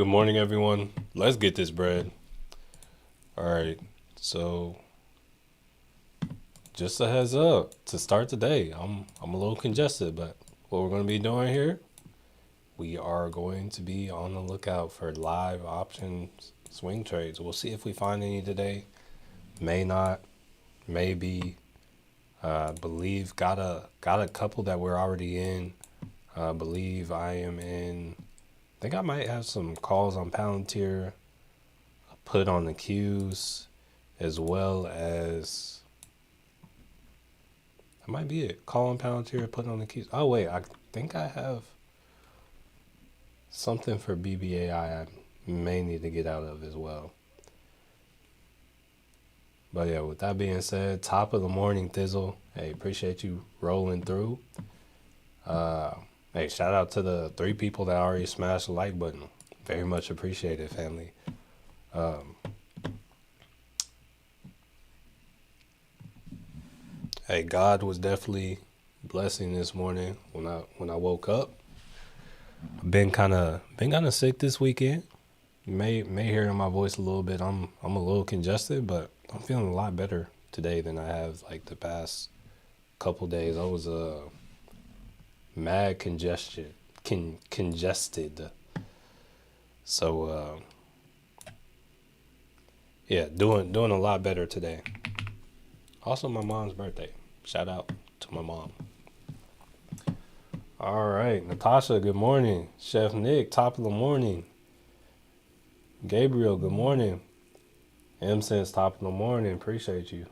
Good morning, everyone. Let's get this bread. All right. So, just a heads up to start the day. I'm a little congested, but what we're going to be doing here, we are going to be on the lookout for live options swing trades. We'll see if we find any today. May not, maybe. Believe got a couple that we're already in. Believe I am in. I think I might have some calls on Palantir put on the queues, as well as that might be it. Call on Palantir, put on the queues. Oh wait, I think I have something for BBAI I may need to get out of as well. But yeah, with that being said, top of the morning, Thizzle. Hey, appreciate you rolling through. Hey, shout out to the 3 people that already smashed the like button. Very much appreciated, family. Hey, God was definitely blessing this morning when I woke up. Been kind of sick this weekend. You may hear in my voice a little bit. I'm a little congested, but I'm feeling a lot better today than I have like the past couple days. I was mad congested. So yeah, doing a lot better today. Also, my mom's birthday. Shout out to my mom. All right, Natasha, good morning. Chef Nick, top of the morning. Gabriel, good morning. M Sense, top of the morning. Appreciate you.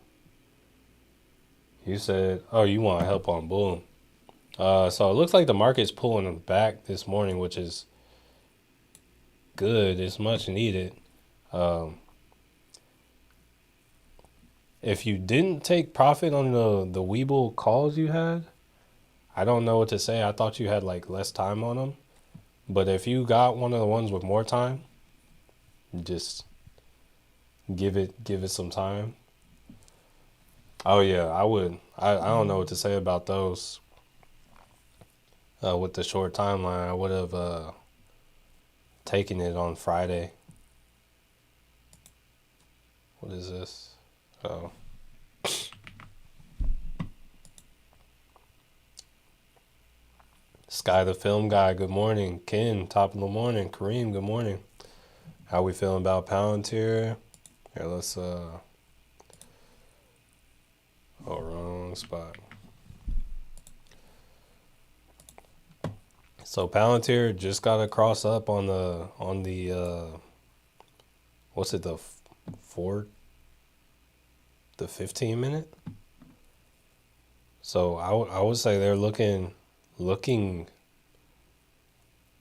You said, oh, you want help on Bull. So it looks like the market's pulling back this morning, which is good. It's much needed. If you didn't take profit on the Weeble calls you had, I don't know what to say. I thought you had like less time on them. But if you got one of the ones with more time, just give it some time. Oh yeah, I would. I don't know what to say about those. With the short timeline, I would have taken it on Friday. What is this? Oh. Sky the Film Guy, good morning. Ken, top of the morning. Kareem, good morning. How we feeling about Palantir? Here, let's oh, wrong spot. So Palantir just got to cross up on the what's it, the 15 minute? So I would say they're looking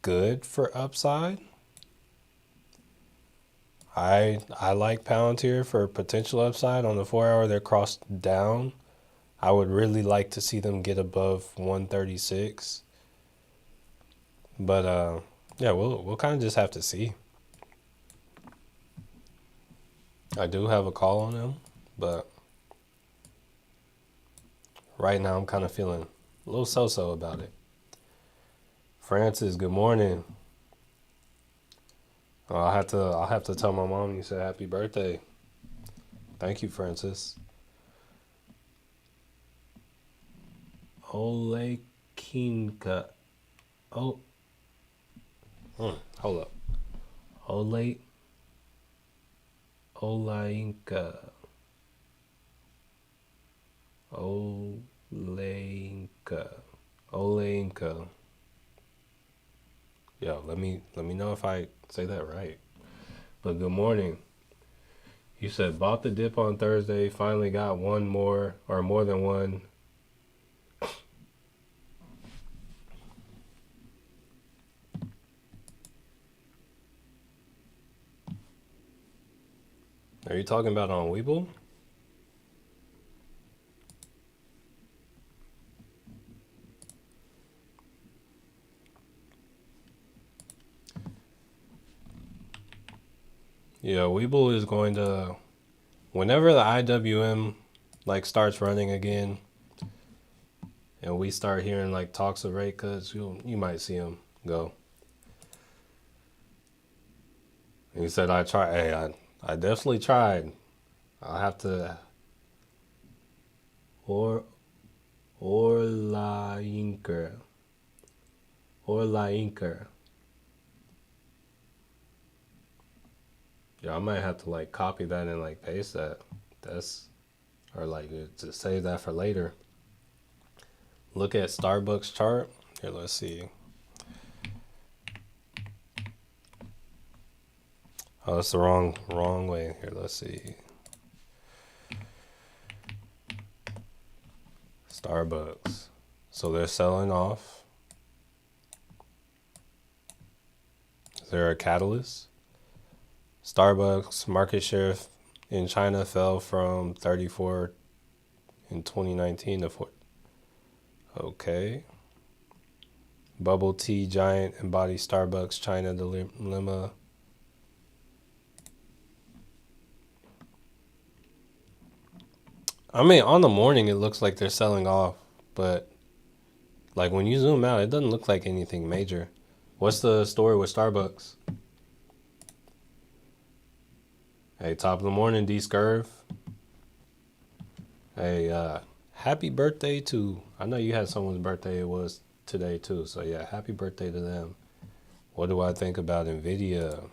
good for upside. I like Palantir for potential upside on the 4-hour. They're crossed down. I would really like to see them get above 136. But yeah, we'll kind of just have to see. I do have a call on them, but right now I'm kind of feeling a little so-so about it. Francis, good morning. I'll have to tell my mom you said happy birthday. Thank you, Francis. Ole Kinka. Oh, hold up. Olainka. Oleinka. Yo, let me know if I say that right. But good morning. You said bought the dip on Thursday, finally got one more or more than one. Are you talking about on Weeble? Yeah, Weeble is going to, whenever the IWM like starts running again, and we start hearing like talks of rate cuts, you might see them go. He said I tried. Hey, I definitely tried. I'll have to or la inker or la inker. Yeah, I might have to like copy that and like paste that. That's or like to save that for later. Look at Starbucks chart. Here, let's see. Oh, that's the wrong way. Here, let's see. Starbucks. So they're selling off. Is there a catalyst? Starbucks market share in China fell from 34 in 2019 to 4. Okay. Bubble tea giant embodies Starbucks China dilemma. I mean, on the morning, it looks like they're selling off, but like when you zoom out, it doesn't look like anything major. What's the story with Starbucks? Hey, top of the morning, D Scurv. Hey, happy birthday to, I know you had someone's birthday it was today too, so yeah, happy birthday to them. What do I think about Nvidia?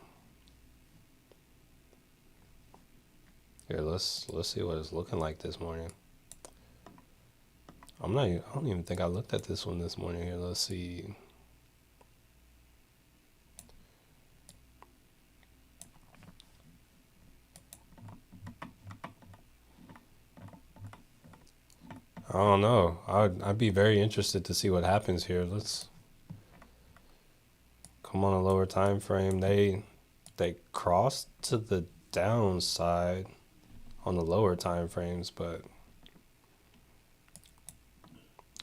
Here, let's see what it's looking like this morning. I don't even think I looked at this one this morning. Here, let's see. I don't know. I'd be very interested to see what happens here. Let's come on a lower time frame. They crossed to the downside on the lower time frames, but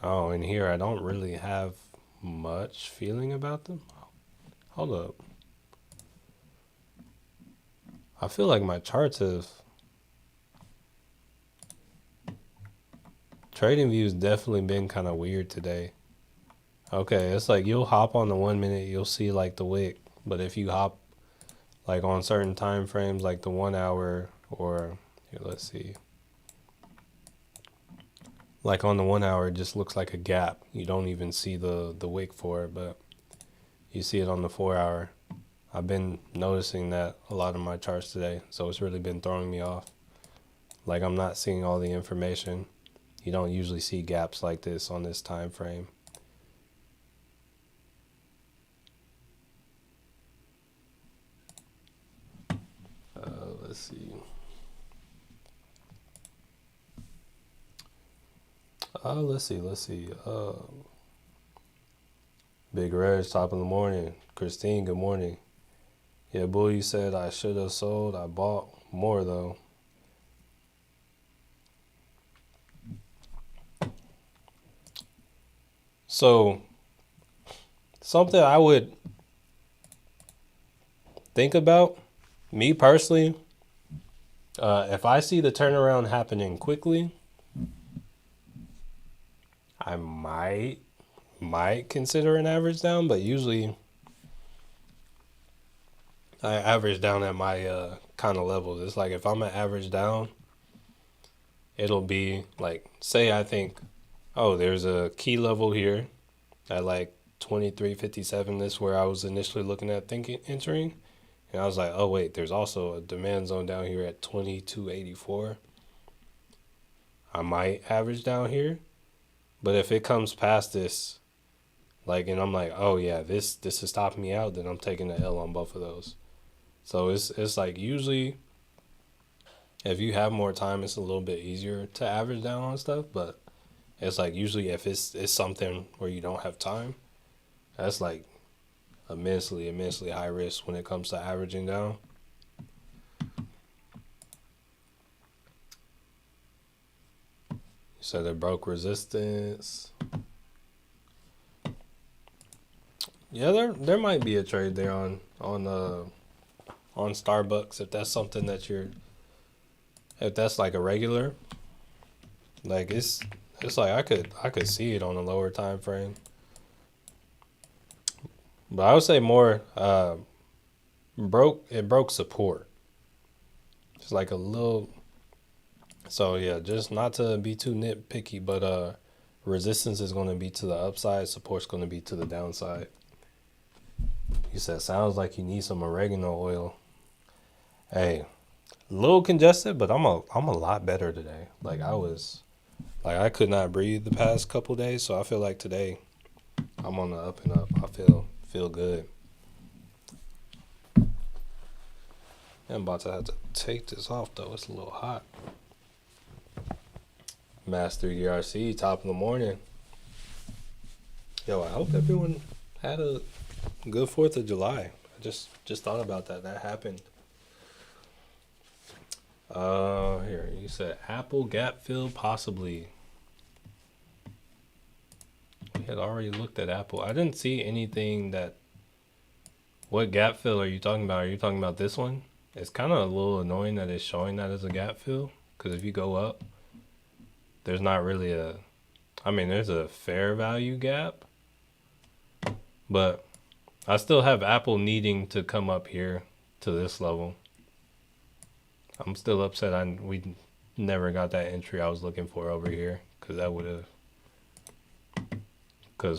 oh, in here I don't really have much feeling about them. Hold up. I feel like my charts have trading views definitely been kind of weird today. Okay, it's like you'll hop on the 1 minute, you'll see like the wick, but if you hop like on certain time frames like the 1 hour or here, let's see. Like on the 1 hour, it just looks like a gap. You don't even see the wick for it, but you see it on the 4 hour. I've been noticing that a lot of my charts today, so it's really been throwing me off. Like I'm not seeing all the information. You don't usually see gaps like this on this time frame. Let's see. Let's see. Big Reg, top of the morning. Christine, good morning. Yeah, Bull, you said I should have sold. I bought more though. So, something I would think about, me personally, if I see the turnaround happening quickly, I might consider an average down, but usually I average down at my kind of levels. It's like if I'm an average down, it'll be like, say I think, oh, there's a key level here at like 23.57. This is where I was initially looking at thinking entering. And I was like, oh wait, there's also a demand zone down here at 22.84. I might average down here. But if it comes past this, like, and I'm like, oh yeah, this is stopping me out, then I'm taking the L on both of those. So it's like usually if you have more time, it's a little bit easier to average down on stuff. But it's like usually if it's something where you don't have time, that's like immensely high risk when it comes to averaging down. You said it broke resistance. Yeah, there might be a trade there on Starbucks if that's something that if that's like a regular. Like it's like I could see it on a lower time frame. But I would say more broke support. It's like a little. So yeah, just not to be too nitpicky, but resistance is going to be to the upside, support's going to be to the downside. You said sounds like you need some oregano oil. Hey, a little congested, but I'm a lot better today. I could not breathe the past couple days, so I feel like today I'm on the up and up. I feel good. I'm about to have to take this off though. It's a little hot. Master ERC, top of the morning. Yo, I hope everyone had a good 4th of July. I just thought about that. That happened. Here, you said Apple gap fill possibly. We had already looked at Apple. I didn't see anything that. What gap fill are you talking about? Are you talking about this one? It's kind of a little annoying that it's showing that as a gap fill, because if you go up, there's not really there's a fair value gap, but I still have Apple needing to come up here to this level. I'm still upset we never got that entry I was looking for over here, because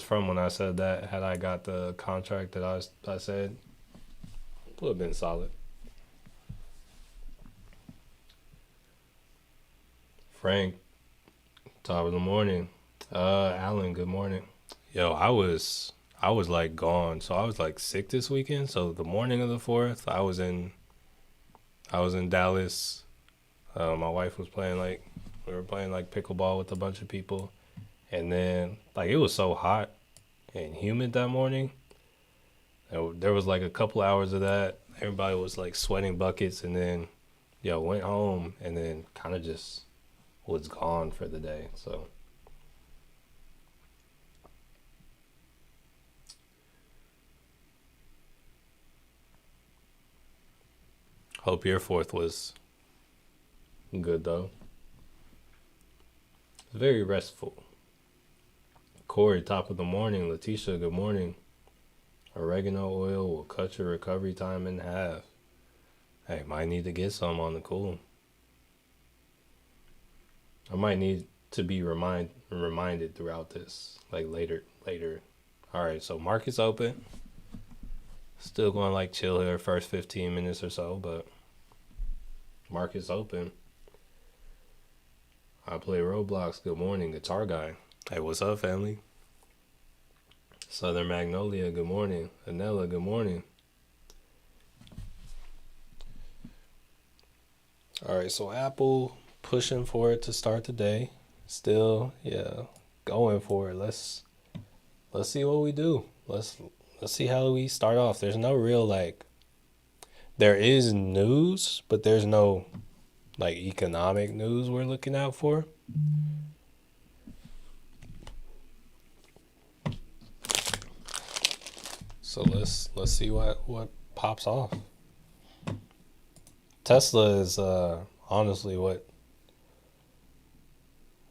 from when I said that, had I got the contract that I said, it would have been solid. Frank, top of the morning. Alan, good morning. Yo, I was like gone. So I was like sick this weekend. So the morning of the 4th, I was in Dallas. My wife was we were playing like pickleball with a bunch of people. And then like it was so hot and humid that morning. There was like a couple hours of that. Everybody was like sweating buckets, and then went home and then kind of just was gone for the day. So hope your 4th was good though. Very restful. Corey, top of the morning. Letitia, good morning. Oregano oil will cut your recovery time in half. Hey, might need to get some on the cool. I might need to be reminded throughout this, like later. All right, so market's open. Still going like chill here first 15 minutes or so, but market's open. I play Roblox. Good morning, guitar guy. Hey, what's up, family? Southern Magnolia, good morning. Anella, good morning. All right, so Apple pushing for it to start the day. Still, going for it. Let's see what we do. Let's see how we start off. There's no real there is news, but there's no economic news we're looking out for. So let's see what pops off. Tesla is honestly what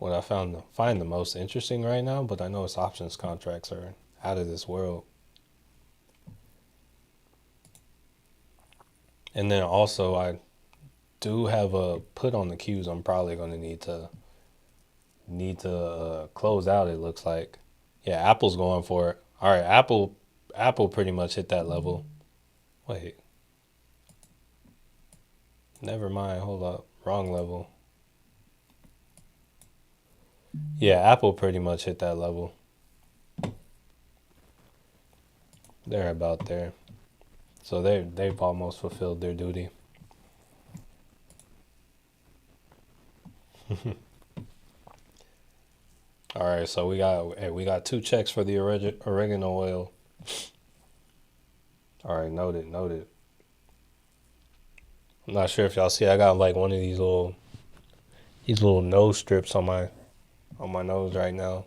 I find the most interesting right now, but I know its options contracts are out of this world. And then also I do have a put on the queues I'm probably going to need to close out, it looks like. Yeah, Apple's going for it. All right, Apple pretty much hit that level. Wait. Never mind, hold up. Wrong level. Yeah, Apple pretty much hit that level. They're about there. So they've almost fulfilled their duty. All right, so we got 2 checks for the oregano oil. All right, noted. I'm not sure if y'all see, I got like one of these little nose strips on my nose right now.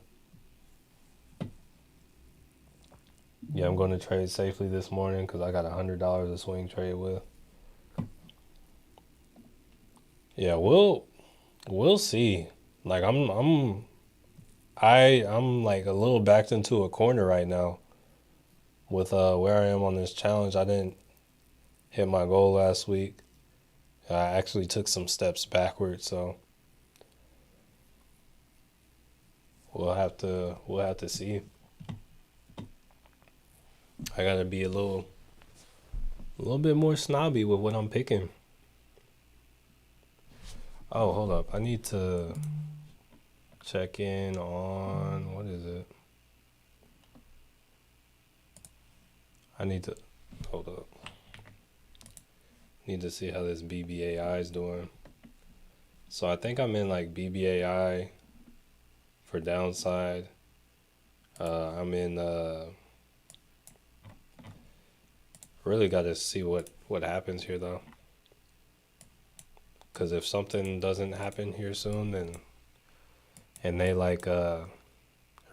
Yeah, I'm going to trade safely this morning because I got $100 to swing trade with. Yeah, we'll see. Like I'm like a little backed into a corner right now with where I am on this challenge. hit my goal last week. I actually took some steps backwards, so we'll have to see. I gotta be a little bit more snobby with what I'm picking. Oh, hold up. I need to check in on what is it? I need to hold up. Need to see how this BBAI is doing. So I think I'm in like BBAI for downside. I'm in really got to see what happens here though. Cuz if something doesn't happen here soon then and they like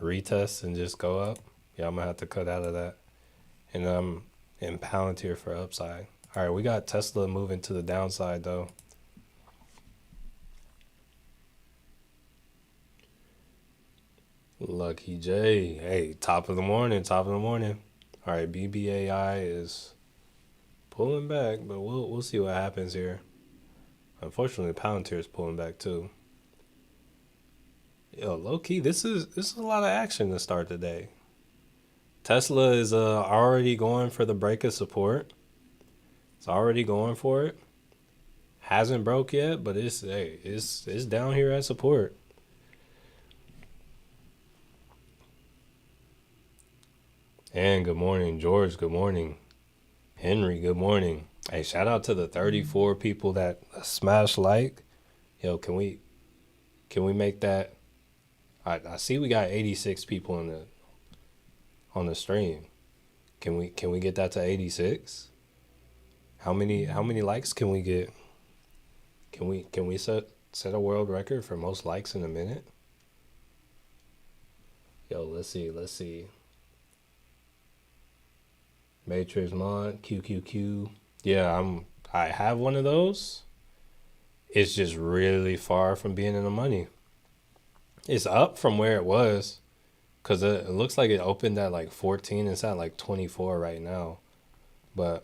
retest and just go up, yeah, I'm going to have to cut out of that. And I'm in Palantir for upside. All right, we got Tesla moving to the downside though. Lucky J. Hey, top of the morning, top of the morning. All right, BBAI is pulling back, but we'll see what happens here. Unfortunately, Palantir is pulling back too. Yo, low key, this is a lot of action to start the day. Tesla is already going for the break of support. It's already going for it. Hasn't broke yet, but it's down here at support. And good morning, George. Good morning, Henry. Good morning. Hey, shout out to the 34 people that smash like. Yo, can we make that? I see we got 86 people on the stream. Can we get that to 86? How many likes can we get? Can we set a world record for most likes in a minute? Yo, let's see. Matrix Mod QQQ. Yeah, I have one of those. It's just really far from being in the money. It's up from where it was, cause it looks like it opened at like 14. It's at like 24 right now, but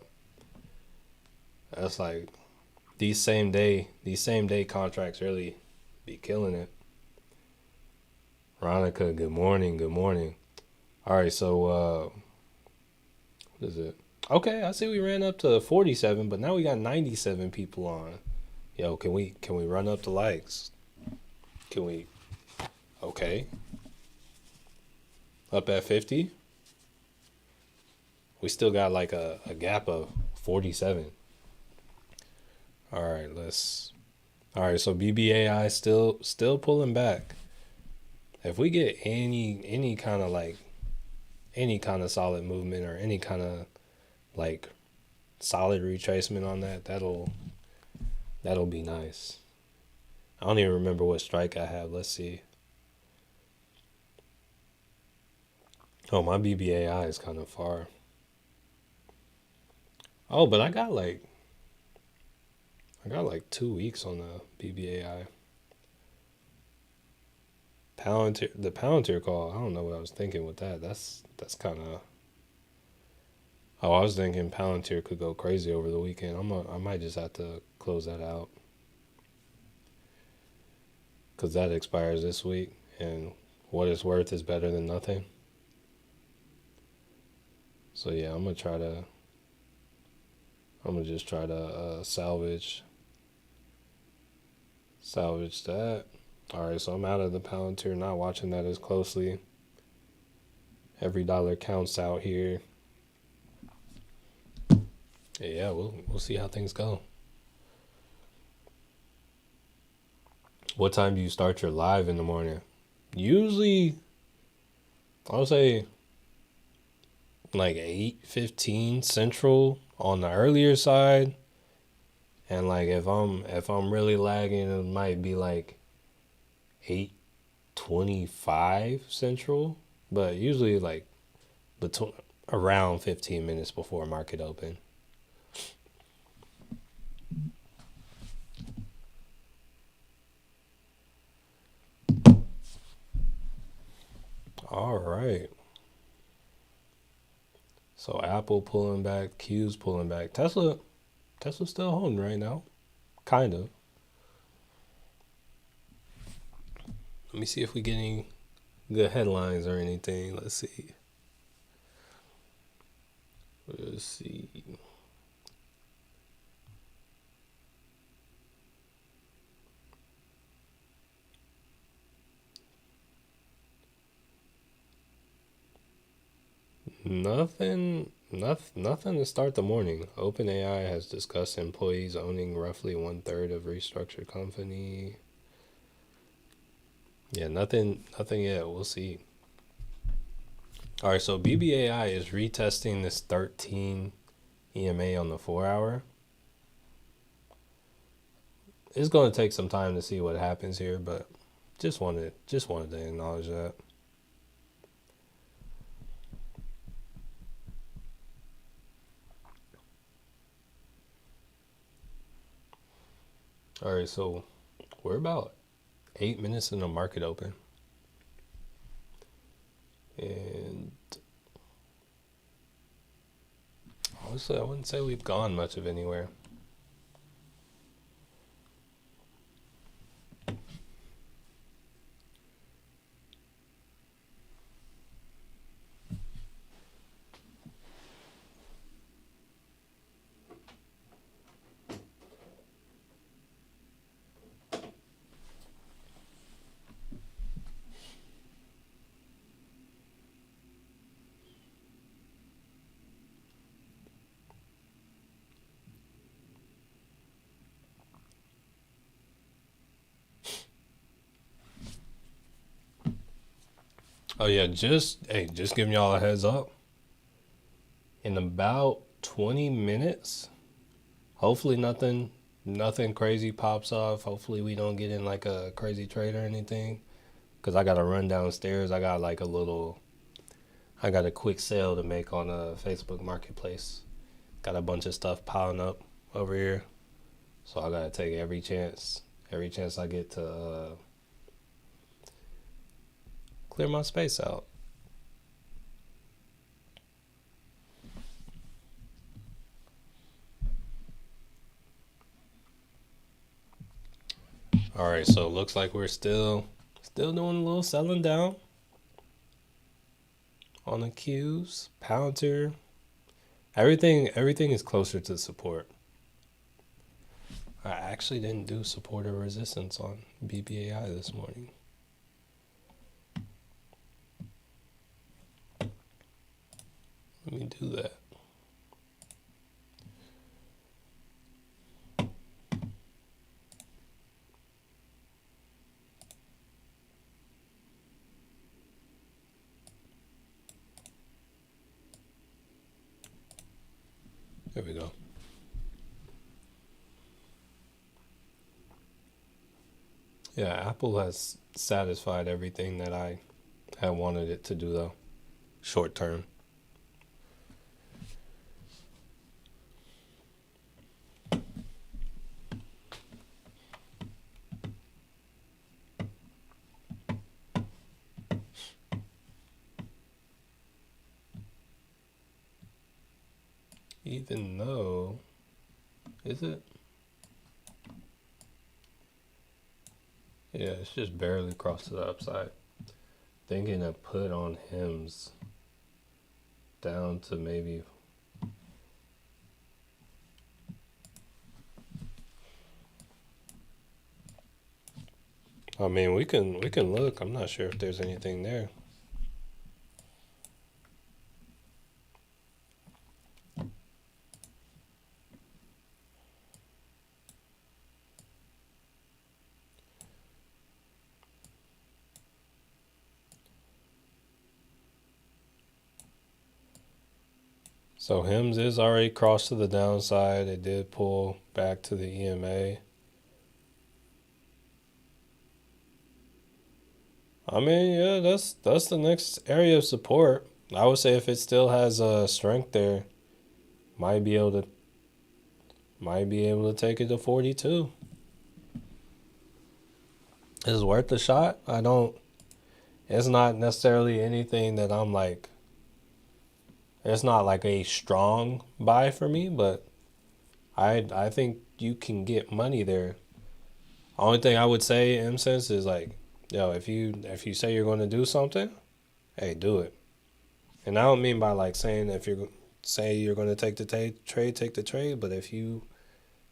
that's like these same day contracts really be killing it. Ronica, good morning, good morning. All right, so what is it? Okay, I see we ran up to 47, but now we got 97 people on. Yo, can we run up the likes? Can we? Okay, up at 50. We still got like a gap of 47. All right, let's. All right, so BBAI still pulling back. If we get any kind of like any kind of solid movement or any kind of like solid retracement on that, that'll be nice. I don't even remember what strike I have. Let's see. Oh, my BBAI is kind of far. Oh, but I got like 2 weeks on the BBAI. Palantir, the Palantir call. I don't know what I was thinking with that. That's kind of. Oh, I was thinking Palantir could go crazy over the weekend. I might just have to close that out because that expires this week, and what it's worth is better than nothing. So yeah, I'm gonna just try to salvage that. All right, so I'm out of the Palantir, not watching that as closely. Every dollar counts out here. Yeah, we'll see how things go. What time do you start your live in the morning? Usually, I would say like 8:15 Central on the earlier side, and like if I'm really lagging, it might be like 8:25 Central, but usually like between around 15 minutes before market open. All right. So Apple pulling back, Q's pulling back. Tesla, Tesla's still holding right now. Kind of. Let me see if we get any good headlines or anything. Let's see. Let's see. Nothing to start the morning. OpenAI has discussed employees owning roughly 1/3 of restructured company. Yeah, nothing yet. We'll see. All right, so BBAI is retesting this 13 EMA on the 4 hour. It's going to take some time to see what happens here, but just wanted to acknowledge that. All right, so we're about 8 minutes in the market open, and honestly, I wouldn't say we've gone much of anywhere. Oh yeah, just giving y'all a heads up. In about 20 minutes, hopefully nothing crazy pops off. Hopefully we don't get in like a crazy trade or anything. Cause I gotta run downstairs. I got a quick sale to make on a Facebook Marketplace. Got a bunch of stuff piling up over here, so I gotta take every chance I get to clear my space out. All right, so it looks like we're still doing a little selling down on the Qs. Pounter. Everything is closer to support. I actually didn't do support or resistance on BBAI this morning. Let me do that. There we go. Yeah, Apple has satisfied everything that I had wanted it to do though, short term. Even though, is it? Yeah, it's just barely crossed to the upside. Thinking to put on Hims down to maybe. I mean, we can look. I'm not sure if there's anything there. So Hims is already crossed to the downside. It did pull back to the EMA. I mean, yeah, that's the next area of support. I would say if it still has a strength there, might be able to take it to 42. Is it worth the shot? I don't. It's not necessarily anything that I'm like. It's not like a strong buy for me, but I think you can get money there. Only thing I would say in sense is like, yo, if you say you're going to do something, hey, do it. And I don't mean by like saying if you're say you're going to take the trade, take the trade. But if you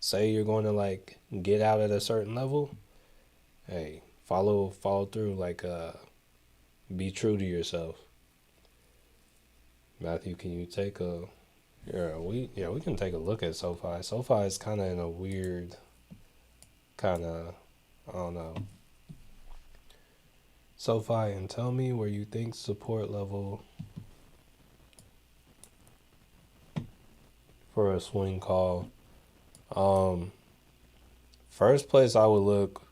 say you're going to like get out at a certain level, hey, follow through. Like, be true to yourself. Matthew, can you take a we can take a look at SoFi. SoFi is kind of in a weird kind of, I don't know. SoFi, and tell me where you think support level for a swing call. Um, First place I would look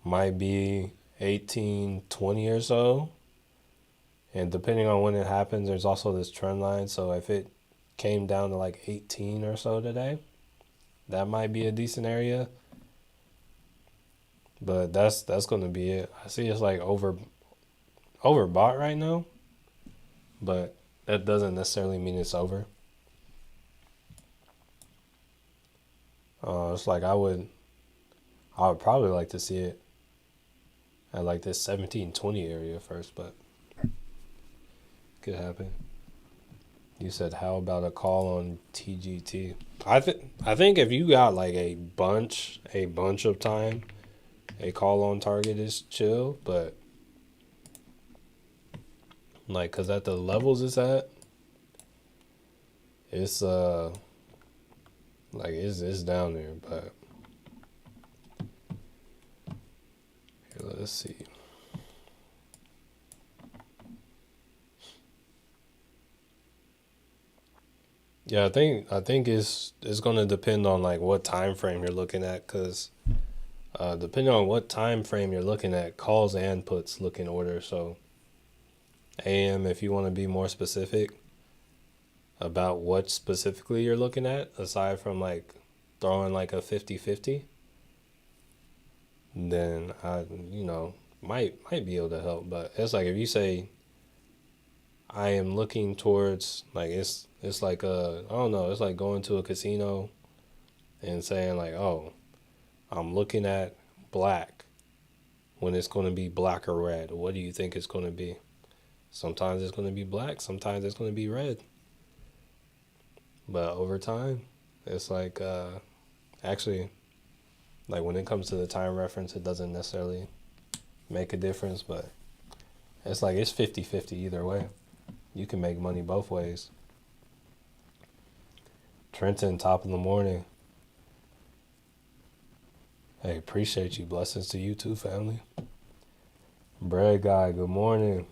might be 1820 or so. And depending on when it happens, there's also this trend line. So if it came down to like 18 or so today, that might be a decent area. But that's gonna be it. I see it's like overbought right now, but that doesn't necessarily mean it's over. It's like I would probably like to see it at like this 1720 area first, but could happen. You said how about a call on TGT? I think if you got like a bunch of time, a call on target is chill, but like cuz at the levels it's at, it's like it's down there, but here, let's see. Yeah, I think it's gonna depend on like what time frame you're looking at, cause depending on what time frame you're looking at, calls and puts look in order. So AM, if you want to be more specific about what specifically you're looking at, aside from like throwing like a 50-50, then I might be able to help. But it's like if you say I am looking towards like it's like I don't know, it's like going to a casino and saying like, oh, I'm looking at black when it's going to be black or red. What do you think it's going to be? Sometimes it's going to be black, sometimes it's going to be red. But over time, it's like actually like when it comes to the time reference, it doesn't necessarily make a difference, but it's like it's 50-50 either way. You can make money both ways. Trenton, top of the morning. Hey, appreciate you. Blessings to you too, family. Bread guy, good morning.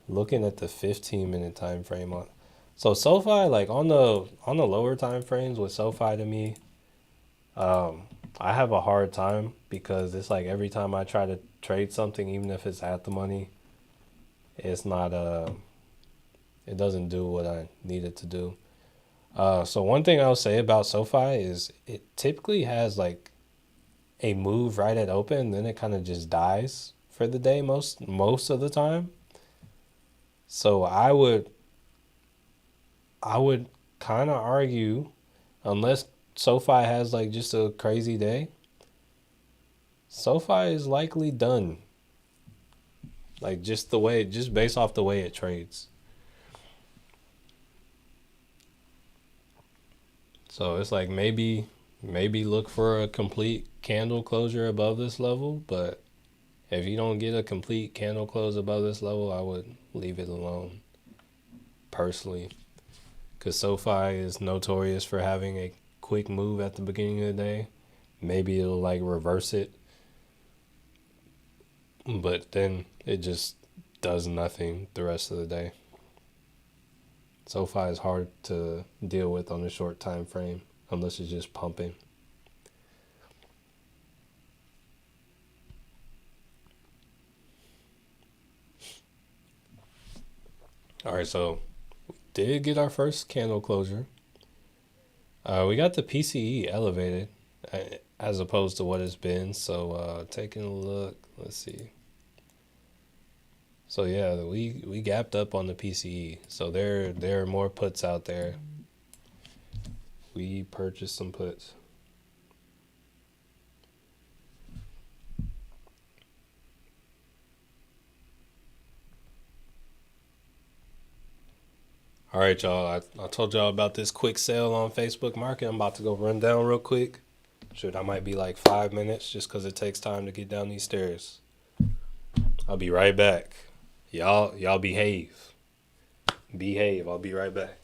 Looking at the 15-minute time frame on, so SoFi, like on the lower time frames with SoFi to me, I have a hard time because it's like every time I try to trade something, even if it's at the money, it's not it doesn't do what I need it to do. So one thing I'll say about SoFi is it typically has like a move right at open, then it kind of just dies for the day most of the time. So I would kind of argue, unless SoFi has like just a crazy day, SoFi is likely done. Like just based off the way it trades. So it's like maybe look for a complete candle closure above this level, but if you don't get a complete candle close above this level, I would leave it alone personally. Because SoFi is notorious for having a quick move at the beginning of the day. Maybe it'll like reverse it, but then it just does nothing the rest of the day. SoFi is hard to deal with on a short time frame unless it's just pumping. All right, so did get our first candle closure. We got the PCE elevated as opposed to what it's been. So taking a look, let's see. So yeah, we gapped up on the PCE. So there are more puts out there. We purchased some puts. All right, y'all. I told y'all about this quick sale on Facebook Market. I'm about to go run down real quick. Shoot, I might be like 5 minutes just because it takes time to get down these stairs. I'll be right back. Y'all behave. Behave. I'll be right back.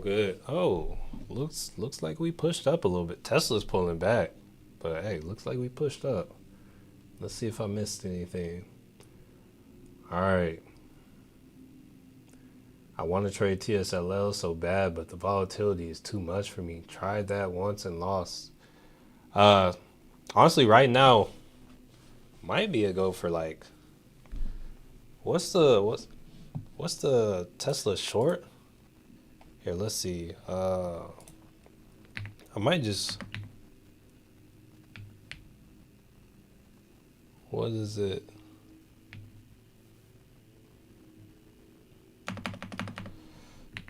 good. Oh, looks like we pushed up a little bit. Tesla's pulling back, but hey, looks like we pushed up. Let's see if I missed anything. All right. I want to trade TSLL so bad, but the volatility is too much for me. Tried that once and lost. Uh, Honestly, right now might be a go for like what's the Tesla short? Here, let's see. I might just what is it?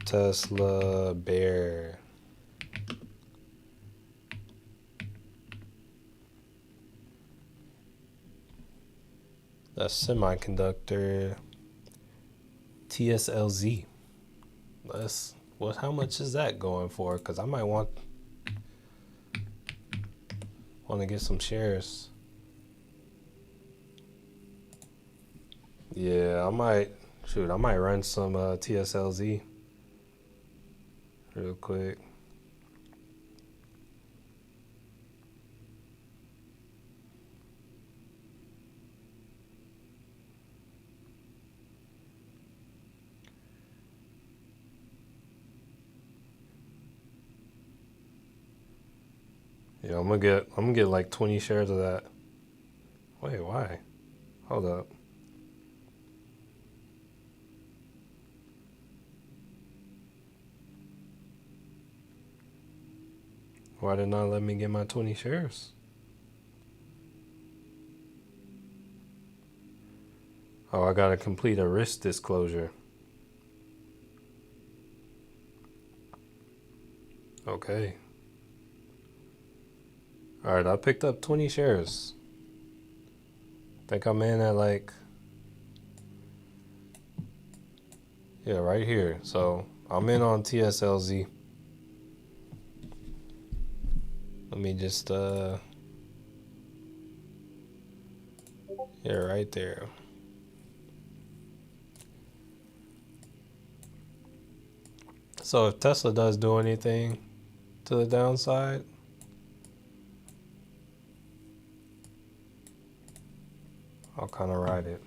Tesla bear. That's semiconductor. TSLZ. Let's how much is that going for? Cause I might want to get some shares. Yeah, I might run some TSLZ real quick. Yeah, I'm gonna get like 20 shares of that. Wait, why? Hold up. Why did not let me get my 20 shares? Oh, I gotta complete a risk disclosure. Okay. Alright, I picked up 20 shares. Think I'm in at like, yeah, right here. So I'm in on TSLZ. Let me just, yeah, right there. So if Tesla does do anything to the downside, I'll kind of ride it.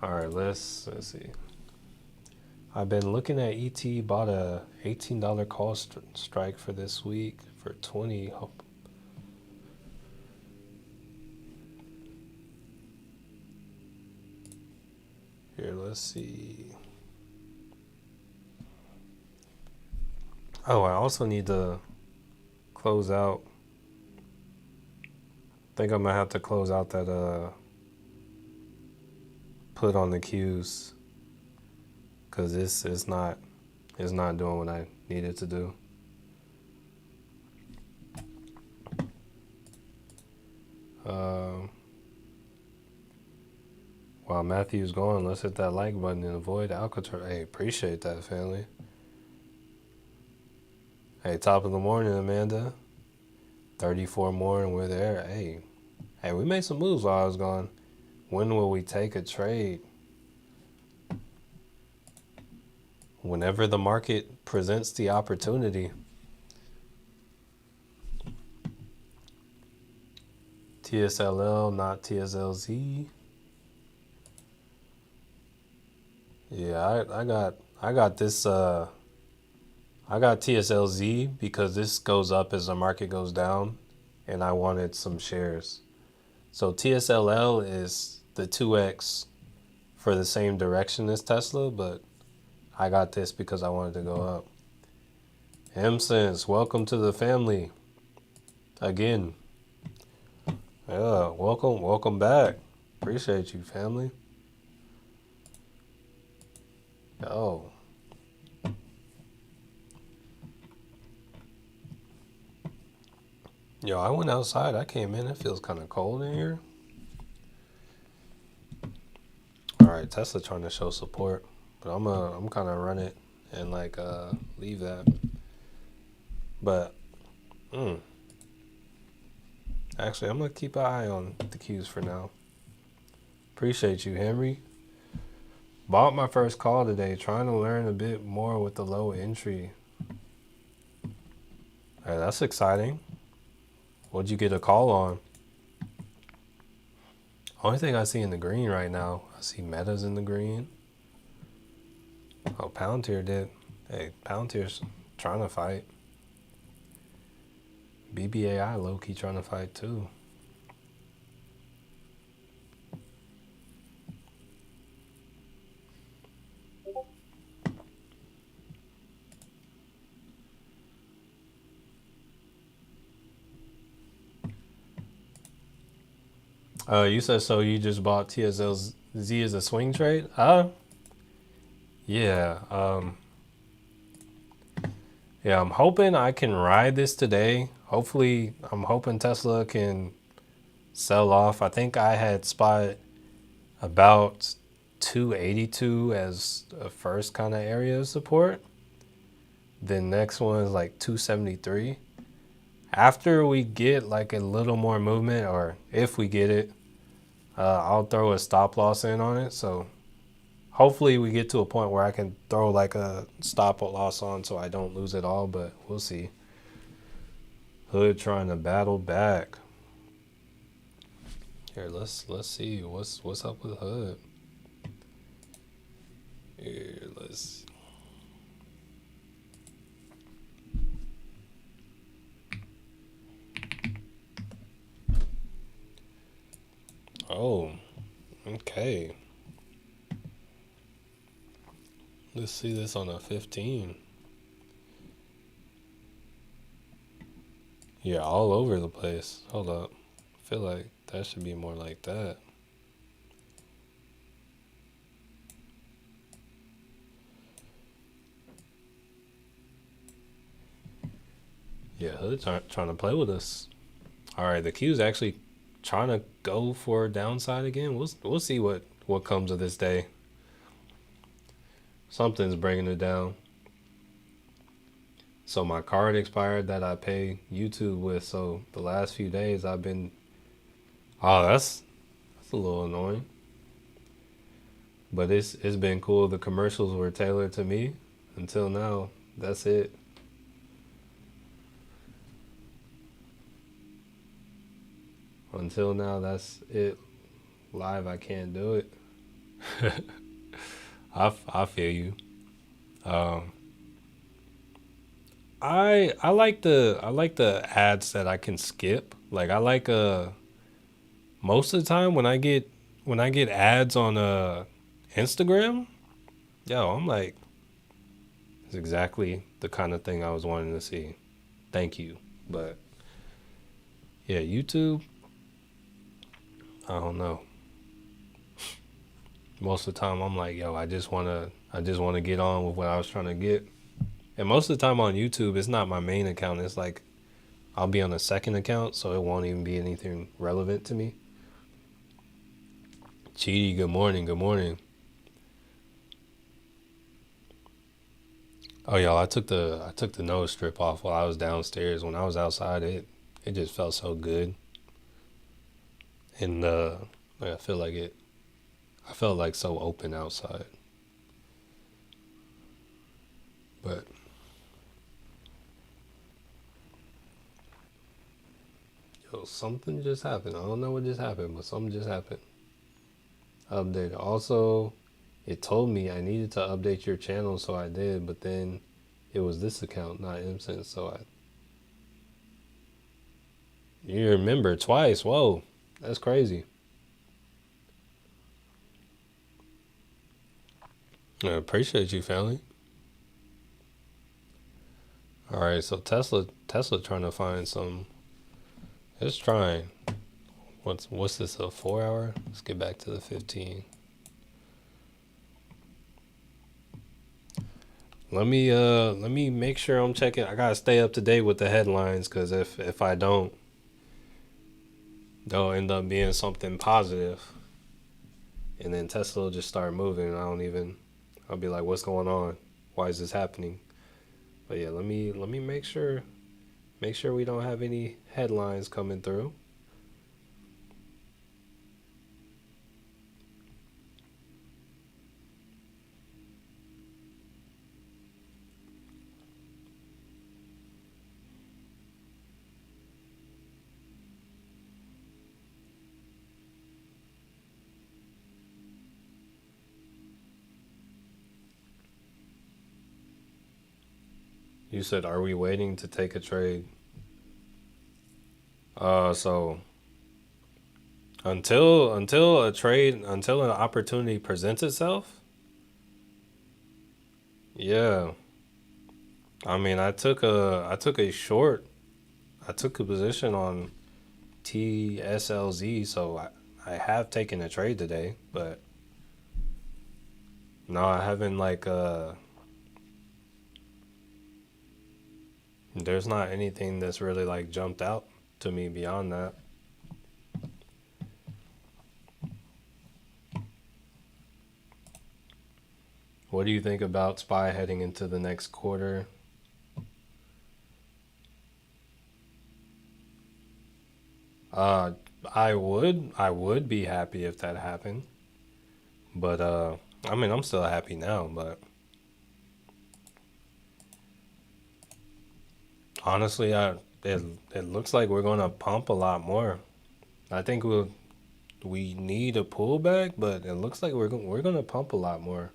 All right, let's see. I've been looking at ET, bought a $18 call strike for this week for 20. Here, let's see. Oh, I also need to close out. I think I'm gonna have to close out that put on the queues, because this is not doing what I need it to do. While Matthew's going, let's hit that like button and avoid Alcatraz. Hey, appreciate that, family. Hey, top of the morning, Amanda. 34 more and we're there. Hey, we made some moves while I was gone. When will we take a trade? Whenever the market presents the opportunity. TSLL, not TSLZ. Yeah, I got this I got TSLZ because this goes up as the market goes down and I wanted some shares. So TSLL is the 2x for the same direction as Tesla, but I got this because I wanted to go up. MSense, welcome to the family. Again. Yeah, welcome back. Appreciate you, family. Oh. Yo, I went outside. I came in. It feels kind of cold in here. All right, Tesla trying to show support, but I'm kind of run it and like leave that. But actually, I'm gonna keep an eye on the queues for now. Appreciate you, Henry. Bought my first call today, trying to learn a bit more with the low entry. Hey, that's exciting. What'd you get a call on? Only thing I see in the green right now, I see Meta's in the green. Oh, Palantir did. Hey, Palantir's trying to fight. BBAI low-key trying to fight too. You said so you just bought TSLZ as a swing trade? Yeah. Yeah, I'm hoping I can ride this today. Hopefully, I'm hoping Tesla can sell off. I think I had spot about 282 as a first kind of area of support. Then next one is like 273. After we get like a little more movement, or if we get it, I'll throw a stop loss in on it. So hopefully we get to a point where I can throw like a stop loss on so I don't lose it all, but we'll see. Hood trying to battle back. Here, let's see what's up with Hood. Here, let's. Oh, okay. Let's see this on a 15. Yeah, all over the place. Hold up. I feel like that should be more like that. Yeah, Hood's trying to play with us. All right, the Q's actually trying to go for a downside again. We'll see what comes of this day. Something's bringing it down. So my card expired that I pay YouTube with. So the last few days I've been. Oh, that's a little annoying. But it's been cool. The commercials were tailored to me until now. That's it. Until now, that's it. Live, I can't do it. I feel you. Um, I like the ads that I can skip. Like I like most of the time when I get ads on Instagram, yo, I'm like, it's exactly the kind of thing I was wanting to see. Thank you. But yeah, YouTube, I don't know. Most of the time I'm like, yo, I just wanna get on with what I was trying to get. And most of the time on YouTube, it's not my main account. It's like I'll be on a second account, so it won't even be anything relevant to me. Cheaty, good morning, good morning. Oh y'all, I took the nose strip off while I was downstairs. When I was outside, it just felt so good. And like I felt like so open outside. But yo, something just happened. I don't know what just happened, but something just happened. Update. Also, it told me I needed to update your channel, so I did, but then it was this account, not MSense, so I. You remember twice. Whoa, that's crazy. I appreciate you, family. All right, so Tesla trying to find some. It's trying. What's this, a 4 hour? Let's get back to the 15. Let me make sure I'm checking. I gotta stay up to date with the headlines, because if I don't, they'll end up being something positive, and then Tesla will just start moving. And I'll be like, what's going on? Why is this happening? But yeah, let me make sure we don't have any headlines coming through. You said, are we waiting to take a trade? So until an opportunity presents itself, yeah. I mean, I took a position on TSLZ, so I have taken a trade today, but no, I haven't there's not anything that's really like jumped out to me beyond that. What do you think about SPY heading into the next quarter? Uh, I would be happy if that happened, but I mean, I'm still happy now, but honestly, it it looks like we're gonna pump a lot more. I think we need a pullback, but it looks like we're gonna pump a lot more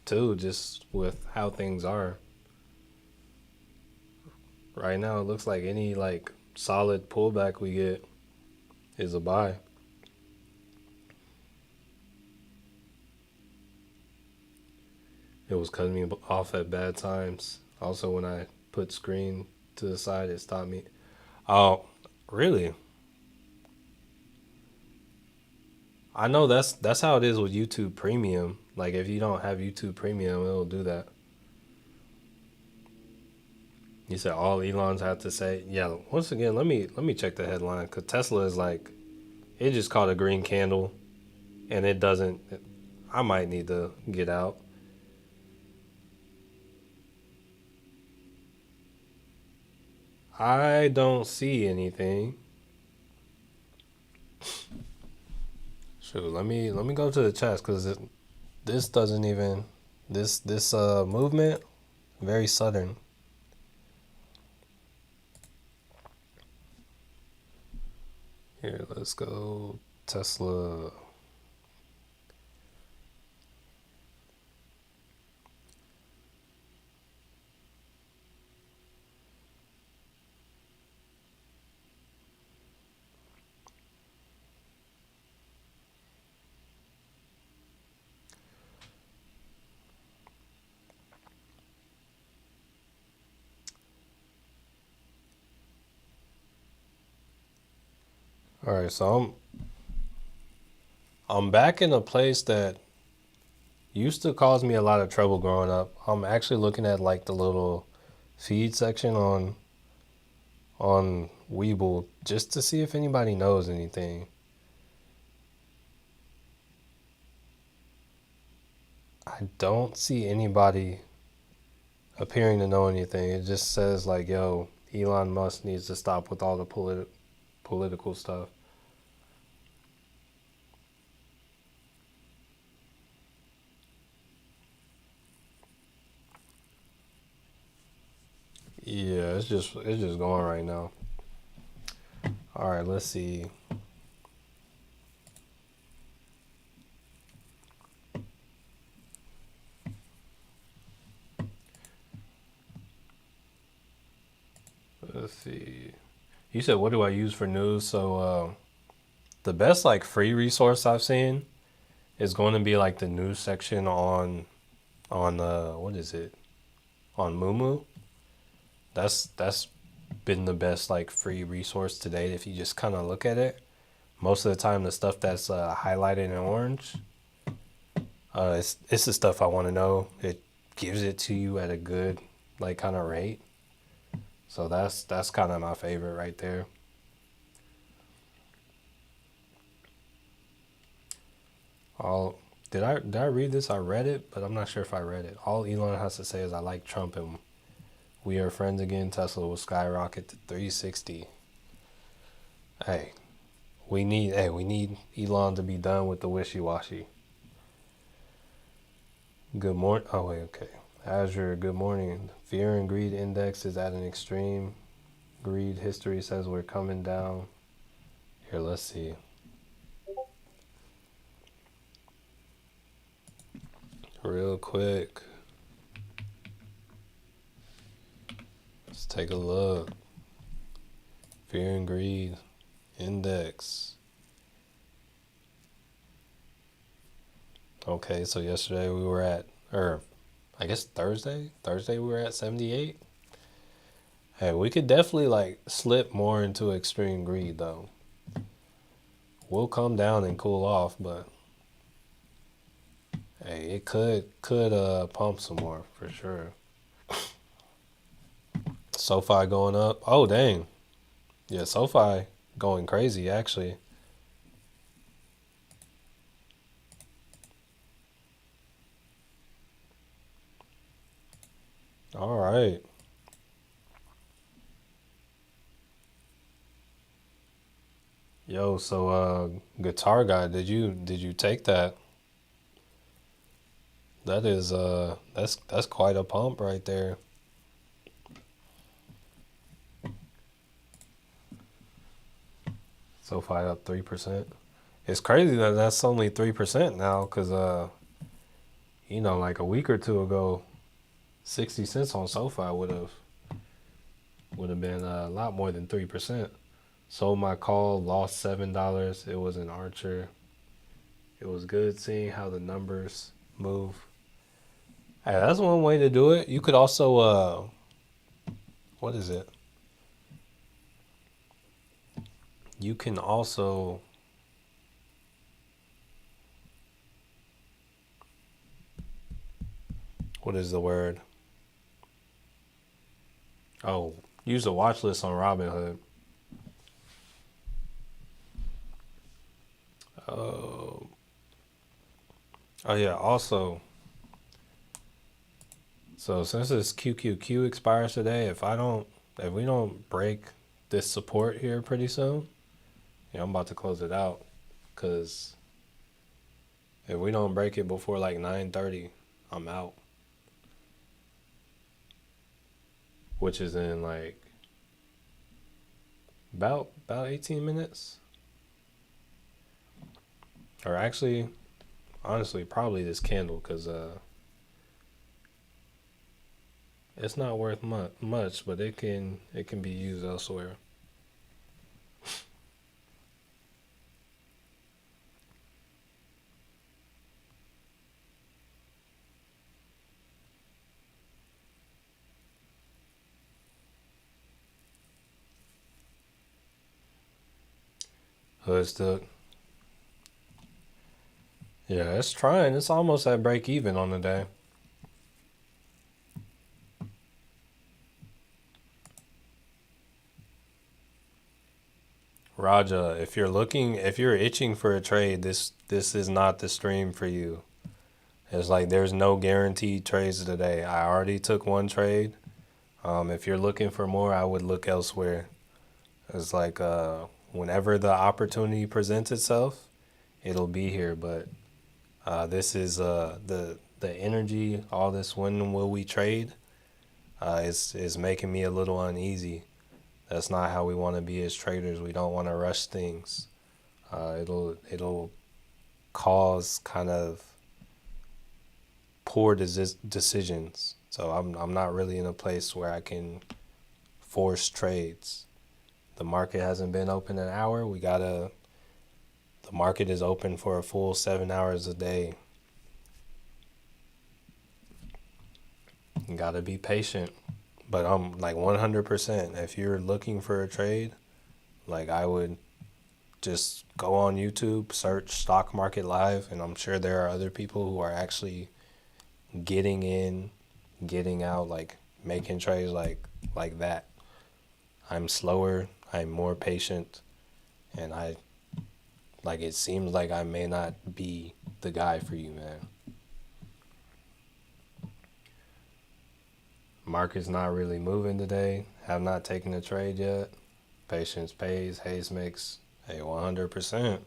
too, just with how things are right now. It looks like any like solid pullback we get is a buy. It was cutting me off at bad times. Also, when I put screen to the side, it stopped me. Oh, really? I know that's how it is with YouTube Premium. Like if you don't have YouTube Premium, it'll do that. You said all Elon's have to say. Yeah. Once again, let me check the headline because Tesla is like it just caught a green candle and it doesn't. I might need to get out. I don't see anything. Shoot, let me go to the chats because this doesn't even this movement very sudden. Here, let's go Tesla. All right, so I'm back in a place that used to cause me a lot of trouble growing up. I'm actually looking at like the little feed section on Weeble just to see if anybody knows anything. I don't see anybody appearing to know anything. It just says like, "Yo, Elon Musk needs to stop with all the political stuff." Yeah, it's just going right now. All right, let's see. Let's see. You said what do I use for news? So the best like free resource I've seen is going to be like the news section on what is it? On Moomoo. That's been the best like free resource to date if you just kind of look at it. Most of the time the stuff that's highlighted in orange, it's the stuff I want to know. It gives it to you at a good like kind of rate. So that's kind of my favorite right there. All did I read this? I read it, but I'm not sure if I read it. All Elon has to say is I like Trump and we are friends again. Tesla will skyrocket to 360. Hey, we need Elon to be done with the wishy-washy. Good morning. Oh wait, okay. Azure, good morning. Fear and greed index is at an extreme. Greed history says we're coming down. Here, let's see. Real quick. take a look. Fear and greed index. Okay, so yesterday we were at, or I guess Thursday. Thursday we were at 78. Hey, we could definitely like slip more into extreme greed though. We'll come down and cool off, but hey, it could pump some more for sure. SoFi going up. Oh dang. Yeah, SoFi going crazy actually. All right. Yo, so guitar guy, did you take that? That is that's quite a pump right there. SoFi up 3%. It's crazy that that's only 3% now, cause like a week or two ago, 60 cents on SoFi would have been a lot more than 3%. Sold my call, lost $7. It was an Archer. It was good seeing how the numbers move. Hey, that's one way to do it. You could also what is it? You can also what is the word? Oh, use the watch list on Robinhood. Oh, oh yeah. Also, so since this QQQ expires today, if we don't break this support here pretty soon, yeah, I'm about to close it out. Cause if we don't break it before like 9:30, I'm out. Which is in like about 18 minutes. Or actually, honestly, probably this candle, cause it's not worth much, but it can be used elsewhere. Hood still, yeah, it's trying. It's almost at break even on the day. Raja, if you're itching for a trade, this is not the stream for you. It's like there's no guaranteed trades today. I already took one trade. If you're looking for more, I would look elsewhere. It's like whenever the opportunity presents itself, it'll be here. But this is the energy. All this when will we trade? Is making me a little uneasy. That's not how we want to be as traders. We don't want to rush things. It'll cause kind of poor decisions. So I'm not really in a place where I can force trades. The market hasn't been open an hour. The market is open for a full 7 hours a day. You gotta be patient. But I'm like 100%. If you're looking for a trade, like I would just go on YouTube, search stock market live, and I'm sure there are other people who are actually getting in, getting out, like making trades like that. I'm slower, I'm more patient, and it seems like I may not be the guy for you, man. Market's not really moving today. Have not taken a trade yet. Patience pays. Hayes makes a 100%.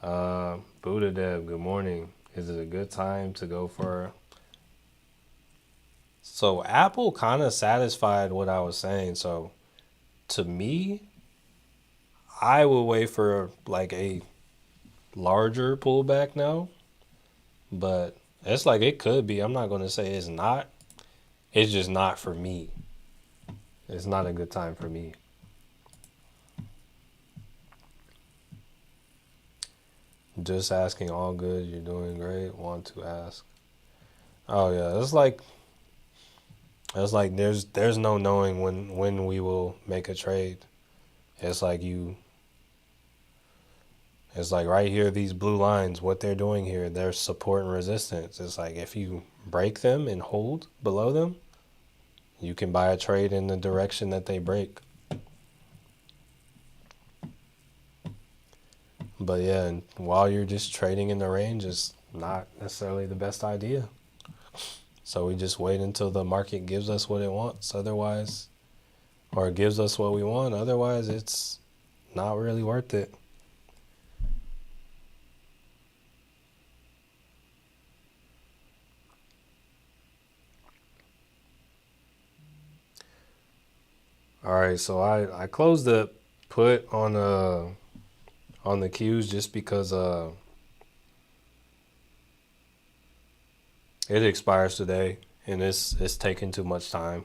Buddha Dev, good morning. Is it a good time to go for? So Apple kind of satisfied what I was saying. So to me, I will wait for like a larger pullback now, but it's like it could be. I'm not going to say it's not. It's just not for me. it's not a good time for me. Just asking, all good, you're doing great. Want to ask. Oh yeah, it's like there's no knowing when we will make a trade. It's like you it's like right here, these blue lines, what they're doing here, they're support and resistance. It's like if you break them and hold below them, you can buy a trade in the direction that they break. But yeah, and while you're just trading in the range, it's not necessarily the best idea. So we just wait until the market gives us what it wants. Otherwise, or gives us what we want. Otherwise, it's not really worth it. All right, so I closed the put on the Qs just because it expires today and it's taking too much time.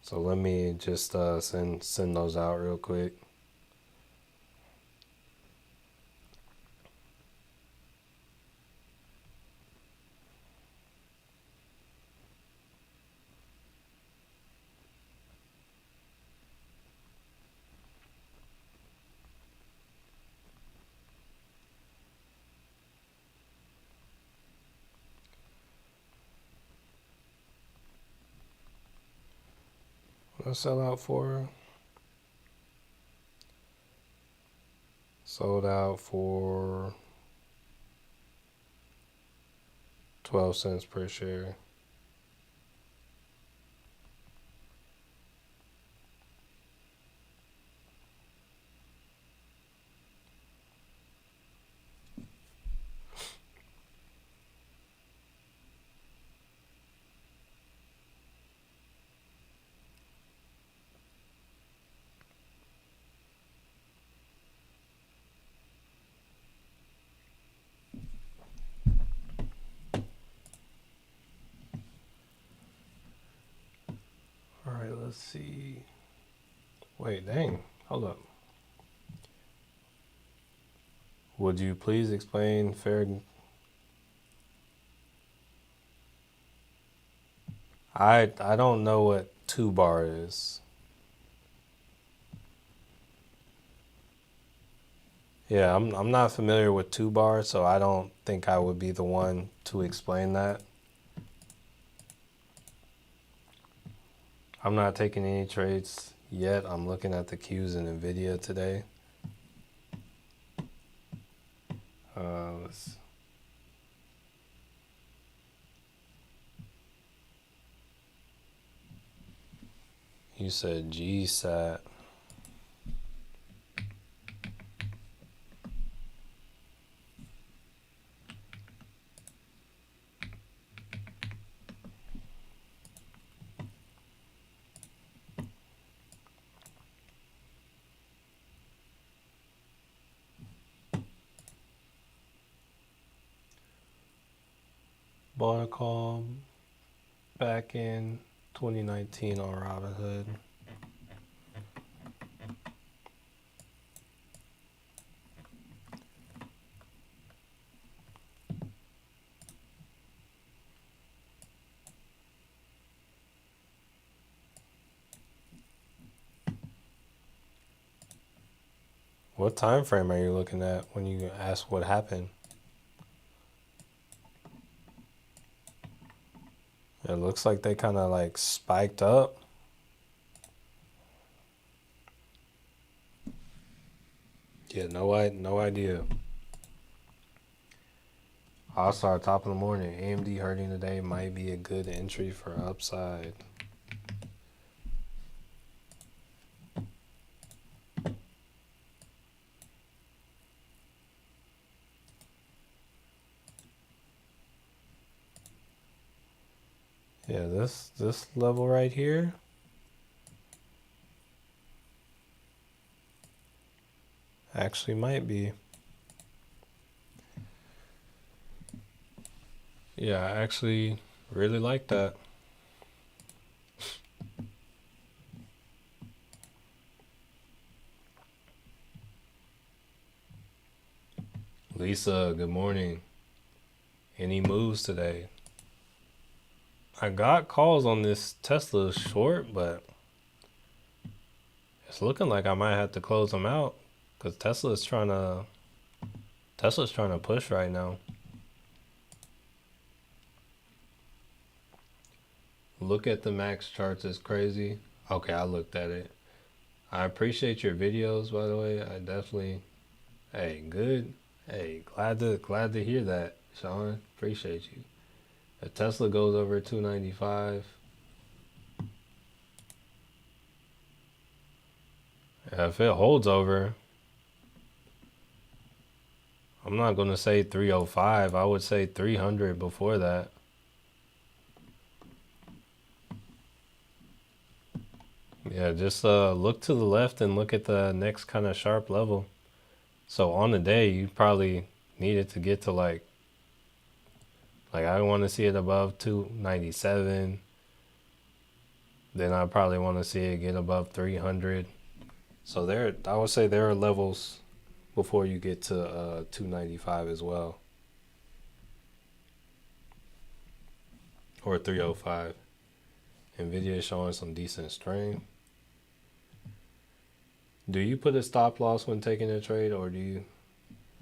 So let me just send those out real quick. What sell out for? Sold out for 12 cents per share. All right, let's see. Wait, dang. Hold up. Would you please explain fair? I don't know what 2 bar is. Yeah, I'm not familiar with 2 bar, so I don't think I would be the one to explain that. I'm not taking any trades yet. I'm looking at the Qs in Nvidia today. Let's You said GSAT. Bought a call back in 2019 on Robinhood. What time frame are you looking at when you ask what happened? It looks like they kind of like spiked up. Yeah, no idea. Also, top of the morning, AMD hurting today might be a good entry for upside. Yeah, this level right here actually might be. Yeah, I actually really like that. Lisa, good morning. Any moves today? I got calls on this Tesla short, but it's looking like I might have to close them out because Tesla's trying to push right now. Look at the max charts, it's crazy. Okay, I looked at it. I appreciate your videos, by the way. I definitely, hey, good. Hey, glad to hear that, Sean. Appreciate you. If Tesla goes over 295, if it holds over, I'm not gonna say 305. I would say 300 before that. Yeah, just look to the left and look at the next kind of sharp level. So on the day, you probably needed to get to like I want to see it above 297. Then I probably want to see it get above 300. So I would say there are levels before you get to 295 as well, or 305. Nvidia is showing some decent strength. Do you put a stop loss when taking a trade, or do you?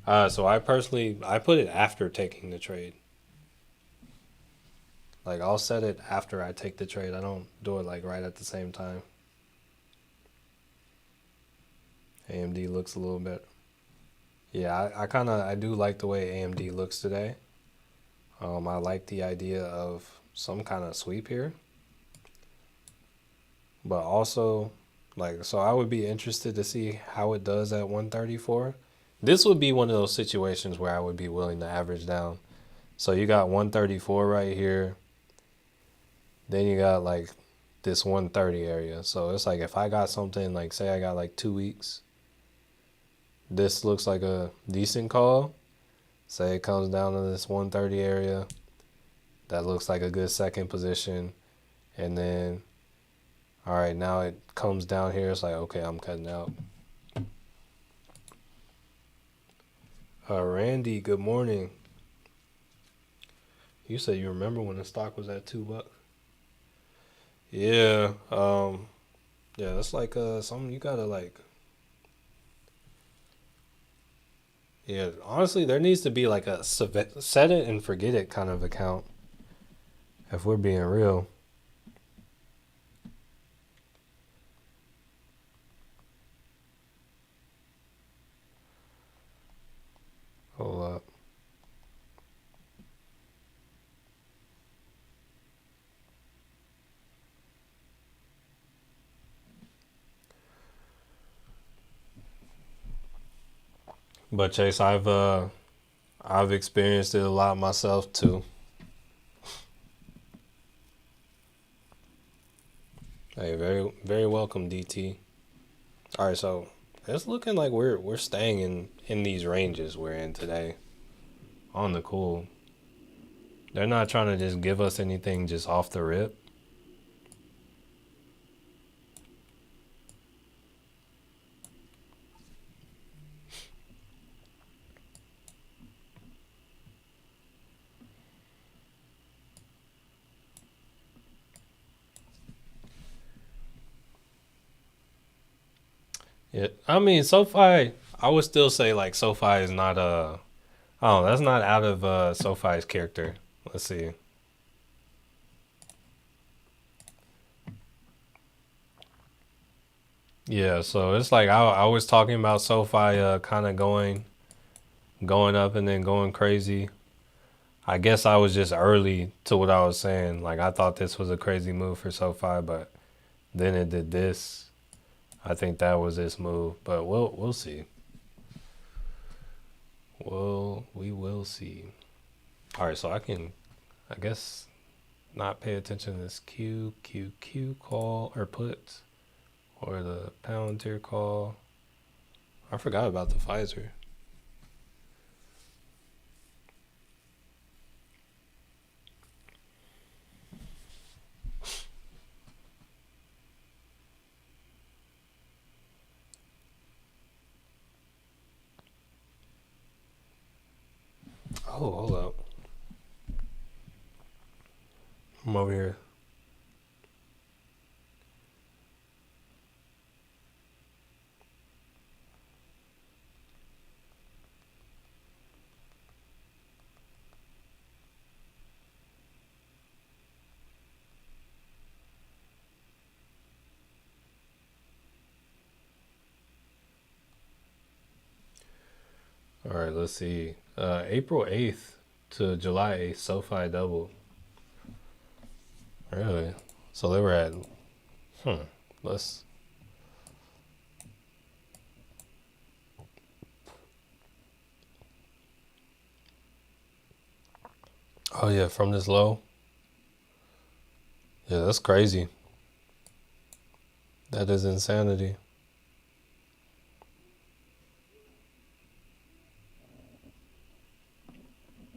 So I put it after taking the trade. Like I'll set it after I take the trade. I don't do it like right at the same time. AMD looks a little bit. Yeah, I do like the way AMD looks today. I like the idea of some kind of sweep here, but also so I would be interested to see how it does at 134. This would be one of those situations where I would be willing to average down. So you got 134 right here. Then you got like this 130 area. So it's like if I got something like, say I got like 2 weeks, this looks like a decent call. Say it comes down to this 130 area. That looks like a good second position. And then, all right, now it comes down here. It's like, okay, I'm cutting out. Randy, good morning. You said you remember when the stock was at $2? Yeah, yeah, that's like something you gotta like. Yeah, honestly, there needs to be like a set it and forget it kind of account. If we're being real. Hold up. But Chase, I've experienced it a lot myself too. Hey, very very welcome, DT. All right, so it's looking like we're staying in these ranges we're in today. On the cool. They're not trying to just give us anything just off the rip. Yeah, I mean, SoFi, I would still say like SoFi is not oh, that's not out of SoFi's character. Let's see. Yeah, so it's like I was talking about SoFi kind of going up and then going crazy. I guess I was just early to what I was saying. Like I thought this was a crazy move for SoFi, but then it did this. I think that was this move, but we'll see. Well, we will see. All right, so I guess, not pay attention to this QQQ call or put or the Palantir call. I forgot about the Pfizer. Oh, hold up. I'm over here. All right, let's see. April 8th to July 8th, SoFi doubled. Really? So they were at, hmm, let's, oh yeah, from this low? Yeah, that's crazy. That is insanity.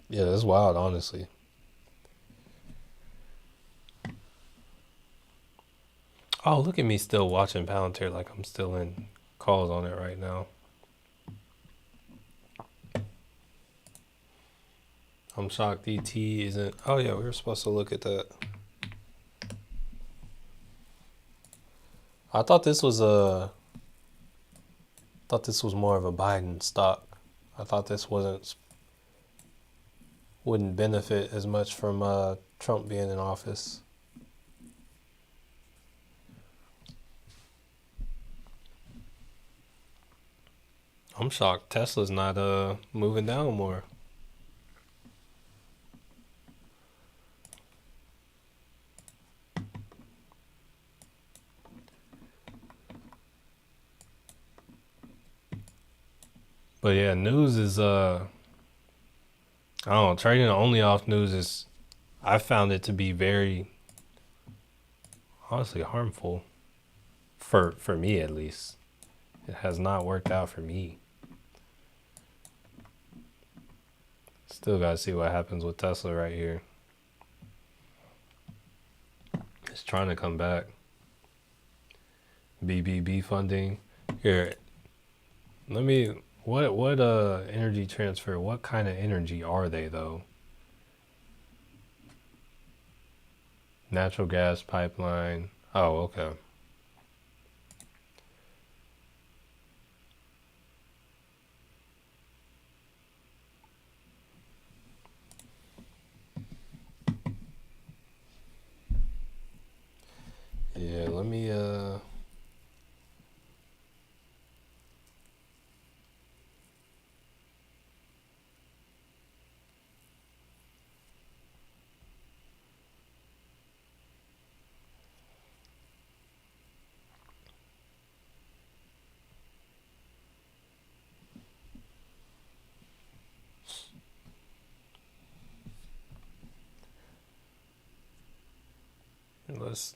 Yeah, that's wild, honestly. Oh, look at me still watching Palantir like I'm still in calls on it right now. I'm shocked ET isn't. Oh yeah, we were supposed to look at that. I thought this was more of a Biden stock. I thought this wouldn't benefit as much from Trump being in office. I'm shocked Tesla's not moving down more. But yeah, news is I don't know, trading only off news is, I found it to be very honestly harmful for me at least. It has not worked out for me. Still gotta see what happens with Tesla right here. It's trying to come back. BBB funding. Here, let me. What energy transfer? What kind of energy are they though? Natural gas pipeline. Oh, okay. Yeah, let me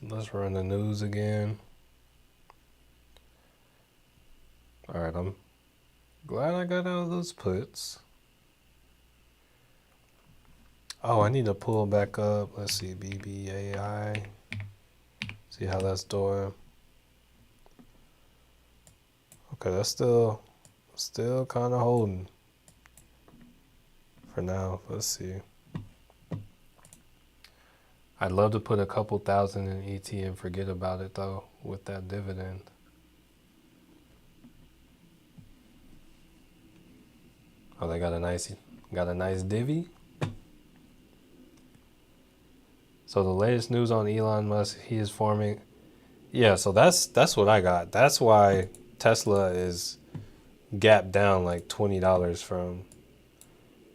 let's run the news again. All right, I'm glad I got out of those puts. Oh, I need to pull back up. Let's see, BBAI. See how that's doing. Okay, that's still kind of holding for now. Let's see. I'd love to put a couple thousand in ET and forget about it though with that dividend. Oh, they got a nice divvy. So the latest news on Elon Musk, he is forming. Yeah, so that's what I got. That's why Tesla is gapped down like $20 from,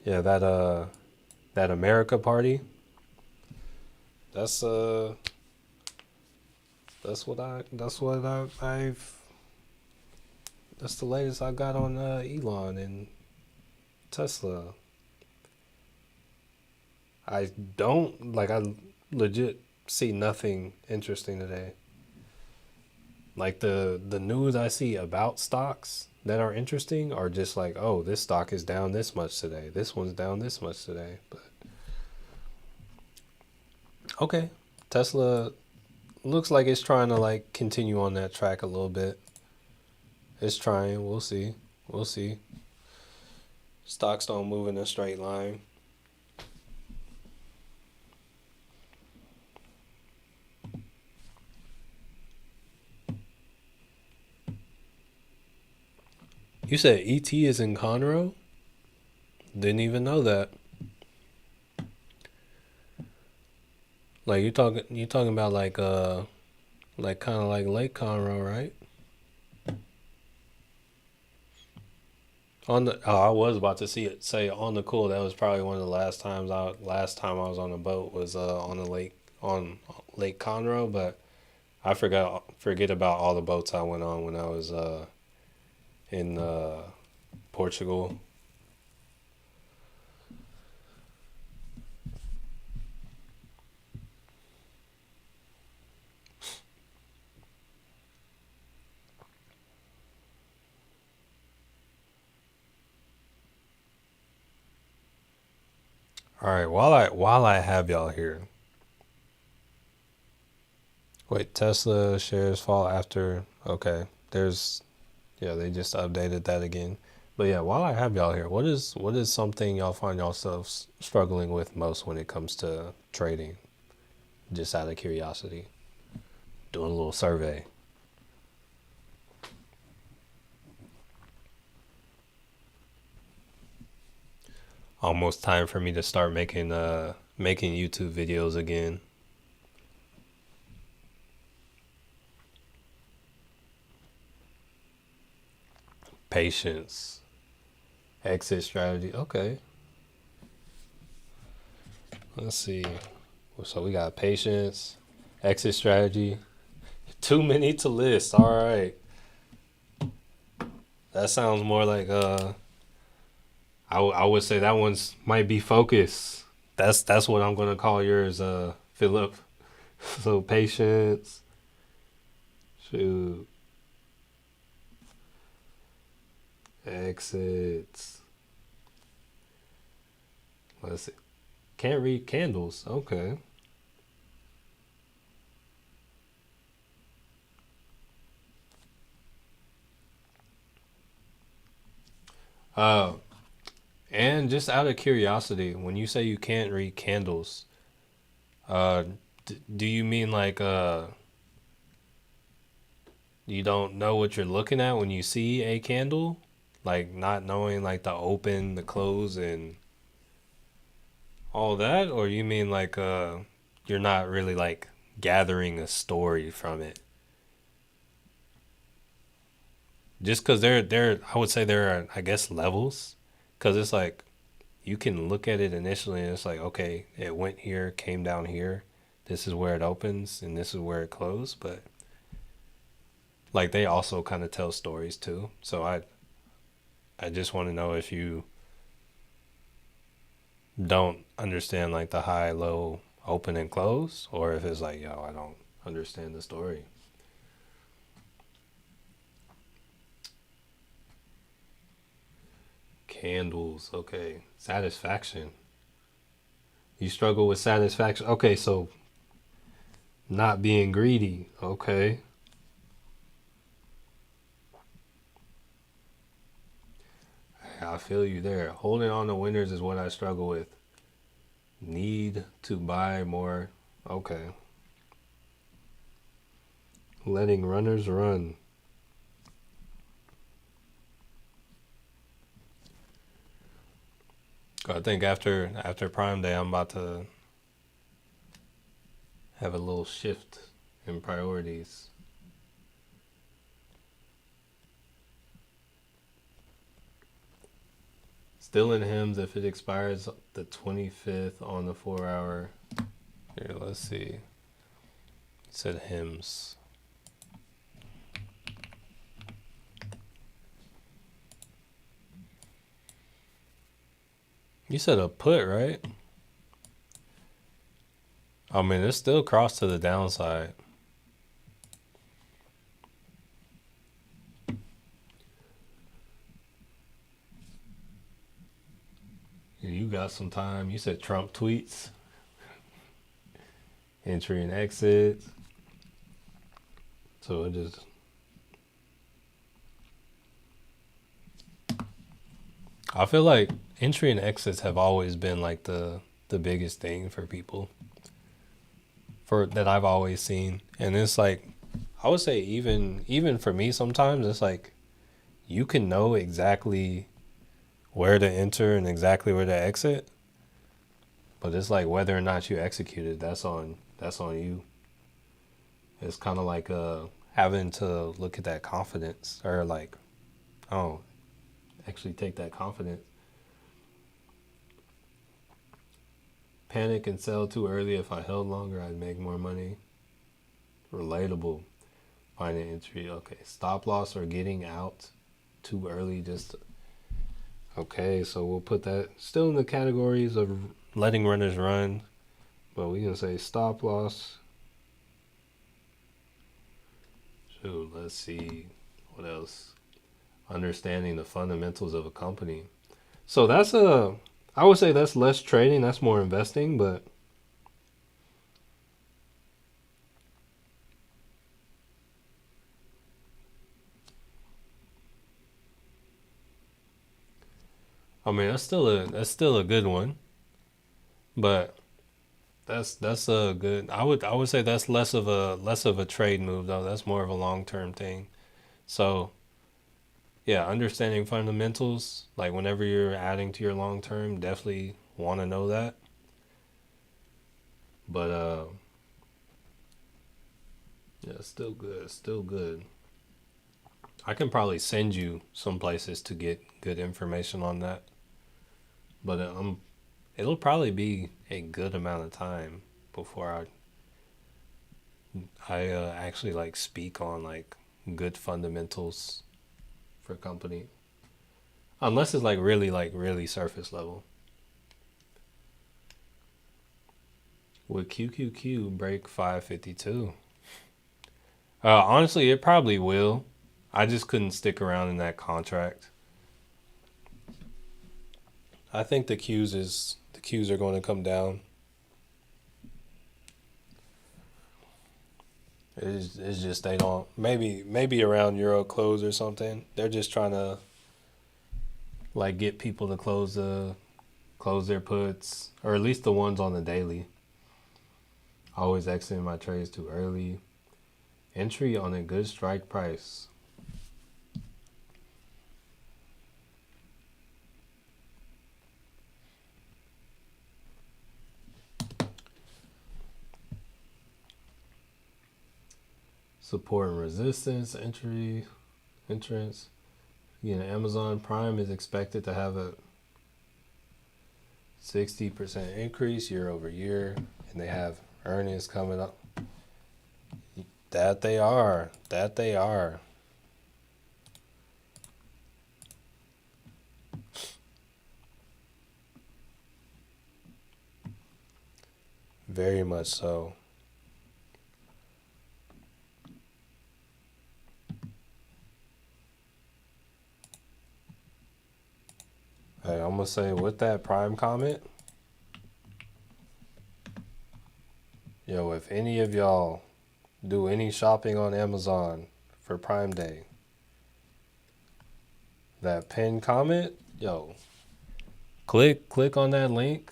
yeah, that America party. That's I've that's the latest I got on Elon and Tesla. I don't like I legit see nothing interesting today. Like the news I see about stocks that are interesting are just like, oh, this stock is down this much today. This one's down this much today. But okay, Tesla looks like it's trying to like continue on that track a little bit. It's trying. We'll see. We'll see. Stocks don't move in a straight line. You said ET is in Conroe? Didn't even know that. Like you talking about like kind of like Lake Conroe, right? On the I was about to see it say on the cool. That was probably one of the last time I was on a boat was on the lake on Lake Conroe, but I forget about all the boats I went on when I was in Portugal. All right, while I have y'all here, wait, Tesla shares fall after. Okay, there's yeah, they just updated that again. But yeah, while I have y'all here, what is something y'all find yourselves struggling with most when it comes to trading? Just out of curiosity, doing a little survey. Almost time for me to start making YouTube videos again. Patience, exit strategy. Okay, let's see. So we got patience, exit strategy. Too many to list. All right, that sounds more like I would say that one's might be focus. That's what I'm gonna call yours, Philip. So patience. Shoot. Exits. Let's see. Can't read candles. Okay. Uh, and just out of curiosity, when you say you can't read candles, uh, do you mean like you don't know what you're looking at when you see a candle? Like not knowing like the open, the close, and all that? Or you mean like you're not really like gathering a story from it? Just because I would say there are, I guess, levels. Because it's like you can look at it initially and it's like, okay, it went here, came down here. This is where it opens and this is where it closed. But like they also kind of tell stories too. So I just want to know if you don't understand like the high, low, open and close, or if it's like, yo, I don't understand the story. Candles, okay. Satisfaction. You struggle with satisfaction. Okay, so not being greedy. Okay. I feel you there. Holding on to winners is what I struggle with. Need to buy more. Okay. Letting runners run. I think after Prime Day, I'm about to have a little shift in priorities. Still in hymns if it expires the 25th on the 4 hour. Here, let's see. It said hymns. You said a put, right? I mean, it's still crossed to the downside. You got some time. You said Trump tweets, entry and exit. So it just. I feel like entry and exits have always been like the biggest thing for people for that I've always seen. And it's like I would say even for me sometimes it's like you can know exactly where to enter and exactly where to exit, but it's like whether or not you execute it, that's on you. It's kind of like having to look at that confidence, or like, oh, actually take that confidence. Panic and sell too early. If I held longer, I'd make more money. Relatable. Find an entry. Okay. Stop loss or getting out too early. Okay. So we'll put that still in the categories of letting runners run, but we can say stop loss. Shoot, let's see what else. Understanding the fundamentals of a company. So I would say that's less trading, that's more investing, but I mean that's still a good one. But that's a good. I would say that's less of a trade move though. That's more of a long-term thing. So, yeah, understanding fundamentals, like whenever you're adding to your long-term, definitely want to know that. But yeah, still good, still good. I can probably send you some places to get good information on that. But it'll probably be a good amount of time before I actually like speak on like good fundamentals for company. Unless it's like really surface level. Would QQQ break 552? Honestly, it probably will. I just couldn't stick around in that contract. I think the Qs are going to come down. It's just they don't, maybe around Euro close or something. They're just trying to like get people to close their puts, or at least the ones on the daily. Always exiting my trades too early. Entry on a good strike price. Support and resistance, entrance. Amazon Prime is expected to have a 60% increase year over year, and they have earnings coming up. That they are. That they are. Very much so. Hey, I'm gonna say with that Prime comment, if any of y'all do any shopping on Amazon for Prime Day, that pinned comment, click on that link.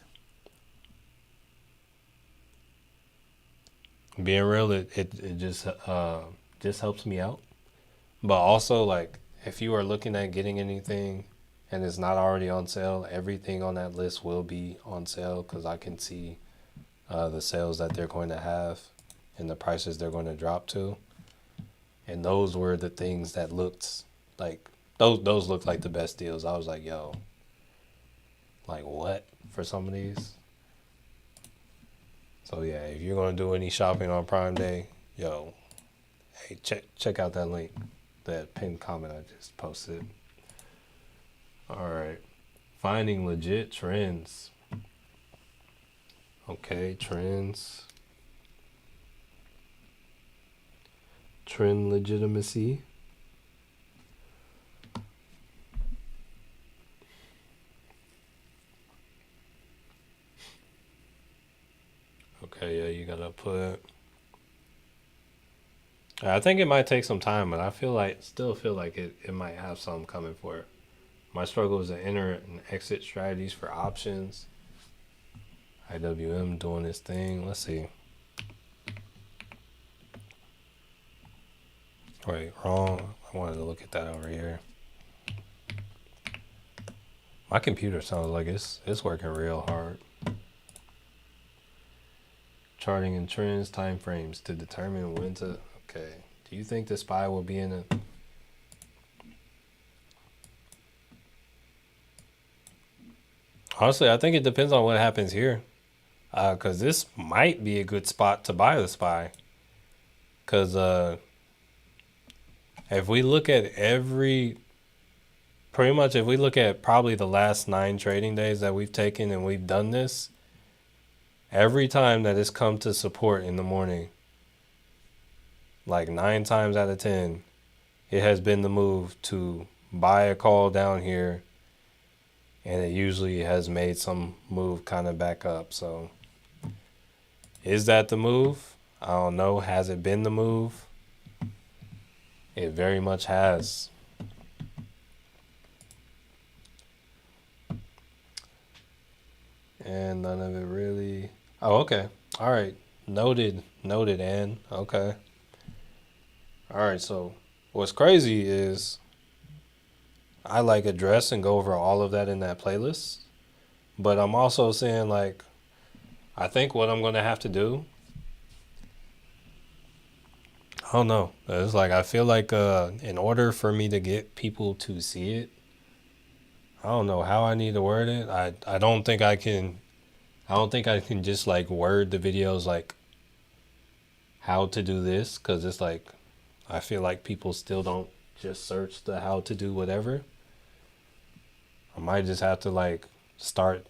Being real, it just helps me out. But also, like, if you are looking at getting anything and it's not already on sale, everything on that list will be on sale because I can see the sales that they're going to have and the prices they're going to drop to. And those were the things that looked like those looked like the best deals. I was like, like what for some of these? So yeah, if you're gonna do any shopping on Prime Day, hey, check out that link, that pinned comment I just posted. All right, finding legit trends. Okay, trends. Trend legitimacy. Okay, yeah, you gotta put. I think it might take some time, but still feel like it might have something coming for it. My struggle is to enter and exit strategies for options. IWM doing this thing. Let's see. Wait, wrong. I wanted to look at that over here. My computer sounds like it's working real hard. Charting and trends, time frames to determine when to. Okay. Do you think the SPY will be in a? Honestly, I think it depends on what happens here. Cause this might be a good spot to buy the SPY. Cause if we look at pretty much if we look at probably the last 9 trading days that we've taken and we've done this, every time that it's come to support in the morning, like 9 times out of 10, it has been the move to buy a call down here, and it usually has made some move kind of back up. So is that the move? I don't know. Has it been the move? It very much has. And none of it really. Oh, okay. All right. Noted. Noted, Ann. Okay. All right. So what's crazy is I like address and go over all of that in that playlist. But I'm also saying, like, I think what I'm going to have to do, I don't know. It's like, I feel like in order for me to get people to see it, I don't know how I need to word it. I don't think I can. I don't think I can just like word the videos like how to do this, because it's like I feel like people still don't just search the how to do whatever. I might just have to like start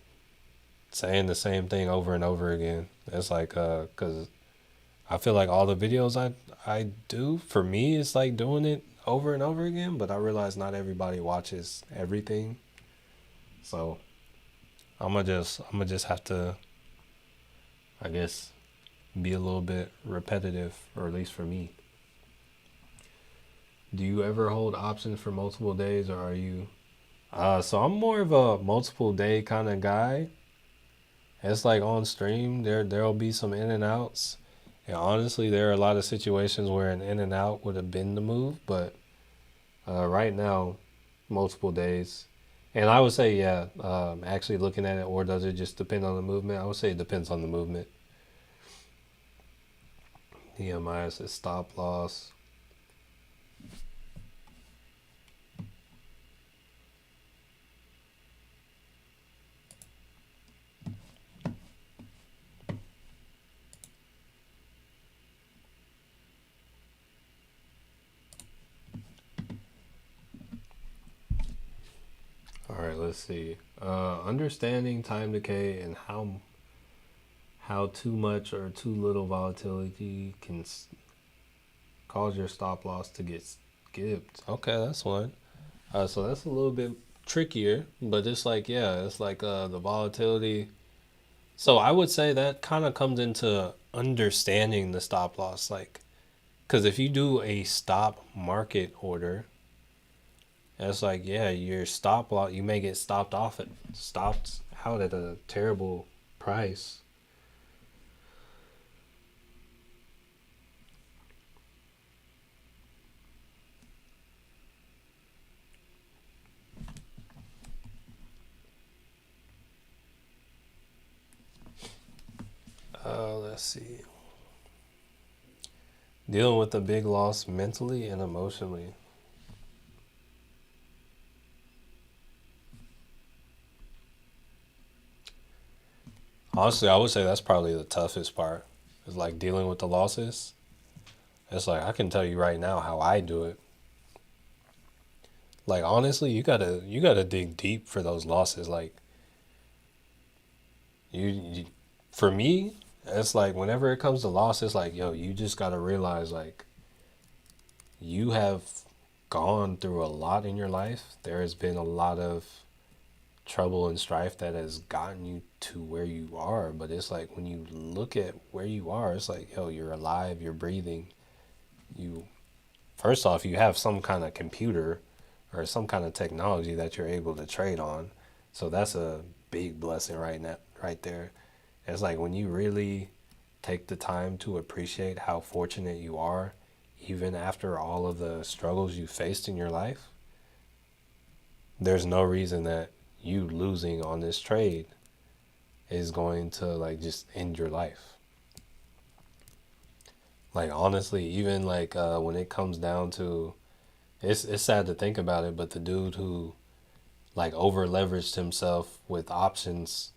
saying the same thing over and over again. It's like cuz I feel like all the videos I do, for me it's like doing it over and over again, but I realize not everybody watches everything. So, I'm gonna just have to, I guess, be a little bit repetitive, or at least for me. Do you ever hold options for multiple days, or are you so I'm more of a multiple day kind of guy. It's like on stream, there'll be some in and outs. And honestly, there are a lot of situations where an in and out would have been the move, but right now, multiple days. And I would say, yeah, actually looking at it, or does it just depend on the movement? I would say it depends on the movement. EMI says stop loss. All right, let's see. Understanding time decay and how too much or too little volatility can cause your stop loss to get skipped. Okay, that's one. So that's a little bit trickier, but it's like, yeah, it's like the volatility. So I would say that kind of comes into understanding the stop loss, like, because if you do a stop market order, it's like, yeah, your stop loss, you may get stopped out at a terrible price. Let's see. Dealing with a big loss mentally and emotionally. Honestly, I would say that's probably the toughest part. Is like dealing with the losses. It's like I can tell you right now how I do it. Like honestly, you gotta dig deep for those losses. Like you for me, it's like whenever it comes to loss, it's like, yo, you just gotta realize like you have gone through a lot in your life. There has been a lot of trouble and strife that has gotten you to where you are. But it's like when you look at where you are, it's like, yo, you're alive, you're breathing. You First off, you have some kind of computer or some kind of technology that you're able to trade on. So that's a big blessing right now, right there. It's like when you really take the time to appreciate how fortunate you are, even after all of the struggles you faced in your life, there's no reason that you losing on this trade is going to like just end your life. Like honestly, even like when it comes down to it's sad to think about it, but the dude who like over leveraged himself with options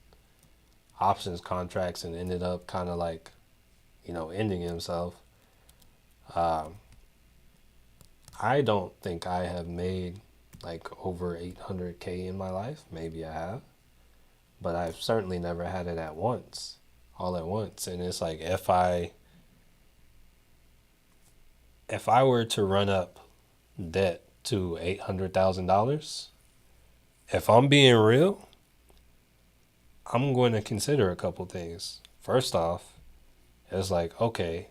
contracts and ended up kind of like, ending himself. Um, I don't think I have made like over 800K in my life. Maybe I have, but I've certainly never had it all at once. And it's like if I were to run up debt to $800,000, if I'm being real, I'm going to consider a couple things. First off, it's like, okay,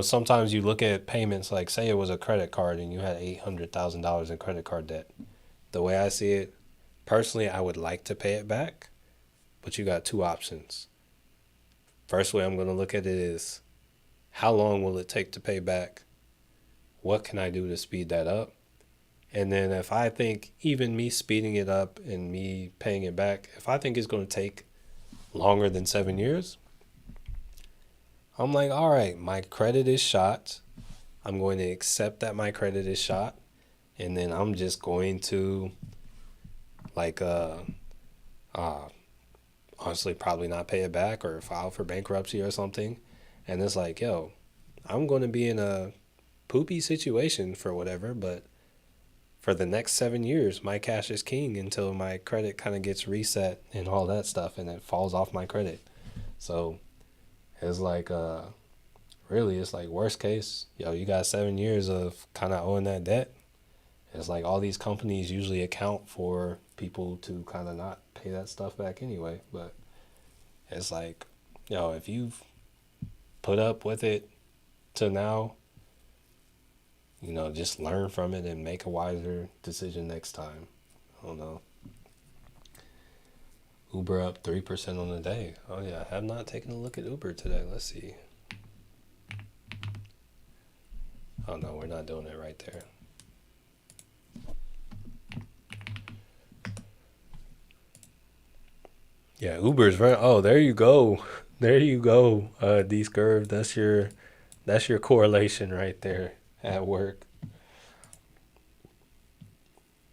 sometimes you look at payments like, say it was a credit card and you had $800,000 in credit card debt. The way I see it, personally, I would like to pay it back, but you got two options. First way I'm going to look at it is, how long will it take to pay back? What can I do to speed that up? And then if I think even me speeding it up and me paying it back, if I think it's going to take longer than 7 years, I'm like, all right, my credit is shot. I'm going to accept that my credit is shot. And then I'm just going to like honestly probably not pay it back or file for bankruptcy or something. And it's like, yo, I'm going to be in a poopy situation for whatever, but for the next 7 years, my cash is king until my credit kind of gets reset and all that stuff, and it falls off my credit. So it's like, really, it's like worst case, you got 7 years of kind of owing that debt. It's like all these companies usually account for people to kind of not pay that stuff back anyway. But it's like, if you've put up with it to now, just learn from it and make a wiser decision next time. I don't know. Uber up 3% on the day. Oh yeah, I have not taken a look at Uber today. Let's see. Oh no, we're not doing it right there. Yeah, Uber's right. Oh, there you go. There you go. D-Scurv, that's your correlation right there at work.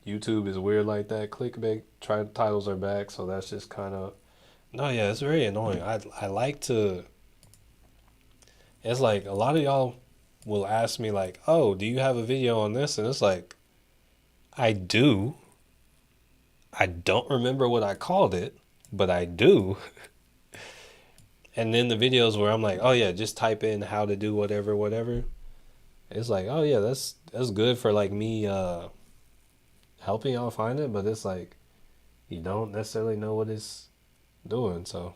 YouTube is weird like that. Clickbait titles are back, so that's just kind of no. Yeah, it's very annoying. I like to. It's like a lot of y'all will ask me like, "Oh, do you have a video on this?" And it's like, I do. I don't remember what I called it, but I do. And then the videos where I'm like, "Oh yeah, just type in how to do whatever, whatever." It's like, "Oh yeah, that's good for like me helping y'all find it," but it's like you don't necessarily know what it's doing. So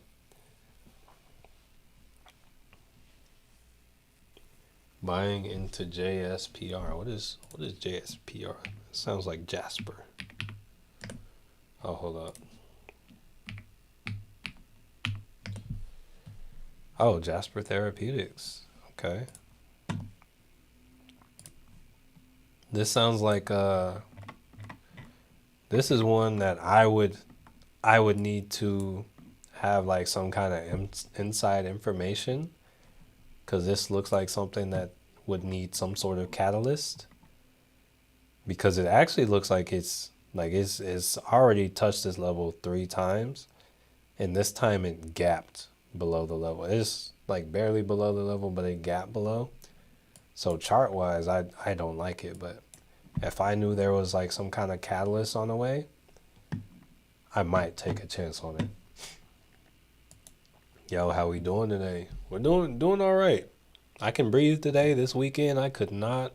buying into JSPR. What is JSPR? It sounds like Jasper. Oh, hold up. Oh, Jasper Therapeutics. Okay. This sounds like this is one that I would need to have like some kind of inside information, because this looks like something that would need some sort of catalyst, because it actually looks like it's already touched this level 3 times, and this time it gapped below the level. It's like barely below the level, but it gapped below. So chart wise, I don't like it, but if I knew there was like some kind of catalyst on the way, I might take a chance on it. Yo, how we doing today? We're doing all right. I can breathe today. This weekend I could not.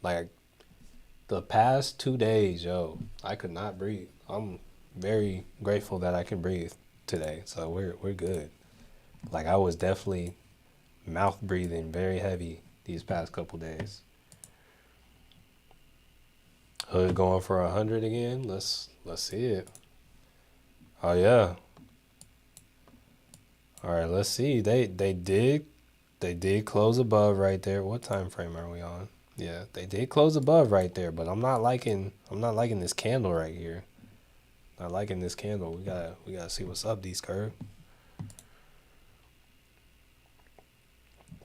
Like the past 2 days, I could not breathe. I'm very grateful that I can breathe today. So we're good. Like I was definitely mouth breathing very heavy these past couple days. Hood going for 100 again. Let's see it. Oh yeah. All right, let's see. They did close above right there. What time frame are we on? Yeah, they did close above right there, but I'm not liking this candle right here. not liking this candle. We gotta see what's up, these curve.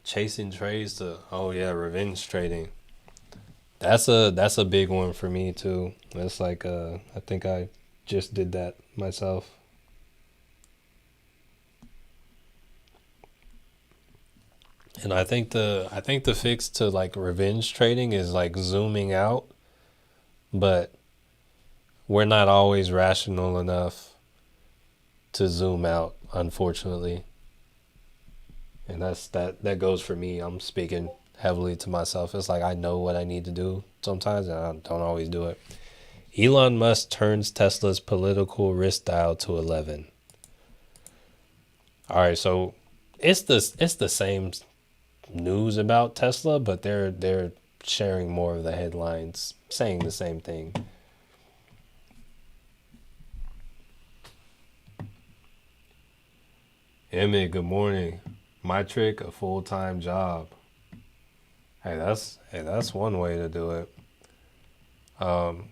Chasing trades to, oh yeah, revenge trading. That's a big one for me too. That's like I think I just did that myself. And I think the fix to like revenge trading is like zooming out, but we're not always rational enough to zoom out, unfortunately. And that goes for me. I'm speaking heavily to myself. It's like I know what I need to do sometimes, and I don't always do it. Elon Musk turns Tesla's political risk dial to 11. All right, so it's the same news about Tesla, but they're sharing more of the headlines saying the same thing. Emmett, good morning. My trick, a full-time job. Hey, that's one way to do it. Um,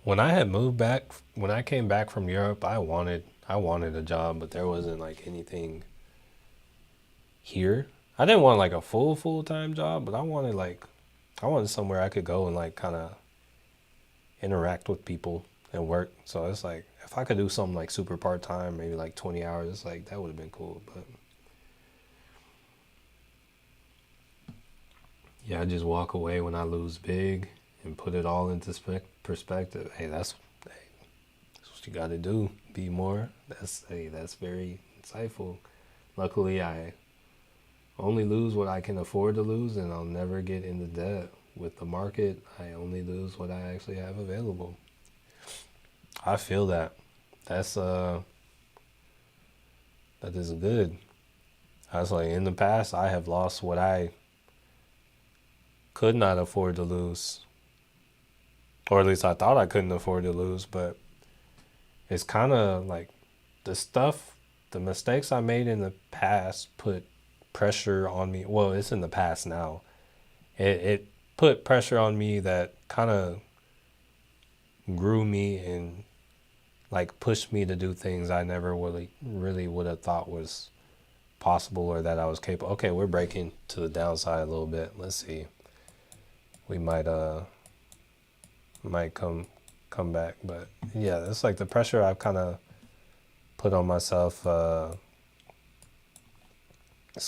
when I had moved back, when I came back from Europe, I wanted a job, but there wasn't like anything here. I didn't want like a full-time job, but I wanted somewhere I could go and like kind of interact with people and work. So it's like if I could do something like super part-time, maybe like 20 hours, it's like that would have been cool. But yeah, I just walk away when I lose big and put it all into perspective. That's what you got to do. Be more. That's very insightful. Luckily, I only lose what I can afford to lose, and I'll never get into debt. With the market, I only lose what I actually have available. I feel that. That's that is good. I was like in the past, I have lost what I could not afford to lose, or at least I thought I couldn't afford to lose. But it's kind of like the stuff, the mistakes I made in the past put pressure on me. Well, it's in the past now. It put pressure on me that kind of grew me and like pushed me to do things I never really would have thought was possible or that I was capable. Okay, we're breaking to the downside a little bit. Let's see. We might come back, but yeah, it's like the pressure I've kind of put on myself. Let's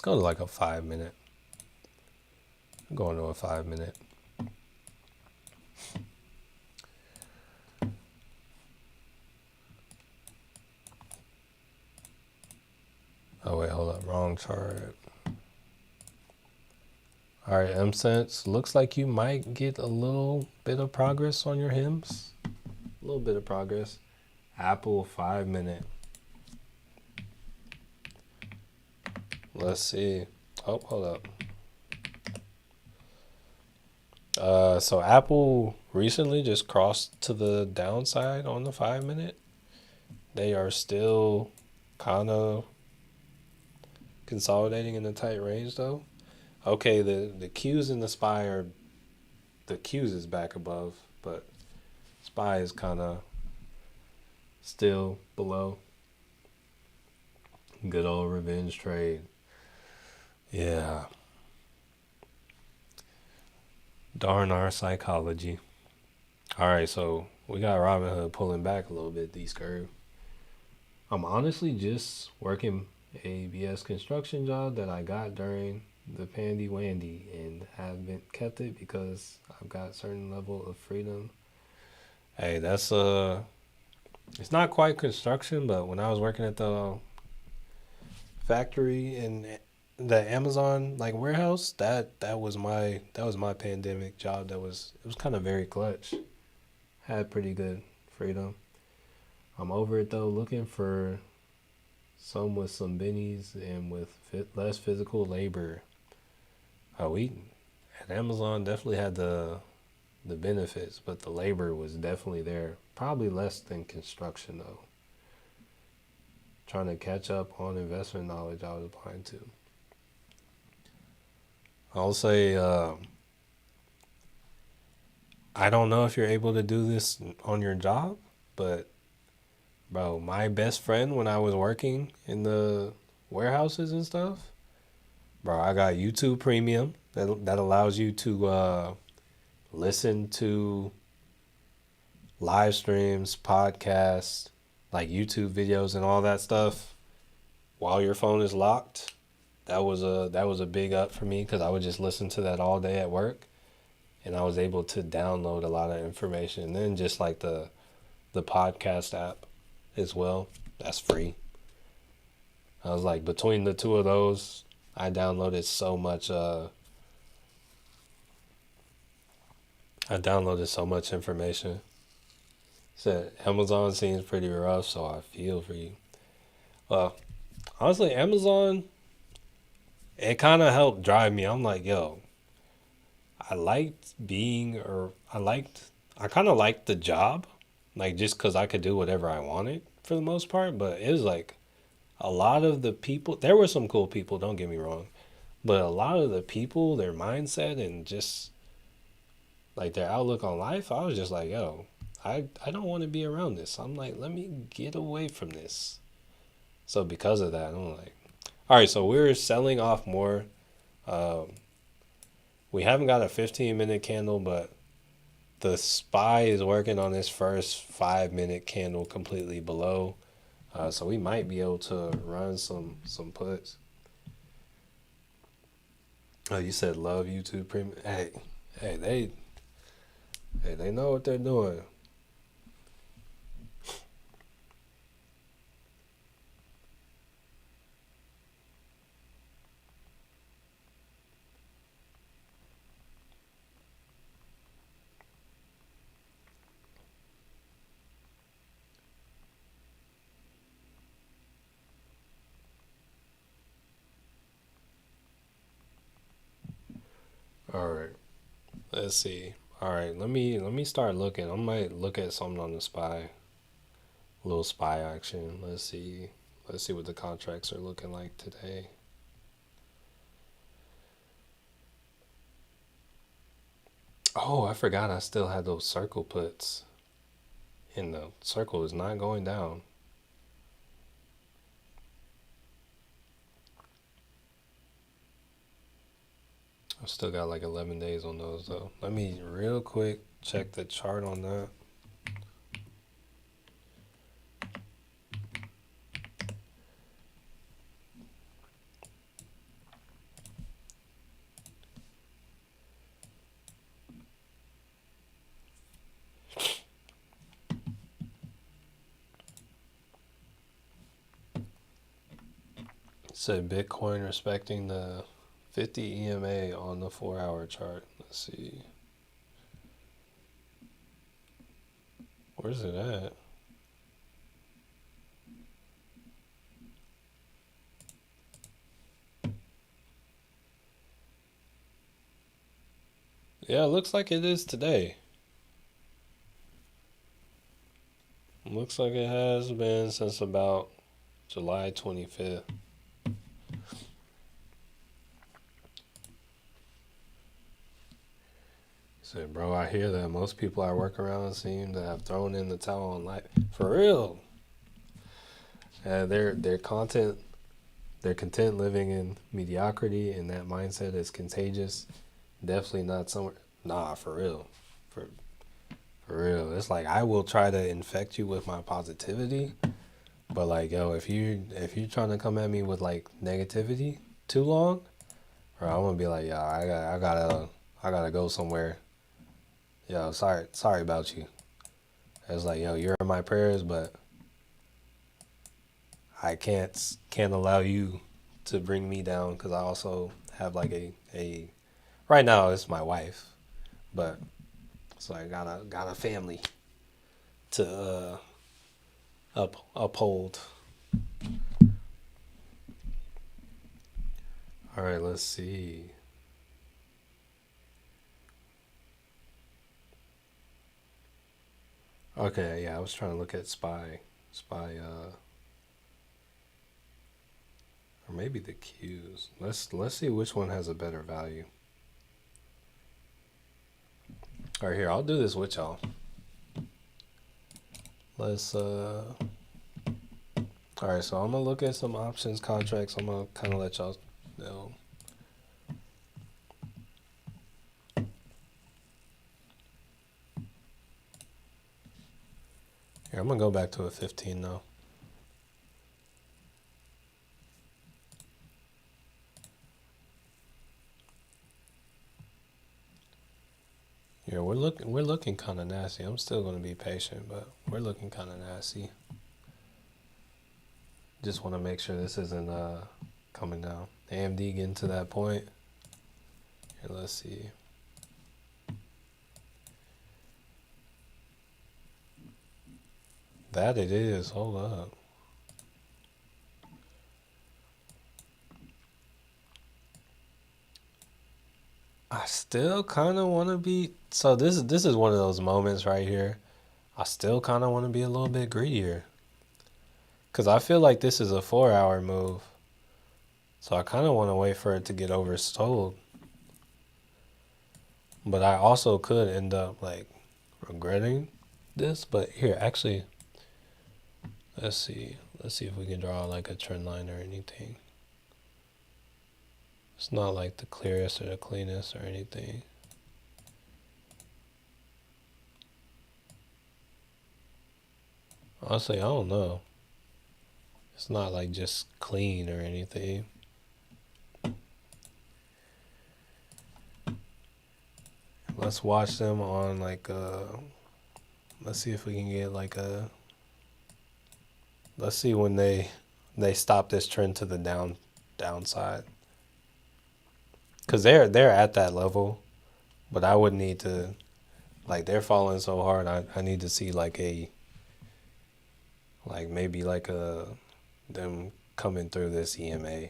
go to like a 5 minute. I'm going to a 5 minute. Oh wait, hold up, wrong chart. All right, M-Sense, looks like you might get a little bit of progress on your hymns. A little bit of progress. Apple 5 minute. Let's see. Oh, hold up. So Apple recently just crossed to the downside on the 5 minute. They are still kind of consolidating in a tight range though. Okay, the Qs and the SPY are, the Qs is back above, but SPY is kind of still below. Good old revenge trade. Yeah. Darn our psychology. All right, so we got Robinhood pulling back a little bit, these curve. I'm honestly just working a BS construction job that I got during the pandy wandy and haven't kept it because I've got a certain level of freedom. Hey, that's it's not quite construction, but when I was working at the factory in the Amazon like warehouse, that was my pandemic job. It was kind of very clutch. Had pretty good freedom. I'm over it though, looking for some with some bennies and with less physical labor. We at Amazon definitely had the benefits, but the labor was definitely there. Probably less than construction though. Trying to catch up on investment knowledge I was applying to. I'll say I don't know if you're able to do this on your job, but bro, my best friend when I was working in the warehouses and stuff, bro, I got YouTube Premium that allows you to listen to live streams, podcasts, like YouTube videos and all that stuff while your phone is locked. That was a big up for me because I would just listen to that all day at work, and I was able to download a lot of information. And then just like the podcast app as well, that's free. I was like between the two of those, I downloaded so much. I downloaded so much information. Said Amazon seems pretty rough, so I feel for you. Well, honestly, Amazon, it kind of helped drive me. I'm like, yo, I liked being, or I kind of liked the job, like just because I could do whatever I wanted for the most part. But it was like a lot of the people, there were some cool people, don't get me wrong, but a lot of the people, their mindset and just like their outlook on life, I was just like, yo, I don't want to be around this. I'm like, let me get away from this. So because of that, I'm like, all right, so we're selling off more. Um, we haven't got a 15-minute candle, but the spy is working on his first 5-minute candle completely below. So we might be able to run some puts. Oh, you said love YouTube Premium. Hey, they know what they're doing. All right, let's see. All right, let me start looking. I might look at something on the spy, a little spy action. Let's see what the contracts are looking like today. Oh, I forgot I still had those circle puts, and the circle is not going down. I've still got like 11 days on those though. Let me real quick check the chart on that. It said Bitcoin respecting the 50 EMA on the 4-hour chart. Let's see. Where's it at? Yeah, it looks like it is today. Looks like it has been since about July 25th. So, bro, I hear that most people I work around seem to have thrown in the towel on life. For real. Their content, they're content living in mediocrity, and that mindset is contagious. Definitely not somewhere. Nah, for real. For for real. It's like I will try to infect you with my positivity, but like, yo, if you trying to come at me with like negativity too long, or I'm gonna be like, yo, I gotta go somewhere. Yo, sorry about you. It's like, yo, you're in my prayers, but I can't allow you to bring me down because I also have like a right now it's my wife, but so I got a family to uphold. All right, let's see. Okay, yeah, I was trying to look at spy, or maybe the Qs. Let's see which one has a better value. All right, here, I'll do this with y'all. Let's, all right, so I'm gonna look at some options contracts. I'm gonna kind of let y'all know. Here, I'm gonna go back to a 15 now. Yeah, we're looking kind of nasty. I'm still gonna be patient, but we're looking kind of nasty. Just want to make sure this isn't coming down. AMD getting to that point. Here, let's see. That it is. Hold up. I still kind of want to be. So this is one of those moments right here. I still kind of want to be a little bit greedier. Because I feel like this is a 4-hour move. So I kind of want to wait for it to get oversold. But I also could end up like regretting this. But here, actually, let's see. Let's see if we can draw like a trend line or anything. It's not like the clearest or the cleanest or anything. Honestly, I don't know. It's not like just clean or anything. Let's watch them on like let's see if we can get like a, let's see when they stop this trend to the downside. Cause they're at that level, but I would need to, like, they're falling so hard. I need to see like a, like maybe like a, them coming through this EMA.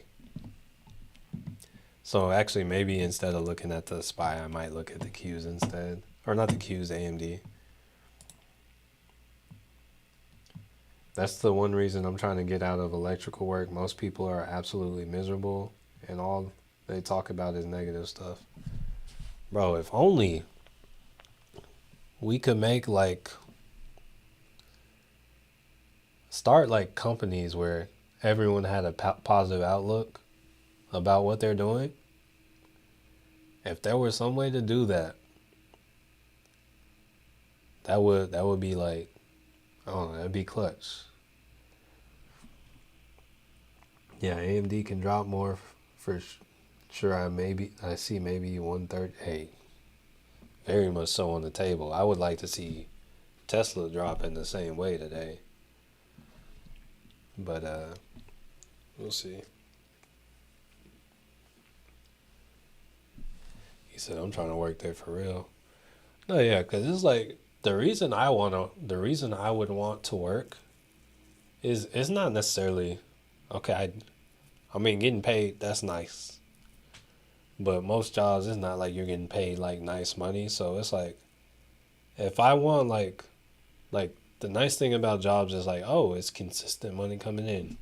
So actually, maybe instead of looking at the SPY, I might look at the Qs instead, or not the Qs, AMD. That's the one reason I'm trying to get out of electrical work. Most people are absolutely miserable, and all they talk about is negative stuff. Bro, if only we could make like, start like companies where everyone had a positive outlook about what they're doing. If there was some way to do that, that would be like, I don't know, that'd be clutch. Yeah, AMD can drop more for sure. I see maybe 1/3. Hey, very much so on the table. I would like to see Tesla drop in the same way today. But we'll see. He said I'm trying to work there for real. No, yeah, cuz it's like the reason I would want to work is, it's not necessarily okay, I mean getting paid, that's nice. But most jobs, it's not like you're getting paid like nice money, so it's like if I want like the nice thing about jobs is like, oh, it's consistent money coming in.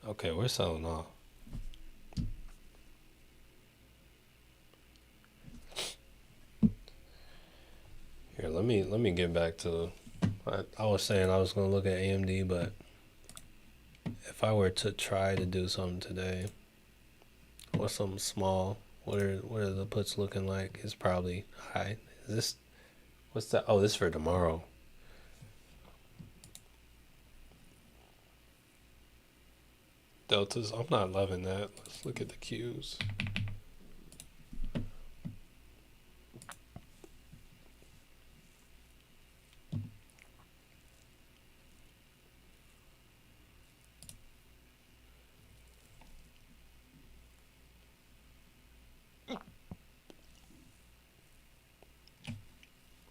Okay, we're selling off. Here, let me get back to, I was saying I was gonna look at AMD, but if I were to try to do something today, what's something small? What are the puts looking like? It's probably high. Is this, what's that? Oh, this is for tomorrow. Deltas, I'm not loving that. Let's look at the Qs.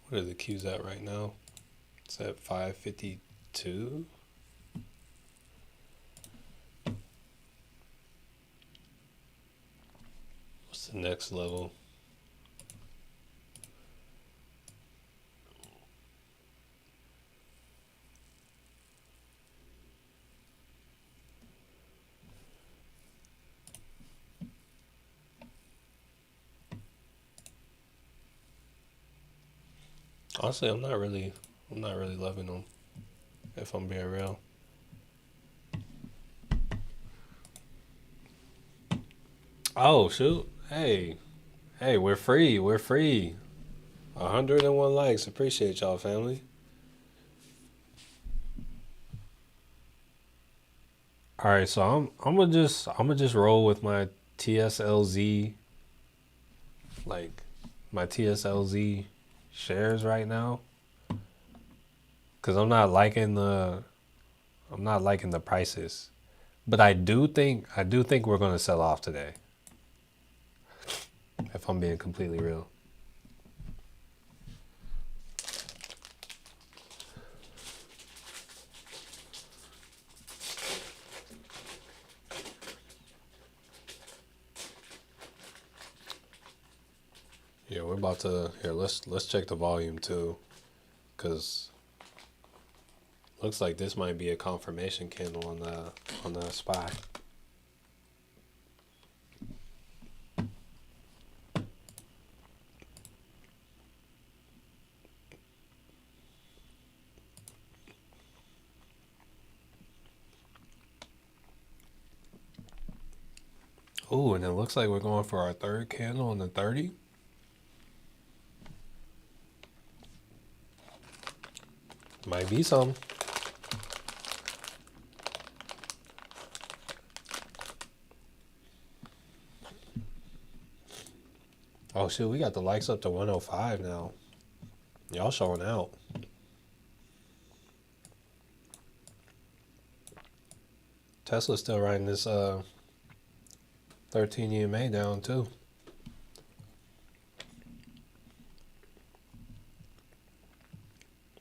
What are the Qs at right now? It's at 552. What's the next level? Honestly, I'm not really loving them. If I'm being real. Oh shoot! Hey, we're free. We're free. 101 likes. Appreciate y'all, family. All right, so I'm gonna just roll with my TSLZ, like my TSLZ shares right now, cause I'm not liking the prices, but I do think we're gonna sell off today. If I'm being completely real. Yeah, we're about to here. Let's check the volume too, cause looks like this might be a confirmation candle on the SPY. Ooh, and it looks like we're going for our third candle on the 30. Might be some. Oh shoot, we got the likes up to 105 now. Y'all showing out. Tesla's still writing this 13 EMA down too.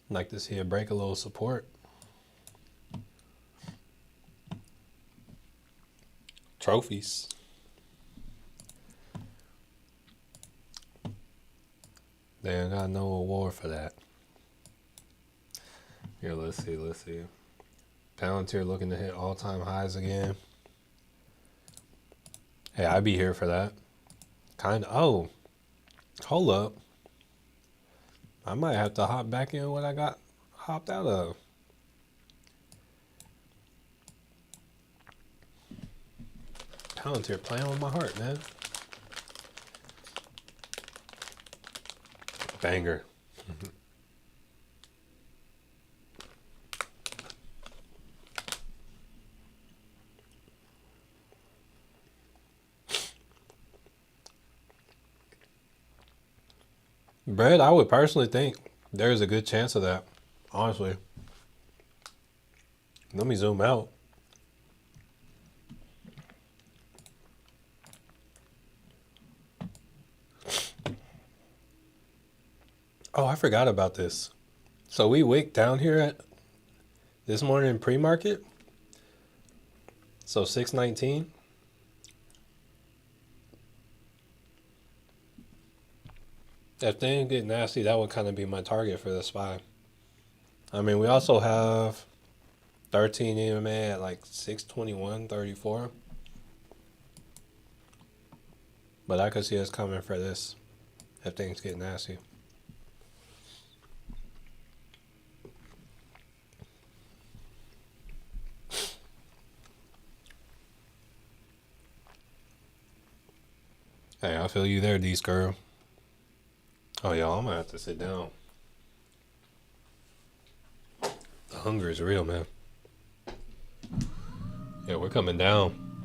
Like to see it break a little support. Trophies. They ain't got no award for that. Here, let's see. Palantir looking to hit all-time highs again. Hey, I'd be here for that. Kind of. Oh, hold up. I might have to hop back in what I got hopped out of. Palantir playing with my heart, man. Banger. Bread, I would personally think there's a good chance of that. Honestly. Let me zoom out. Oh, I forgot about this. So we wicked down here at this morning in pre-market. So 619. If things get nasty, that would kind of be my target for the SPY. I mean, we also have 13 EMA at like 621.34. But I could see us coming for this if things get nasty. Hey, I feel you there, D-Skirl. Oh, y'all, I'm gonna have to sit down. The hunger is real, man. Yeah, we're coming down.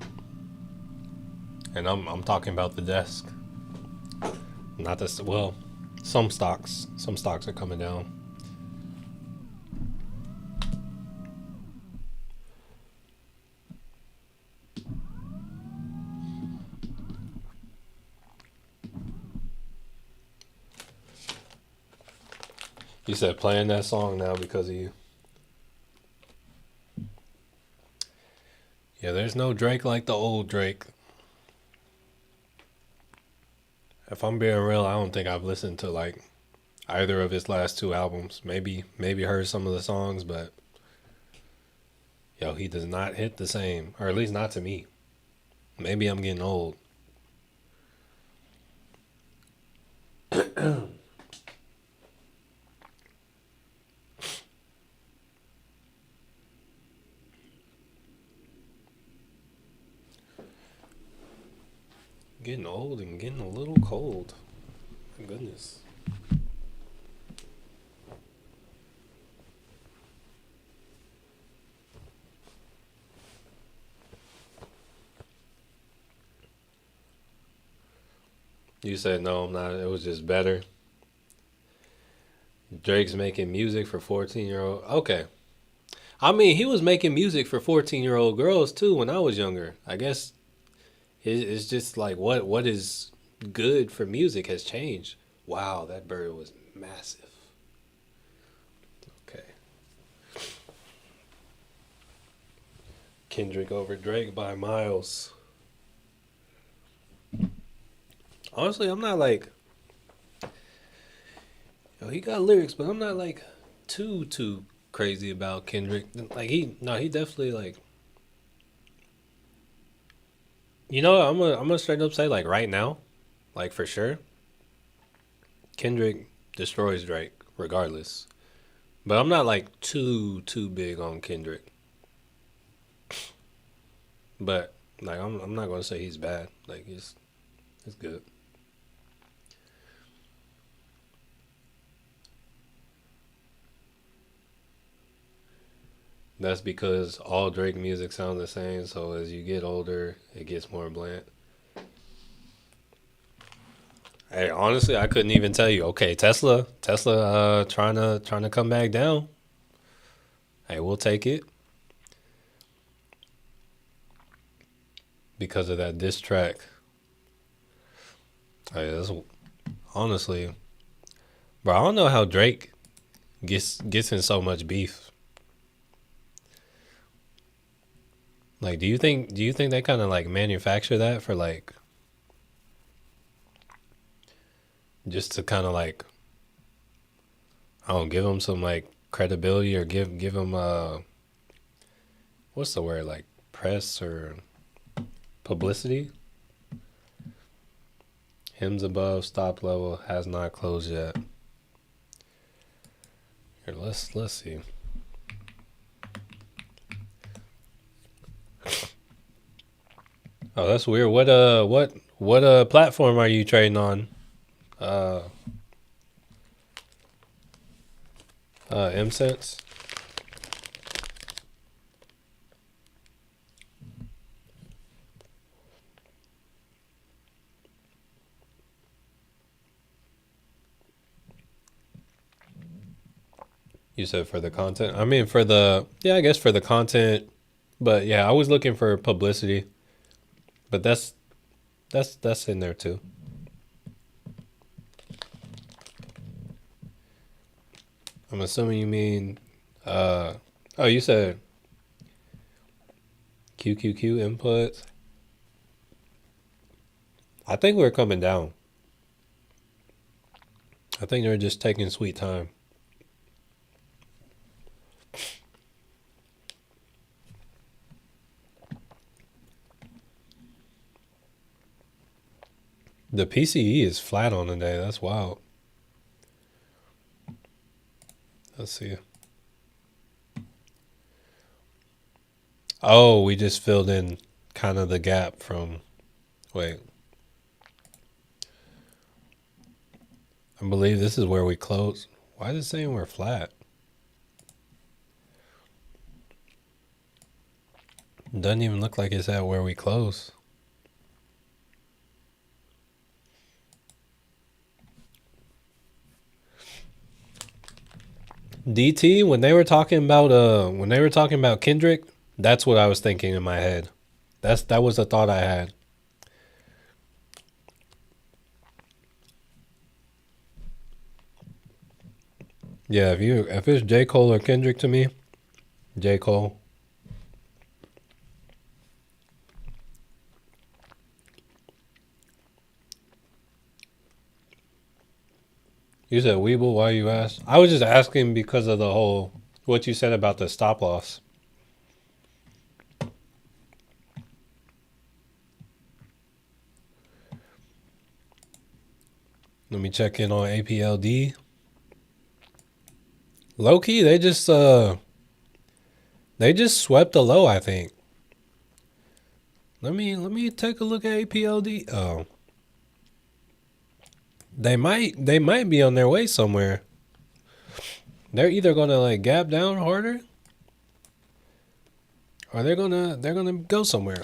And I'm talking about the desk. Not this, well, some stocks are coming down. You said playing that song now because of you. Yeah, there's no Drake like the old Drake. If I'm being real, I don't think I've listened to like either of his last two albums. Maybe heard some of the songs, but yo, he does not hit the same, or at least not to me. Maybe I'm getting old. getting old and getting a little cold. My goodness. You said no, I'm not. It was just better. Drake's making music for 14-year-old. Okay. I mean, he was making music for 14-year-old girls too when I was younger. I guess it's just like what is good for music has changed. Wow, that bird was massive. Okay. Kendrick over Drake by miles. Honestly, I'm not like, yo, he got lyrics, but I'm not like too crazy about Kendrick. Like he definitely like, I'm gonna straight up say like right now, like for sure, Kendrick destroys Drake regardless. But I'm not like too big on Kendrick. But like I'm not gonna say he's bad. Like it's good. That's because all Drake music sounds the same. So as you get older, it gets more bland. Hey, honestly, I couldn't even tell you. Okay, Tesla, trying to come back down. Hey, we'll take it because of that diss track. Hey, that's honestly, bro. I don't know how Drake gets in so much beef. Like, do you think they kind of like manufacture that for like just to kind of like I don't give them some like credibility or give them what's the word like press or publicity? Hymns above stop level has not closed yet. Here, let's see. Oh, that's weird. What platform are you trading on? Uh MSense. You said for the content. I mean for the yeah, I guess for the content. But yeah, I was looking for publicity. But that's in there too. I'm assuming you mean oh, you said QQQ inputs. I think we're coming down. I think they're just taking sweet time. The PCE is flat on the day. That's wild. Let's see. Oh, we just filled in kind of the gap from. Wait. I believe this is where we close. Why is it saying we're flat? Doesn't even look like it's at where we close. DT when they were talking about Kendrick, that's what I was thinking in my head. That was the thought I had. Yeah, if it's J. Cole or Kendrick to me, J. Cole. You said Weeble, why you asked? I was just asking because of the whole what you said about the stop loss. Let me check in on APLD. Low key, they just swept the low, I think. Let me take a look at APLD. Oh, They might be on their way somewhere. They're either gonna like gap down harder, or they're gonna go somewhere.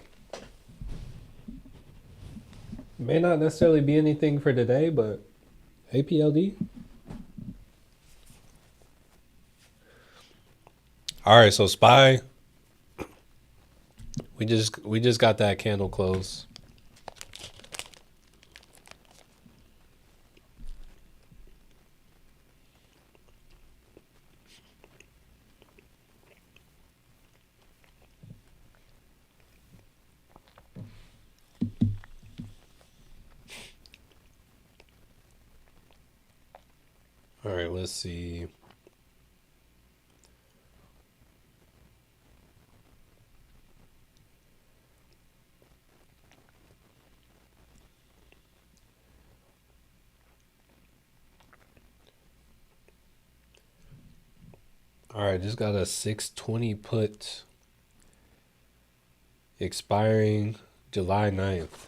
May not necessarily be anything for today, but APLD. All right, so SPY, we just got that candle close. All right, let's see. All right, just got a 620 put expiring July 9th.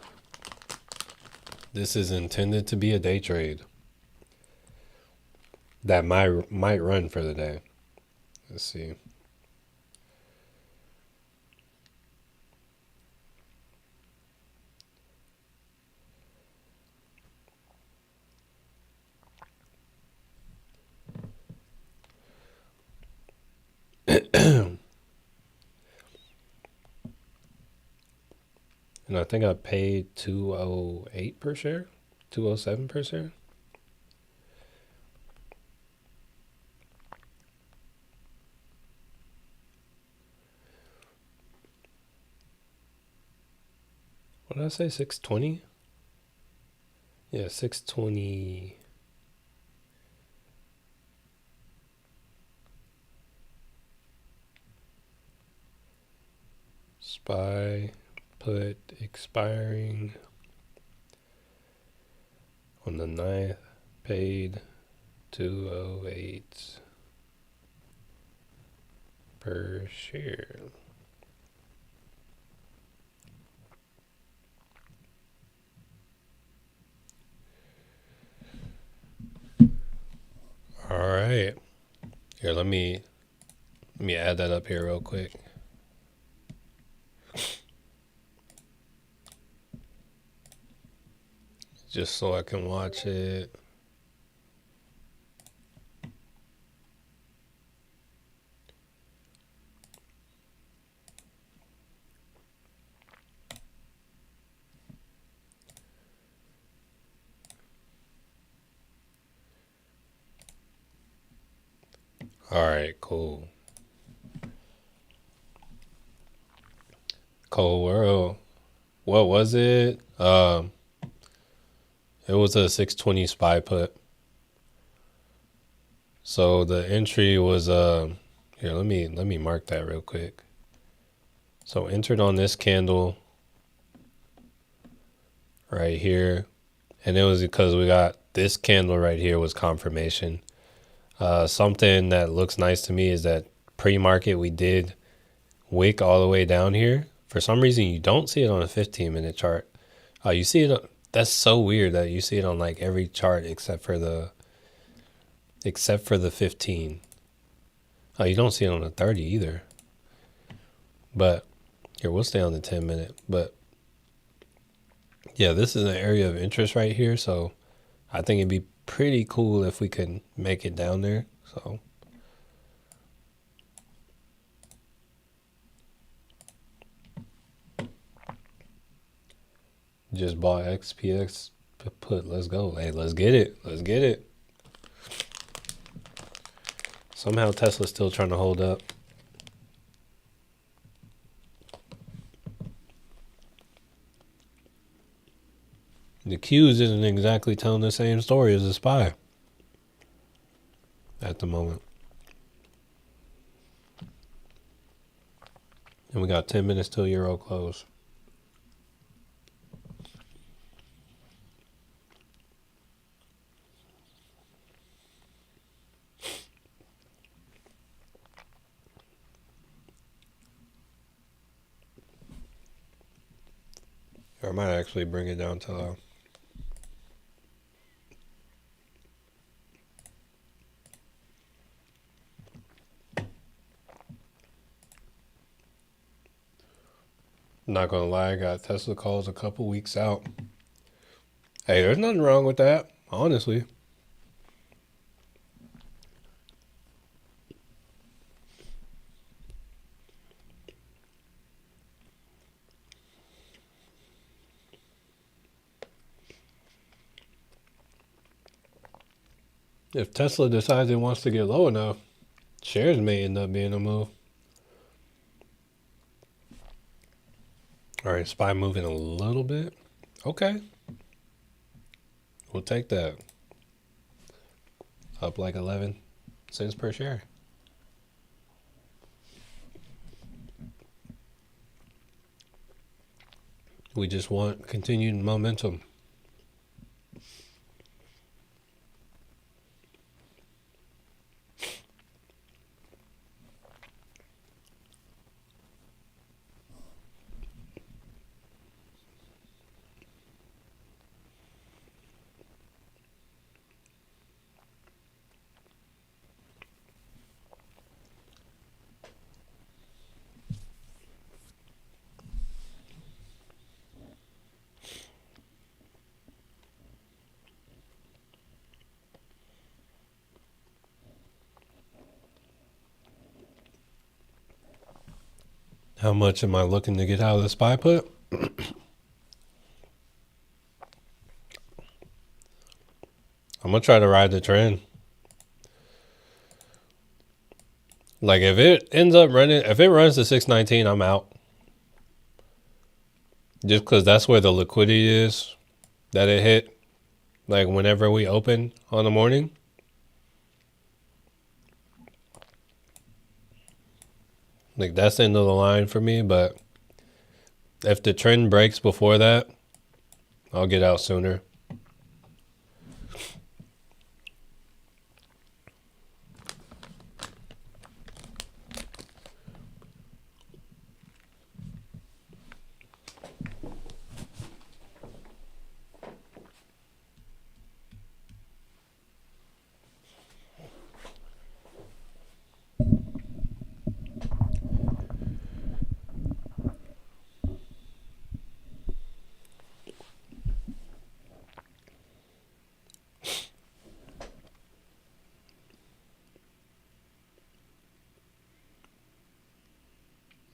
This is intended to be a day trade that might run for the day. Let's see. And I think I paid 208 per share, 207 per share. What did I say? 620? Yeah, 620. SPY put expiring on the 9th, paid 208 per share. All right. Here, let me add that up here real quick. Just so I can watch it. All right, cool. Cold World. What was it? It was a 620 SPY put. So the entry was here, let me mark that real quick. So entered on this candle right here, and it was because we got this candle right here was confirmation. Something that looks nice to me is that pre-market we did wick all the way down here. For some reason you don't see it on a 15-minute chart. You see it. That's so weird that you see it on like every chart except for the 15. You don't see it on the 30 either. But here, we'll stay on the 10-minute. But yeah, this is an area of interest right here. So I think it'd be pretty cool if we could make it down there. So just bought XPX put. Let's go. Hey, let's get it. Let's get it. Somehow Tesla's still trying to hold up. The Qs isn't exactly telling the same story as the SPY at the moment. And we got 10 minutes till Euro close. Or I might actually bring it down to Not gonna lie, I got Tesla calls a couple weeks out. Hey, there's nothing wrong with that, honestly. If Tesla decides it wants to get low enough, shares may end up being a move. All right, SPY moving a little bit. Okay, we'll take that. Up like 11 cents per share. We just want continued momentum. How much am I looking to get out of the SPY put? I'm gonna try to ride the trend. Like if it ends up running, if it runs to 619, I'm out. Just because that's where the liquidity is that it hit. Like whenever we open on the morning. Like that's the end of the line for me. But if the trend breaks before that, I'll get out sooner.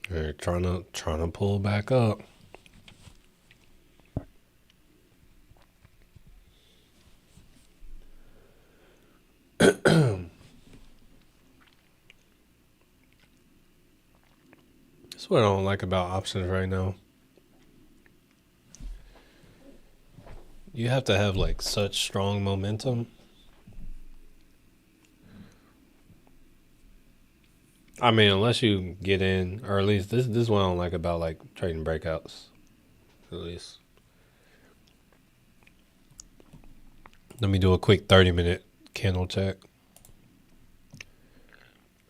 They're trying to pull back up. That's what I don't like about options right now. You have to have like such strong momentum. I mean, unless you get in, or at least this is what I don't like about like trading breakouts. At least. Let me do a quick 30-minute candle check.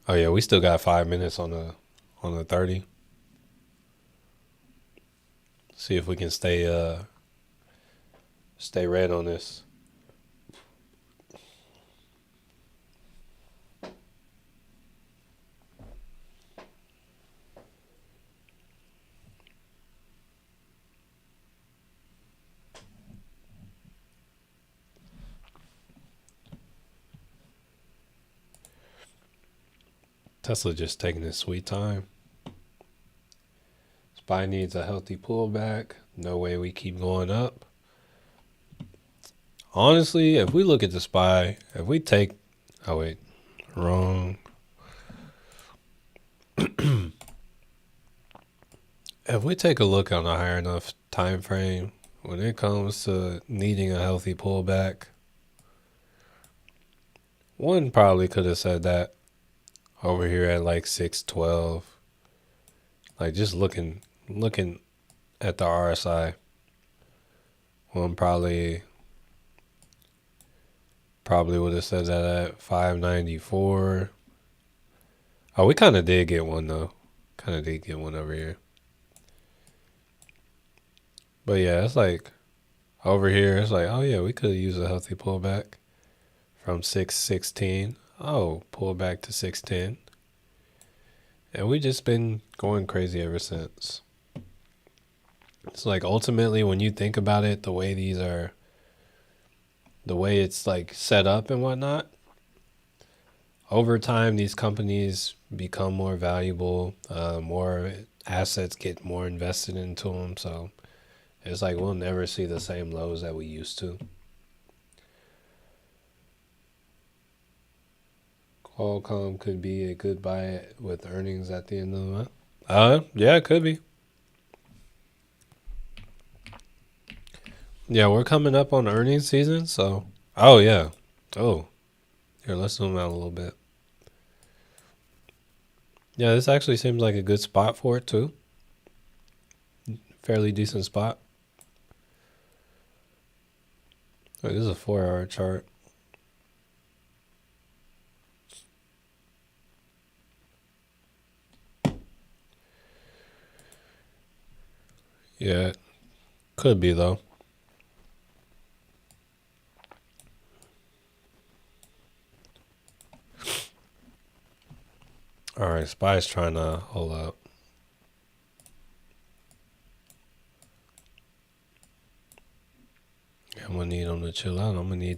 Oh yeah, we still got 5 minutes on the 30. See if we can stay red on this. Tesla just taking its sweet time. SPY needs a healthy pullback. No way we keep going up. Honestly, if we look at the SPY, if we take... Oh, wait. Wrong. If we take a look on a higher enough time frame, when it comes to needing a healthy pullback, one probably could have said that over here at like 612. Like just looking at the RSI. One probably would have said that at 594. Oh, we kind of did get one though. Kind of did get one over here. But yeah, it's like over here, it's like, oh yeah, we could use a healthy pullback from 616. Oh, pull back to 610. And we just been going crazy ever since. It's like ultimately when you think about it, the way it's like set up and whatnot, over time these companies become more valuable, more assets get more invested into them. So it's like we'll never see the same lows that we used to. Qualcomm could be a good buy with earnings at the end of the month. Yeah, it could be. Yeah, we're coming up on earnings season, so. Oh yeah. Oh, here, let's zoom out a little bit. Yeah, this actually seems like a good spot for it too. Fairly decent spot. Wait, this is a 4 hour chart. Yeah, could be though. All right, SPY's trying to hold up. I'm gonna need them to chill out. I'm gonna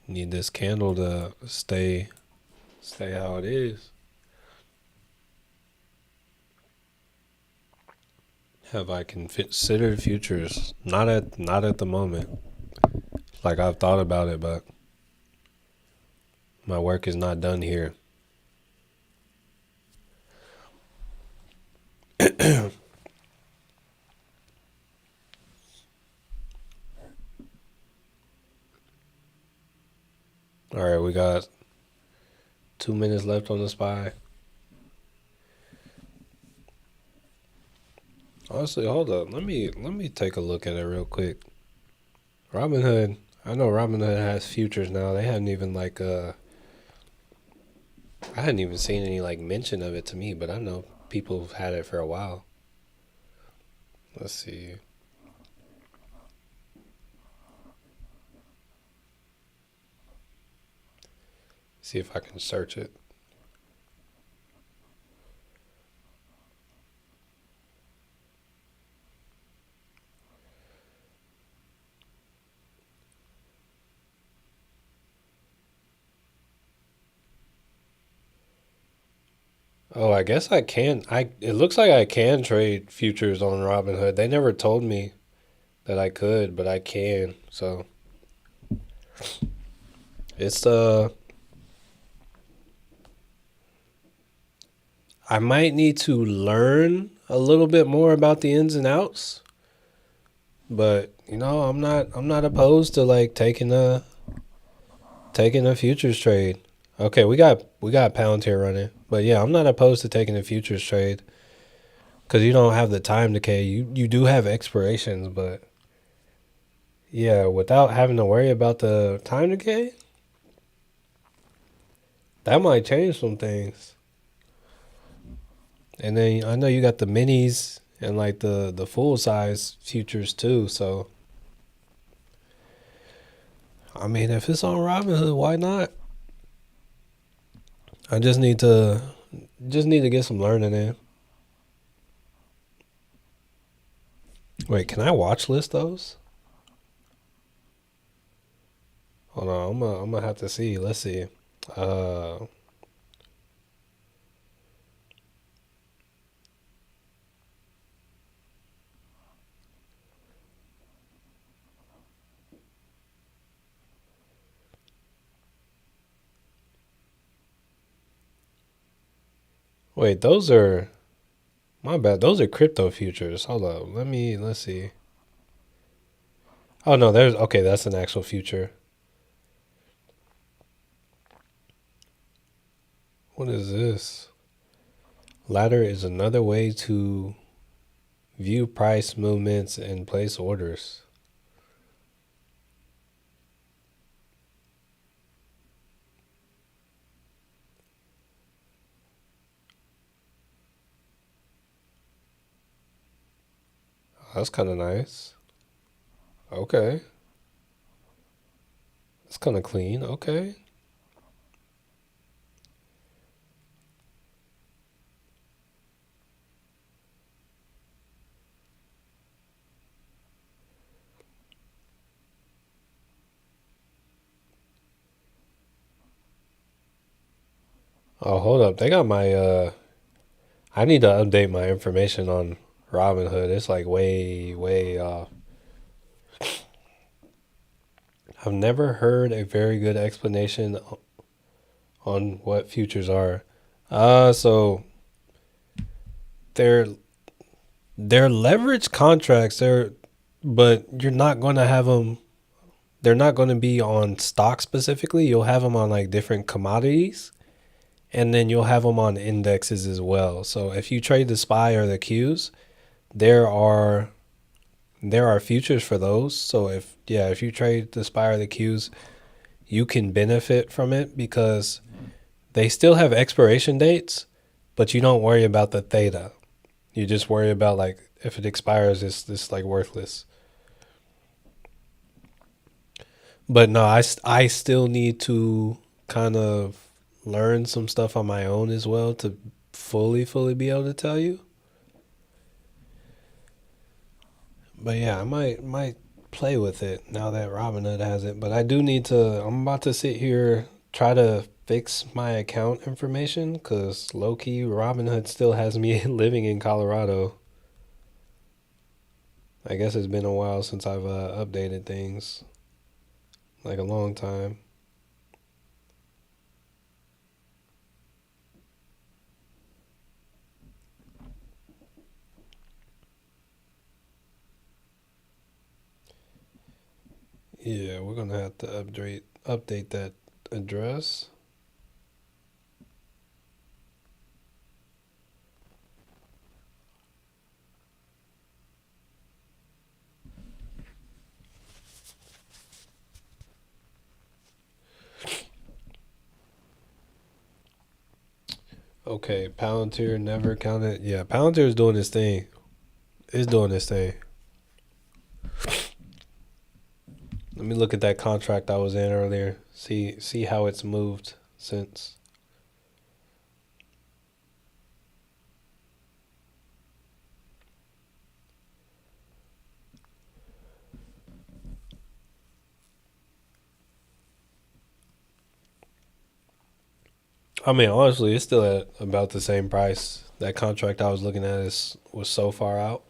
need this candle to stay how it is. Have I considered futures? Not at the moment. Like I've thought about it, but my work is not done here. All right, we got 2 minutes left on the SPY. Honestly, hold up. Let me take a look at it real quick. Robinhood. I know Robinhood has futures now. They hadn't even I hadn't even seen any like mention of it to me, but I know people have had it for a while. Let's see. See if I can search it. Oh, I guess I can. It looks like I can trade futures on Robinhood. They never told me that I could, but I can. So it's I might need to learn a little bit more about the ins and outs, but I'm not opposed to like taking a futures trade. Okay, we got pound here running, but yeah, I'm not opposed to taking a futures trade because you don't have the time decay. You do have expirations, but yeah, without having to worry about the time decay, that might change some things. And then I know you got the minis and like the full size futures too. So I mean, if it's on Robinhood, why not? I just need to get some learning in. Wait, can I watch list those? Hold on, I'm gonna have to see. Let's see. Uh, wait, those are my bad. Those are crypto futures. Hold up. Let's see. Oh no, there's okay. That's an actual future. What is this? Ladder is another way to view price movements and place orders. That's kind of nice. Okay. It's kind of clean. Okay. Oh, hold up. They got my I need to update my information on Robinhood. It's like way off. I've never heard a very good explanation on what futures are. So they're leverage contracts. But you're not going to have them. They're not going to be on stock specifically. You'll have them on like different commodities, and then you'll have them on indexes as well. So if you trade the SPY or the Qs, there are futures for those. So if you trade the SPY or the Qs, you can benefit from it because they still have expiration dates, but you don't worry about the theta. You just worry about like if it expires, it's like worthless. But no, I still need to kind of learn some stuff on my own as well to fully be able to tell you. But yeah, I might play with it now that Robinhood has it. But I do need to. I'm about to sit here try to fix my account information because low key Robinhood still has me living in Colorado. I guess it's been a while since I've updated things, like a long time. Yeah, we're gonna have to update that address. Okay, Palantir never counted. Yeah, Palantir is doing this thing. It's doing this thing. Let me look at that contract I was in earlier. See how it's moved since. I mean, honestly, it's still at about the same price. That contract I was looking at was so far out.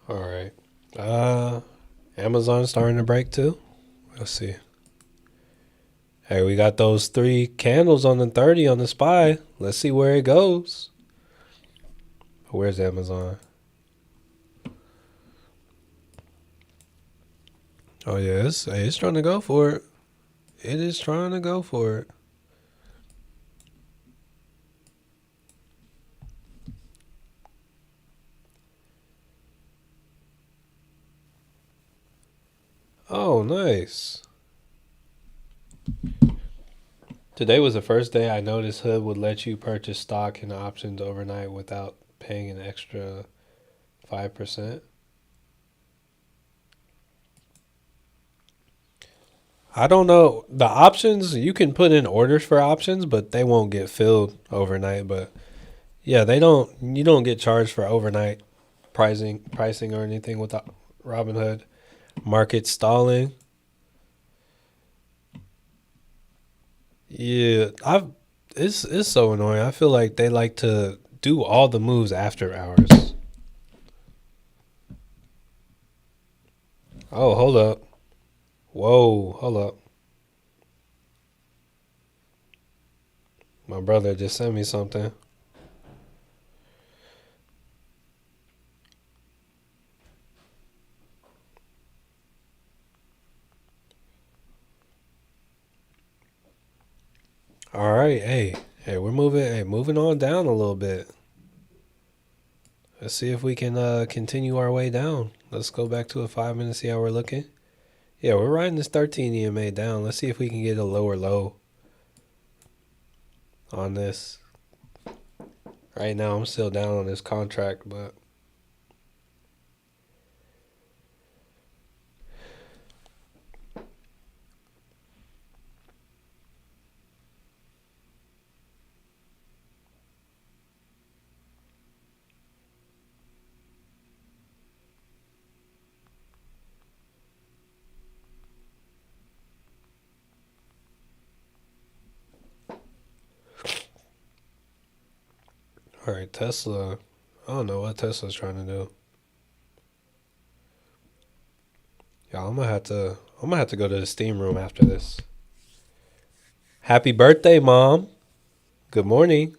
All right. Amazon starting to break too. Let's see. Hey, we got those 3 candles on the 30 on the SPY. Let's see where it goes. Where's Amazon? Oh yeah, it's trying to go for it. It is trying to go for it. Oh, nice. Today was the first day I noticed Hood would let you purchase stock and options overnight without paying an extra 5%. I don't know. The options, you can put in orders for options, but they won't get filled overnight. But yeah, you don't get charged for overnight pricing or anything with Robinhood. Market stalling. Yeah, it's so annoying. I feel like they like to do all the moves after hours. Oh, hold up. Whoa, hold up. My brother just sent me something. All right, hey, we're moving on down a little bit. Let's see if we can continue our way down. Let's go back to a 5 minute, see how we're looking. Yeah, we're riding this 13 EMA down. Let's see if we can get a lower low on this. Right now, I'm still down on this contract, but all right, Tesla. I don't know what Tesla's trying to do. Yeah, I'm gonna have to go to the steam room after this. Happy birthday, Mom. Good morning.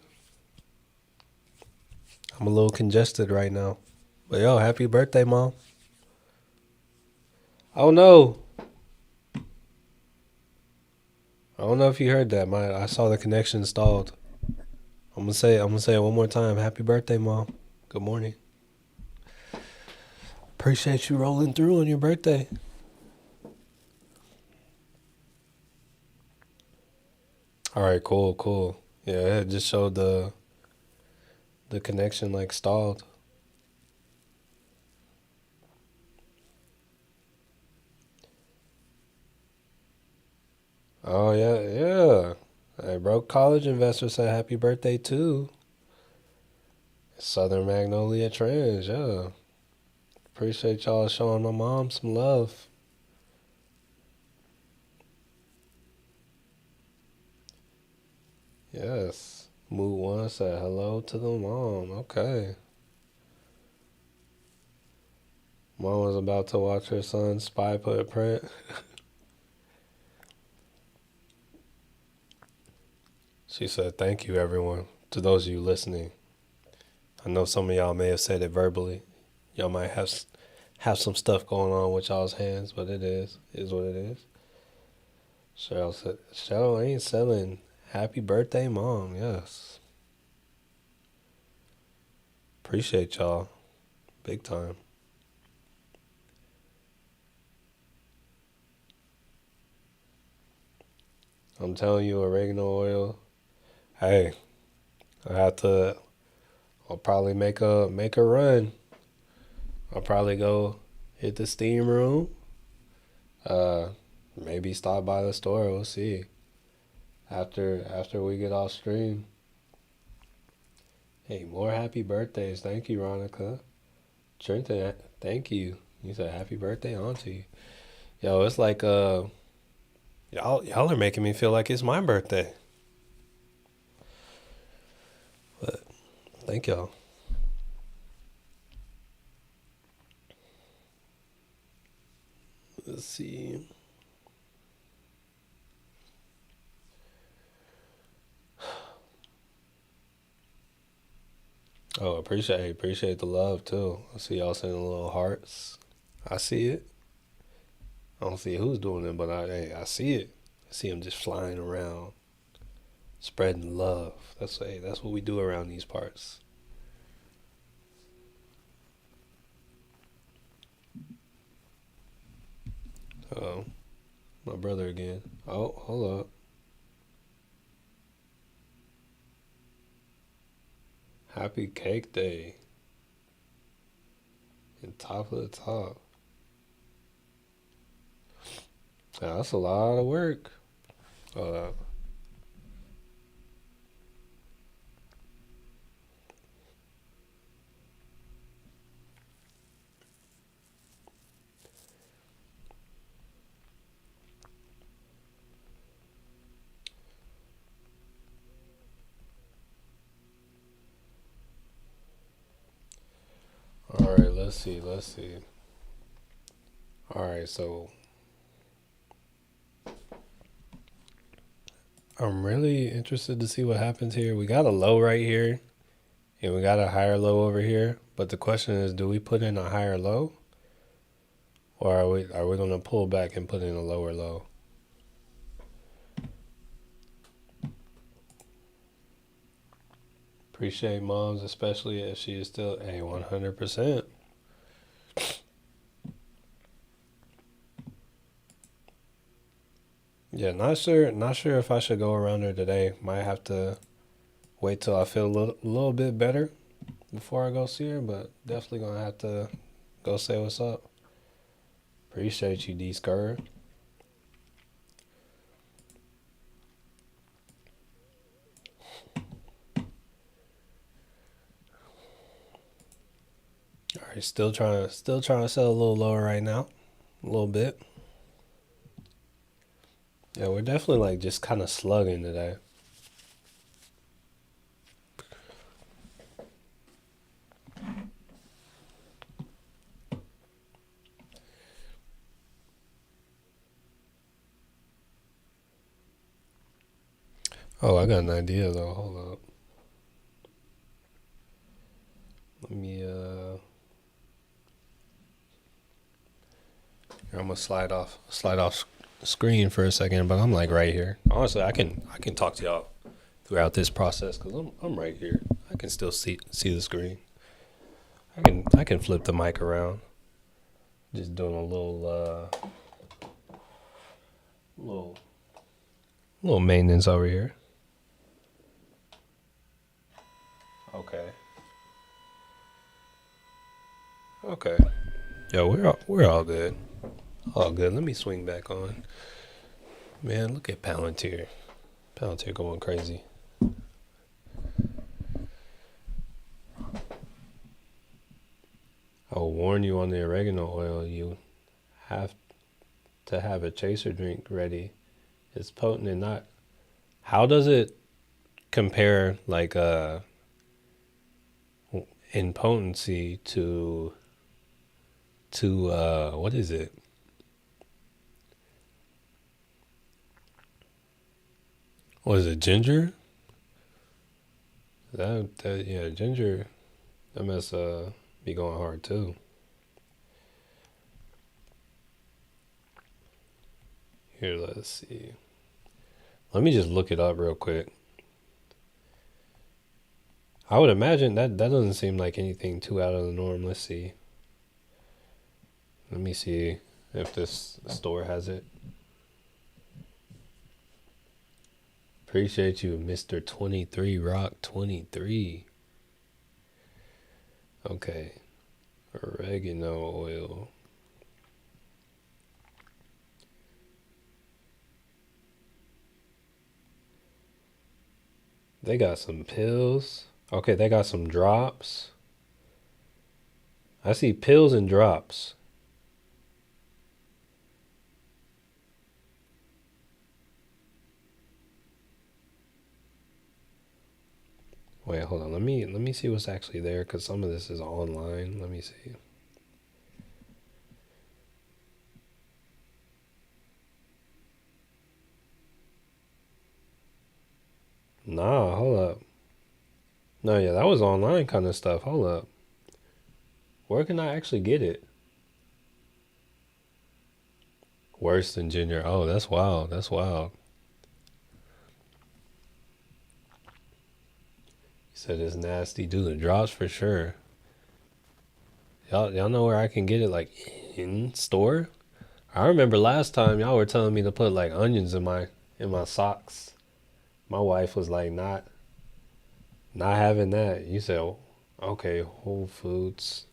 I'm a little congested right now. But yo, happy birthday, Mom. Oh no. I don't know if you heard that. I saw the connection stalled. I'm gonna say it one more time. Happy birthday, Mom. Good morning. Appreciate you rolling through on your birthday. All right, cool, cool. Yeah, it just showed the connection like stalled. Oh yeah, yeah. Hey, bro, college investor said happy birthday too. Southern Magnolia Trends, yeah. Appreciate y'all showing my mom some love. Yes. Mood One said hello to the mom. Okay. Mom was about to watch her son's spy put print. She said, "Thank you, everyone." To those of you listening, I know some of y'all may have said it verbally. Y'all might have some stuff going on with y'all's hands, but it is what it is. Cheryl said, "Cheryl ain't selling. Happy birthday, Mom." Yes, appreciate y'all, big time. I'm telling you, oregano oil. Hey, I have to. I'll probably make a run. I'll probably go hit the steam room. Uh, maybe stop by the store. We'll see. After we get off stream. Hey, more happy birthdays. Thank you, Ronica. Trenton, thank you. You said happy birthday on to you. Yo, it's like y'all are making me feel like it's my birthday. But thank y'all. Let's see. Oh, appreciate the love too. I see y'all sending little hearts. I see it. I don't see who's doing it, but I see it. I see them just flying around, spreading love. That's what we do around these parts. Oh, my brother again. Oh, hold up. Happy Cake Day. And top of the top. Yeah, that's a lot of work. Uh, all right, let's see. Let's see. All right, so I'm really interested to see what happens here. We got a low right here, and we got a higher low over here. But the question is, do we put in a higher low, or are we gonna pull back and put in a lower low? Appreciate moms, especially if she is still a 100%. Yeah, not sure if I should go around her today. Might have to wait till I feel a little bit better before I go see her, but definitely gonna have to go say what's up. Appreciate you, D Scurr. All right, still trying to sell a little lower right now, a little bit. Yeah, we're definitely like just kind of slugging today. Oh, I got an idea though. Hold up. Let me here, I'm gonna slide off screen for a second, but I'm like right here. Honestly, I can talk to y'all throughout this process because I'm right here. I can still see the screen. I can flip the mic around. Just doing a little little maintenance over here. Okay. Okay. Yo, we're all good. All good. Let me swing back on. Man, look at Palantir. Palantir going crazy. I'll warn you on the oregano oil. You have to have a chaser drink ready. It's potent and not. How does it compare, like, in potency to what is it? What is it? Ginger? That yeah, ginger. That must be going hard too. Here, let's see. Let me just look it up real quick. I would imagine that doesn't seem like anything too out of the norm. Let's see. Let me see if this store has it. Appreciate you, Mr. 23 Rock 23. Okay. Oregano oil. They got some pills. Okay, they got some drops. I see pills and drops. Wait, hold on. Let me see what's actually there because some of this is online. Let me see. Nah, hold up. No, yeah, that was online kind of stuff. Hold up. Where can I actually get it? Worse than ginger. Oh, that's wild. That's wild. He said it's nasty. Do the drops for sure. Y'all know where I can get it, like in store? I remember last time y'all were telling me to put like onions in my socks. My wife was like not having that. You said, "Oh, okay, Whole Foods.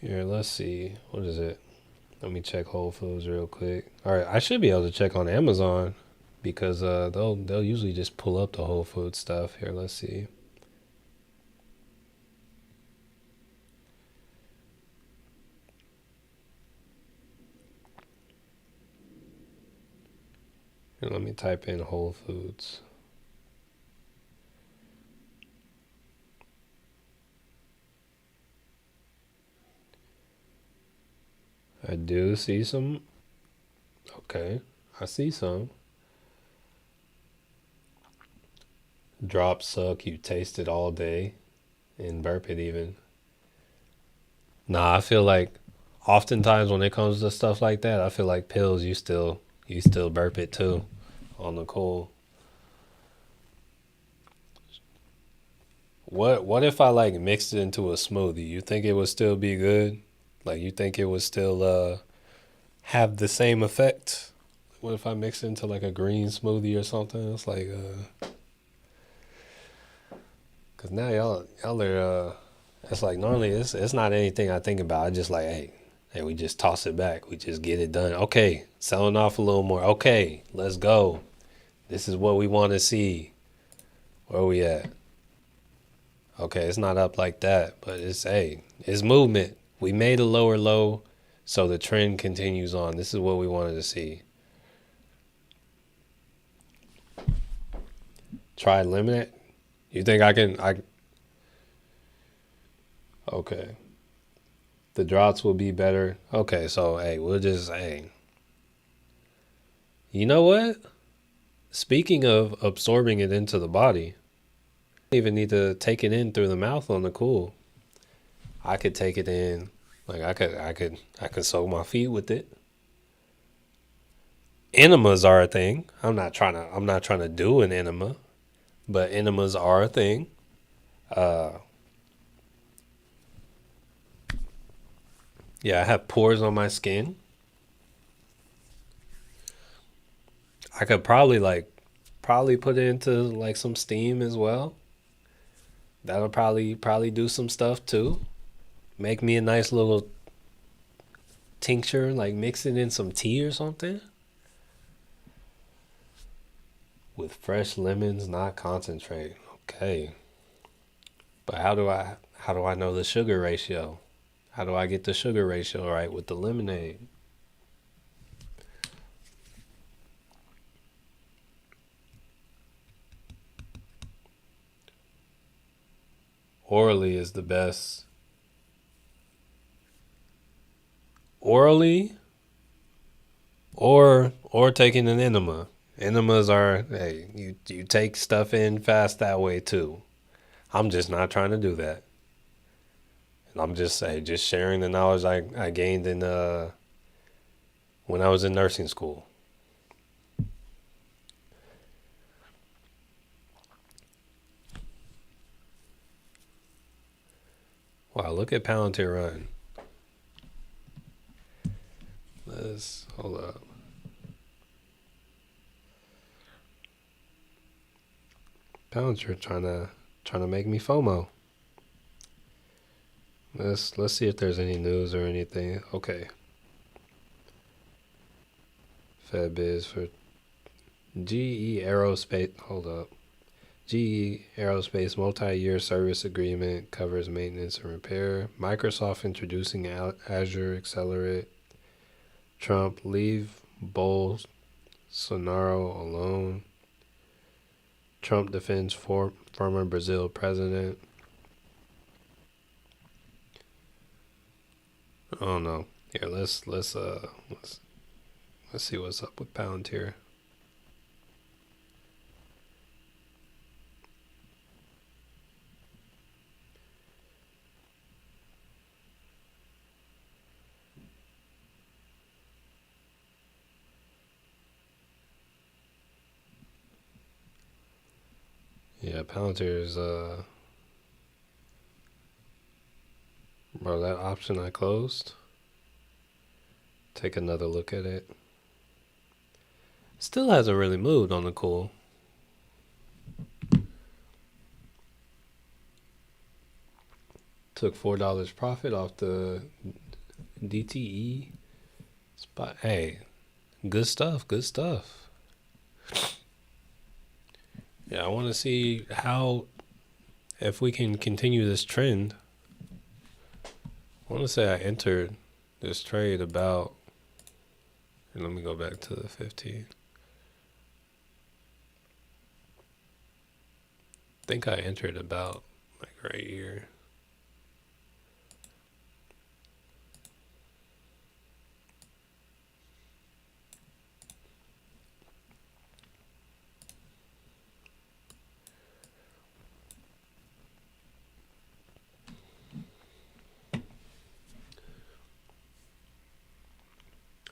Here, let's see. What is it? Let me check Whole Foods real quick. All right, I should be able to check on Amazon because they'll usually just pull up the Whole Foods stuff. Here, let's see. Here, let me type in Whole Foods. I do see some. Okay, I see some. Drops suck. You taste it all day and burp it even. Nah, I feel like oftentimes when it comes to stuff like that, I feel like pills. You still burp it too on the cool. What if I like mixed it into a smoothie? You think it would still be good? Like you think it would still have the same effect? what if I mix it into like a green smoothie or something? It's like, cause now y'all are, it's like normally it's not anything I think about. I just like, hey, we just toss it back. We just get it done. Okay, selling off a little more. Okay, let's go. This is what we want to see. Where we at? Okay, it's not up like that, but it's movement. We made a lower low, so the trend continues on. This is what we wanted to see. Try limit it. You think I can? Okay. The drops will be better. Okay, so we'll just You know what? Speaking of absorbing it into the body, you don't even need to take it in through the mouth on the cool. I could take it in, like I could soak my feet with it. Enemas are a thing. I'm not trying to do an enema, but enemas are a thing. Uh, yeah, I have pores on my skin. I could probably put it into like some steam as well. That'll probably do some stuff too. Make me a nice little tincture, like mix it in some tea or something. With fresh lemons, not concentrate. Okay. But how do I know the sugar ratio? How do I get the sugar ratio right with the lemonade? Orally is the best. Orally or taking an enema. Enemas are you take stuff in fast that way too. I'm just not trying to do that. And I'm just sharing the knowledge I gained in when I was in nursing school. Wow, look at Palantir run. Let's hold up. Palantir trying to make me FOMO. Let's see if there's any news or anything. Okay. Fed biz for GE Aerospace. Hold up. GE Aerospace multi-year service agreement covers maintenance and repair. Microsoft introducing Azure Accelerate. Trump leave Bolsonaro alone. Trump defends former Brazil president. I don't know. Here, let's see what's up with Palantir. Yeah, Palantir is bro, that option I closed. Take another look at it. Still hasn't really moved on the cool. Took $4 profit off the DTE spot. Hey, good stuff. Good stuff. Yeah, I want to see if we can continue this trend. I want to say I entered this trade about, and let me go back to the 15. I think I entered about like right here.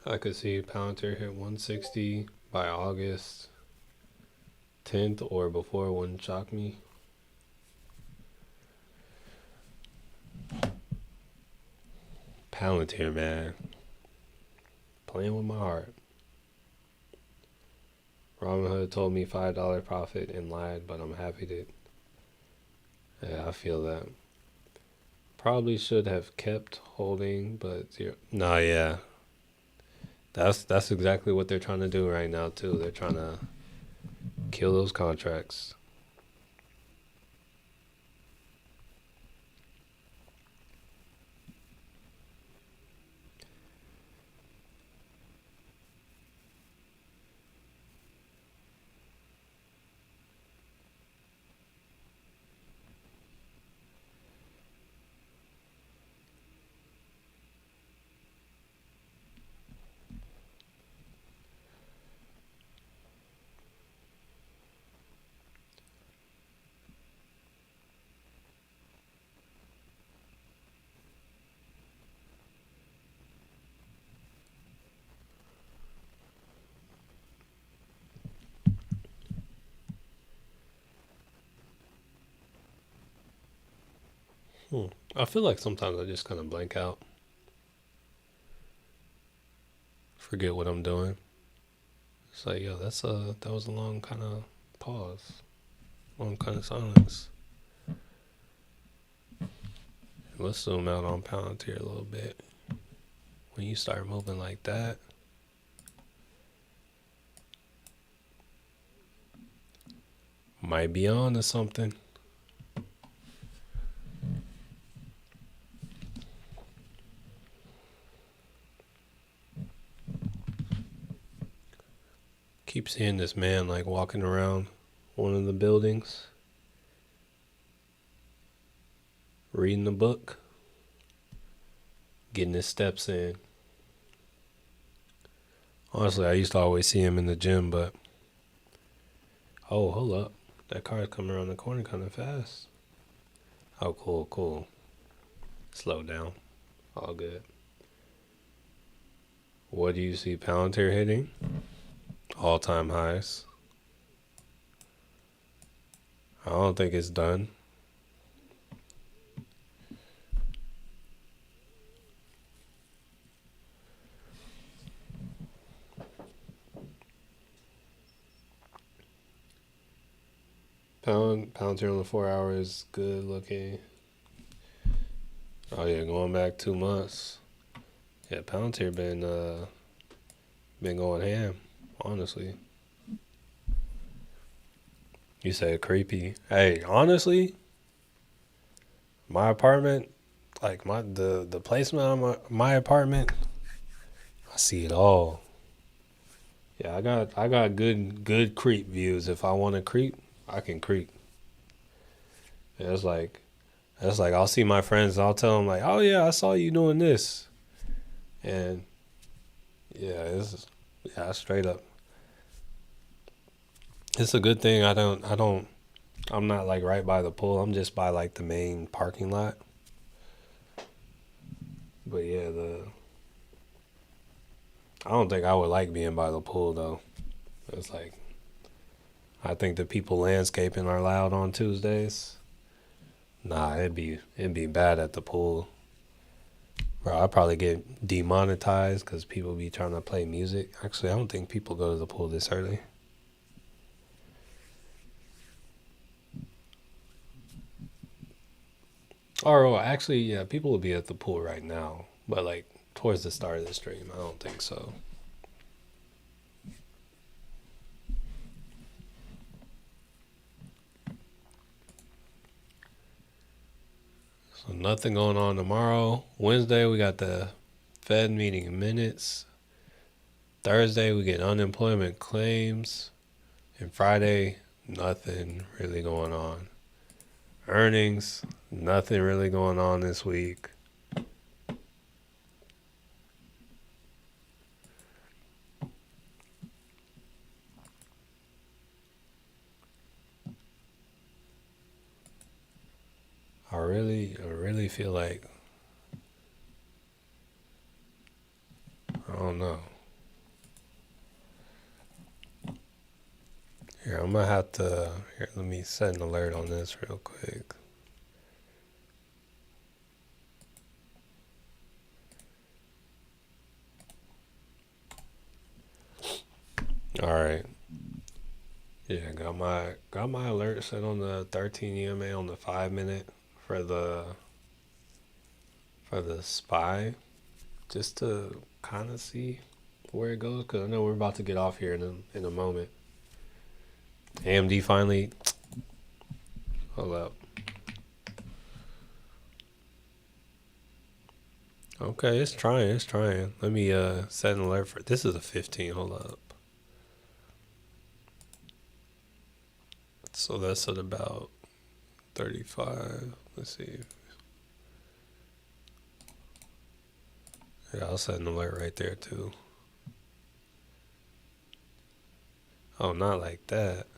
I could see Palantir hit 160 by August 10th or before. Wouldn't shock me. Palantir, man. Playing with my heart. Robinhood told me $5 profit and lied, but I'm happy to. Yeah, I feel that. Probably should have kept holding, but zero. No, yeah, that's exactly what they're trying to do right now too. They're trying to kill those contracts. Hmm. I feel like sometimes I just kind of blank out, forget what I'm doing. It's like, yo, that was a long kind of pause, long kind of silence. Let's zoom out on Palantir a little bit. When you start moving like that, might be on to something. Keep seeing this man like walking around one of the buildings, reading the book, getting his steps in. Honestly, I used to always see him in the gym, but oh, hold up. That car's coming around the corner kind of fast. Oh, cool, cool. Slow down. All good. What do you see Palantir hitting? All-time highs. I don't think it's done. Palantir on the 4 hour is good looking. Oh yeah, going back 2 months. Yeah, Palantir been going ham, honestly. You say creepy. Hey, honestly, my apartment, like the placement of my apartment, I see it all. Yeah, I got good creep views. If I want to creep, I can creep. Yeah, it's like I'll see my friends and I'll tell them like, oh yeah, I saw you doing this, and yeah, straight up. It's a good thing I'm not like right by the pool. I'm just by like the main parking lot. But yeah, the I don't think I would like being by the pool though. It's like I think the people landscaping are loud on Tuesdays. Nah, it'd be bad at the pool. Bro, I'd probably get demonetized because people be trying to play music. Actually, I don't think people go to the pool this early. Or well, actually, yeah, people will be at the pool right now, but like towards the start of the stream, I don't think so. So nothing going on tomorrow. Wednesday we got the Fed meeting minutes. Thursday we get unemployment claims, and Friday nothing really going on. Earnings, nothing really going on this week. I really feel like I don't know. Here, I'm gonna have to. Here, let me set an alert on this real quick. All right. Yeah, got my alert set on the 13 EMA on the 5 minute for the SPY, just to kind of see where it goes, because I know we're about to get off here in a moment. AMD finally, hold up. Okay, it's trying. Let me set an alert for this is a 15. Hold up. So that's at about 35. Let's see. Yeah, I'll set an alert right there too. Oh, not like that.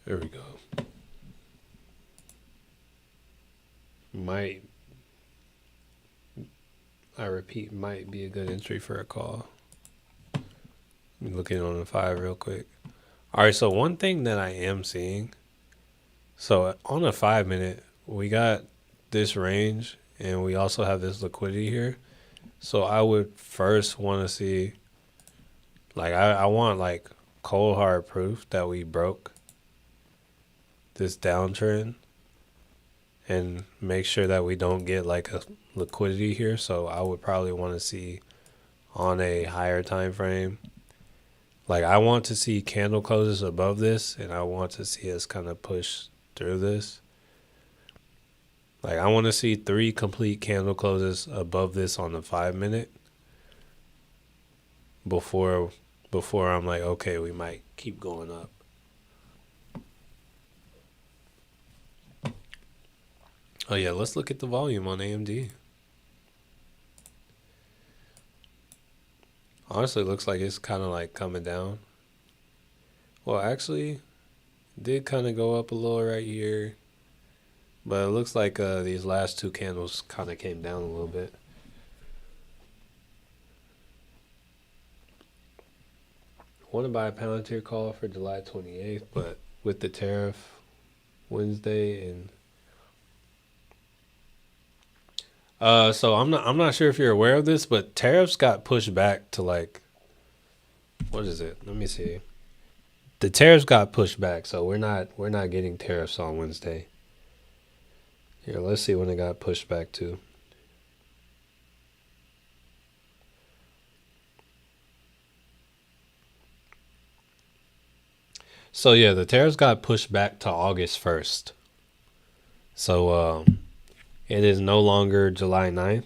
There we go. Might, I repeat, might be a good entry for a call. Looking on the 5 real quick. All right, so one thing that I am seeing, so on the 5 minute, we got this range and we also have this liquidity here. So I would first want to see, like, I want like cold hard proof that we broke this downtrend and make sure that we don't get like a liquidity here. So I would probably want to see on a higher time frame. Like, I want to see candle closes above this, and I want to see us kind of push through this. Like, I want to see 3 complete candle closes above this on the 5 minute before I'm like, okay, we might keep going up. Oh yeah, let's look at the volume on AMD. Honestly, it looks like it's kind of like coming down. Well, actually, it did kind of go up a little right here, but it looks like these last 2 candles kind of came down a little bit. Want to buy a Palantir call for July 28th, but with the tariff Wednesday and so I'm not sure if you're aware of this, but tariffs got pushed back to like, what is it? Let me see. The tariffs got pushed back, so we're not getting tariffs on Wednesday. Here, let's see when it got pushed back to. So yeah, the tariffs got pushed back to August 1st. So it is no longer July 9th.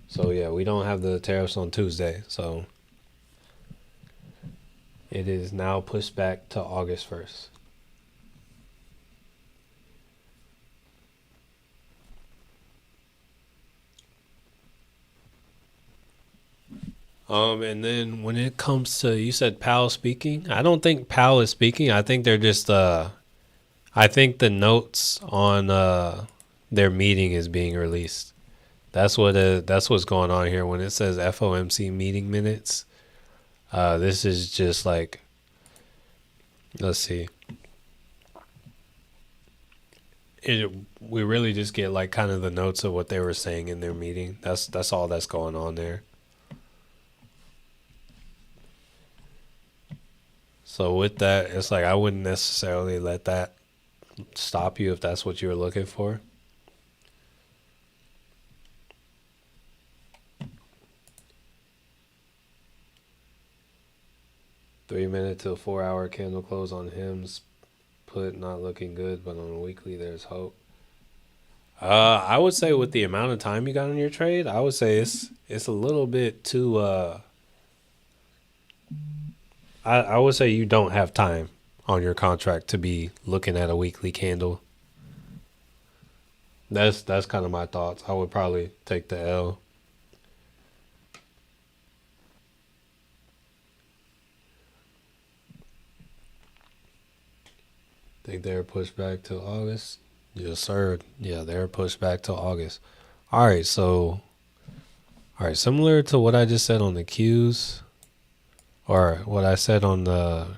So yeah, we don't have the tariffs on Tuesday. So it is now pushed back to August 1st. And then when it comes to, you said Powell speaking. I don't think Powell is speaking. I think they're just I think the notes on their meeting is being released. That's what's going on here when it says FOMC meeting minutes. This is just like, let's see. We really just get like kind of the notes of what they were saying in their meeting. That's all that's going on there. So with that, it's like I wouldn't necessarily let that stop you if that's what you were looking for. Three-minute to 4 hour candle close on Hims put not looking good, but on a weekly there's hope. I would say with the amount of time you got on your trade, I would say it's a little bit too. I would say you don't have time on your contract to be looking at a weekly candle. That's kind of my thoughts. I would probably take the L. Think they're pushed back till August. Yes, sir. Yeah, they're pushed back to August. All right, so all right, similar to what I just said on the Qs or what I said on the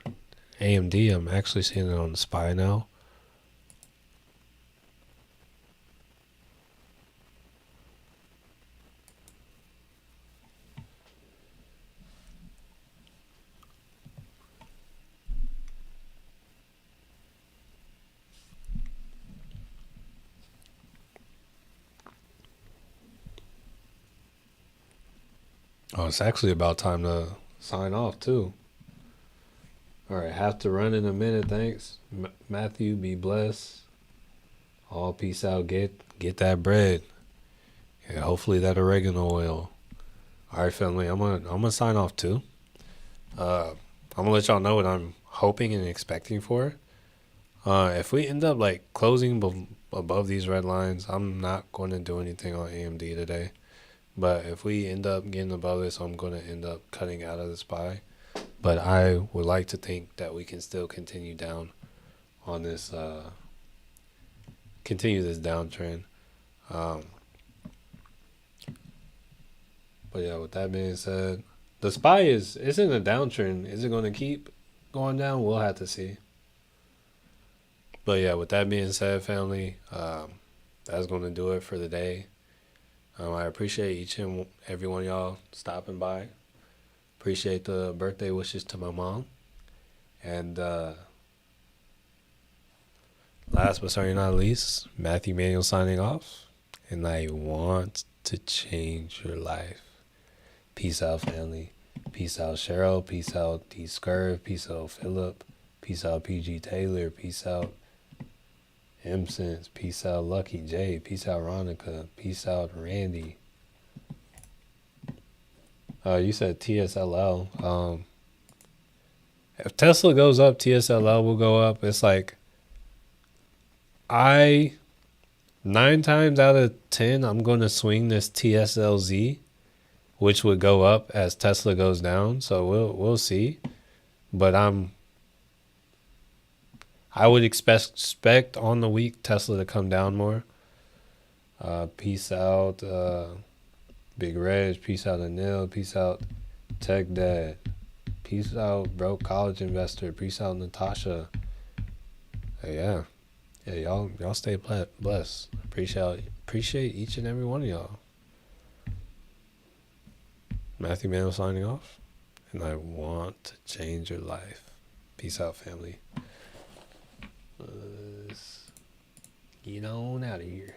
AMD, I'm actually seeing it on the SPY now. Oh, it's actually about time to sign off too. All right, have to run in a minute. Thanks, Matthew. Be blessed. All peace out. Get that bread. And hopefully that oregano oil. All right, family. I'm gonna sign off too. I'm gonna let y'all know what I'm hoping and expecting for. If we end up like closing above these red lines, I'm not going to do anything on AMD today. But if we end up getting above this, I'm going to end up cutting out of the SPY. But I would like to think that we can still continue down on this, continue this downtrend. Um, but yeah, with that being said, the SPY is in a downtrend. Is it going to keep going down? We'll have to see. But yeah, with that being said, family, that's going to do it for the day. I appreciate each and every one of y'all stopping by. Appreciate the birthday wishes to my mom. And last but certainly not least, Matthew Manuel signing off. And I want to change your life. Peace out, family. Peace out, Cheryl. Peace out, D Scurv. Peace out, Philip. Peace out, PG Taylor. Peace out, M-Sense. Peace out, Lucky J. Peace out, Ronica. Peace out, Randy. You said TSLL. If Tesla goes up, TSLL will go up. It's like 9 times out of 10, I'm going to swing this TSLZ, which would go up as Tesla goes down. So we'll see. But I would expect on the week Tesla to come down more. Peace out, Big Reg. Peace out, Anil. Peace out, Tech Dad. Peace out, broke college investor. Peace out, Natasha. Yeah, y'all stay blessed. Appreciate each and every one of y'all. Matthew Manuel signing off, and I want to change your life. Peace out, family. Let's get on out of here.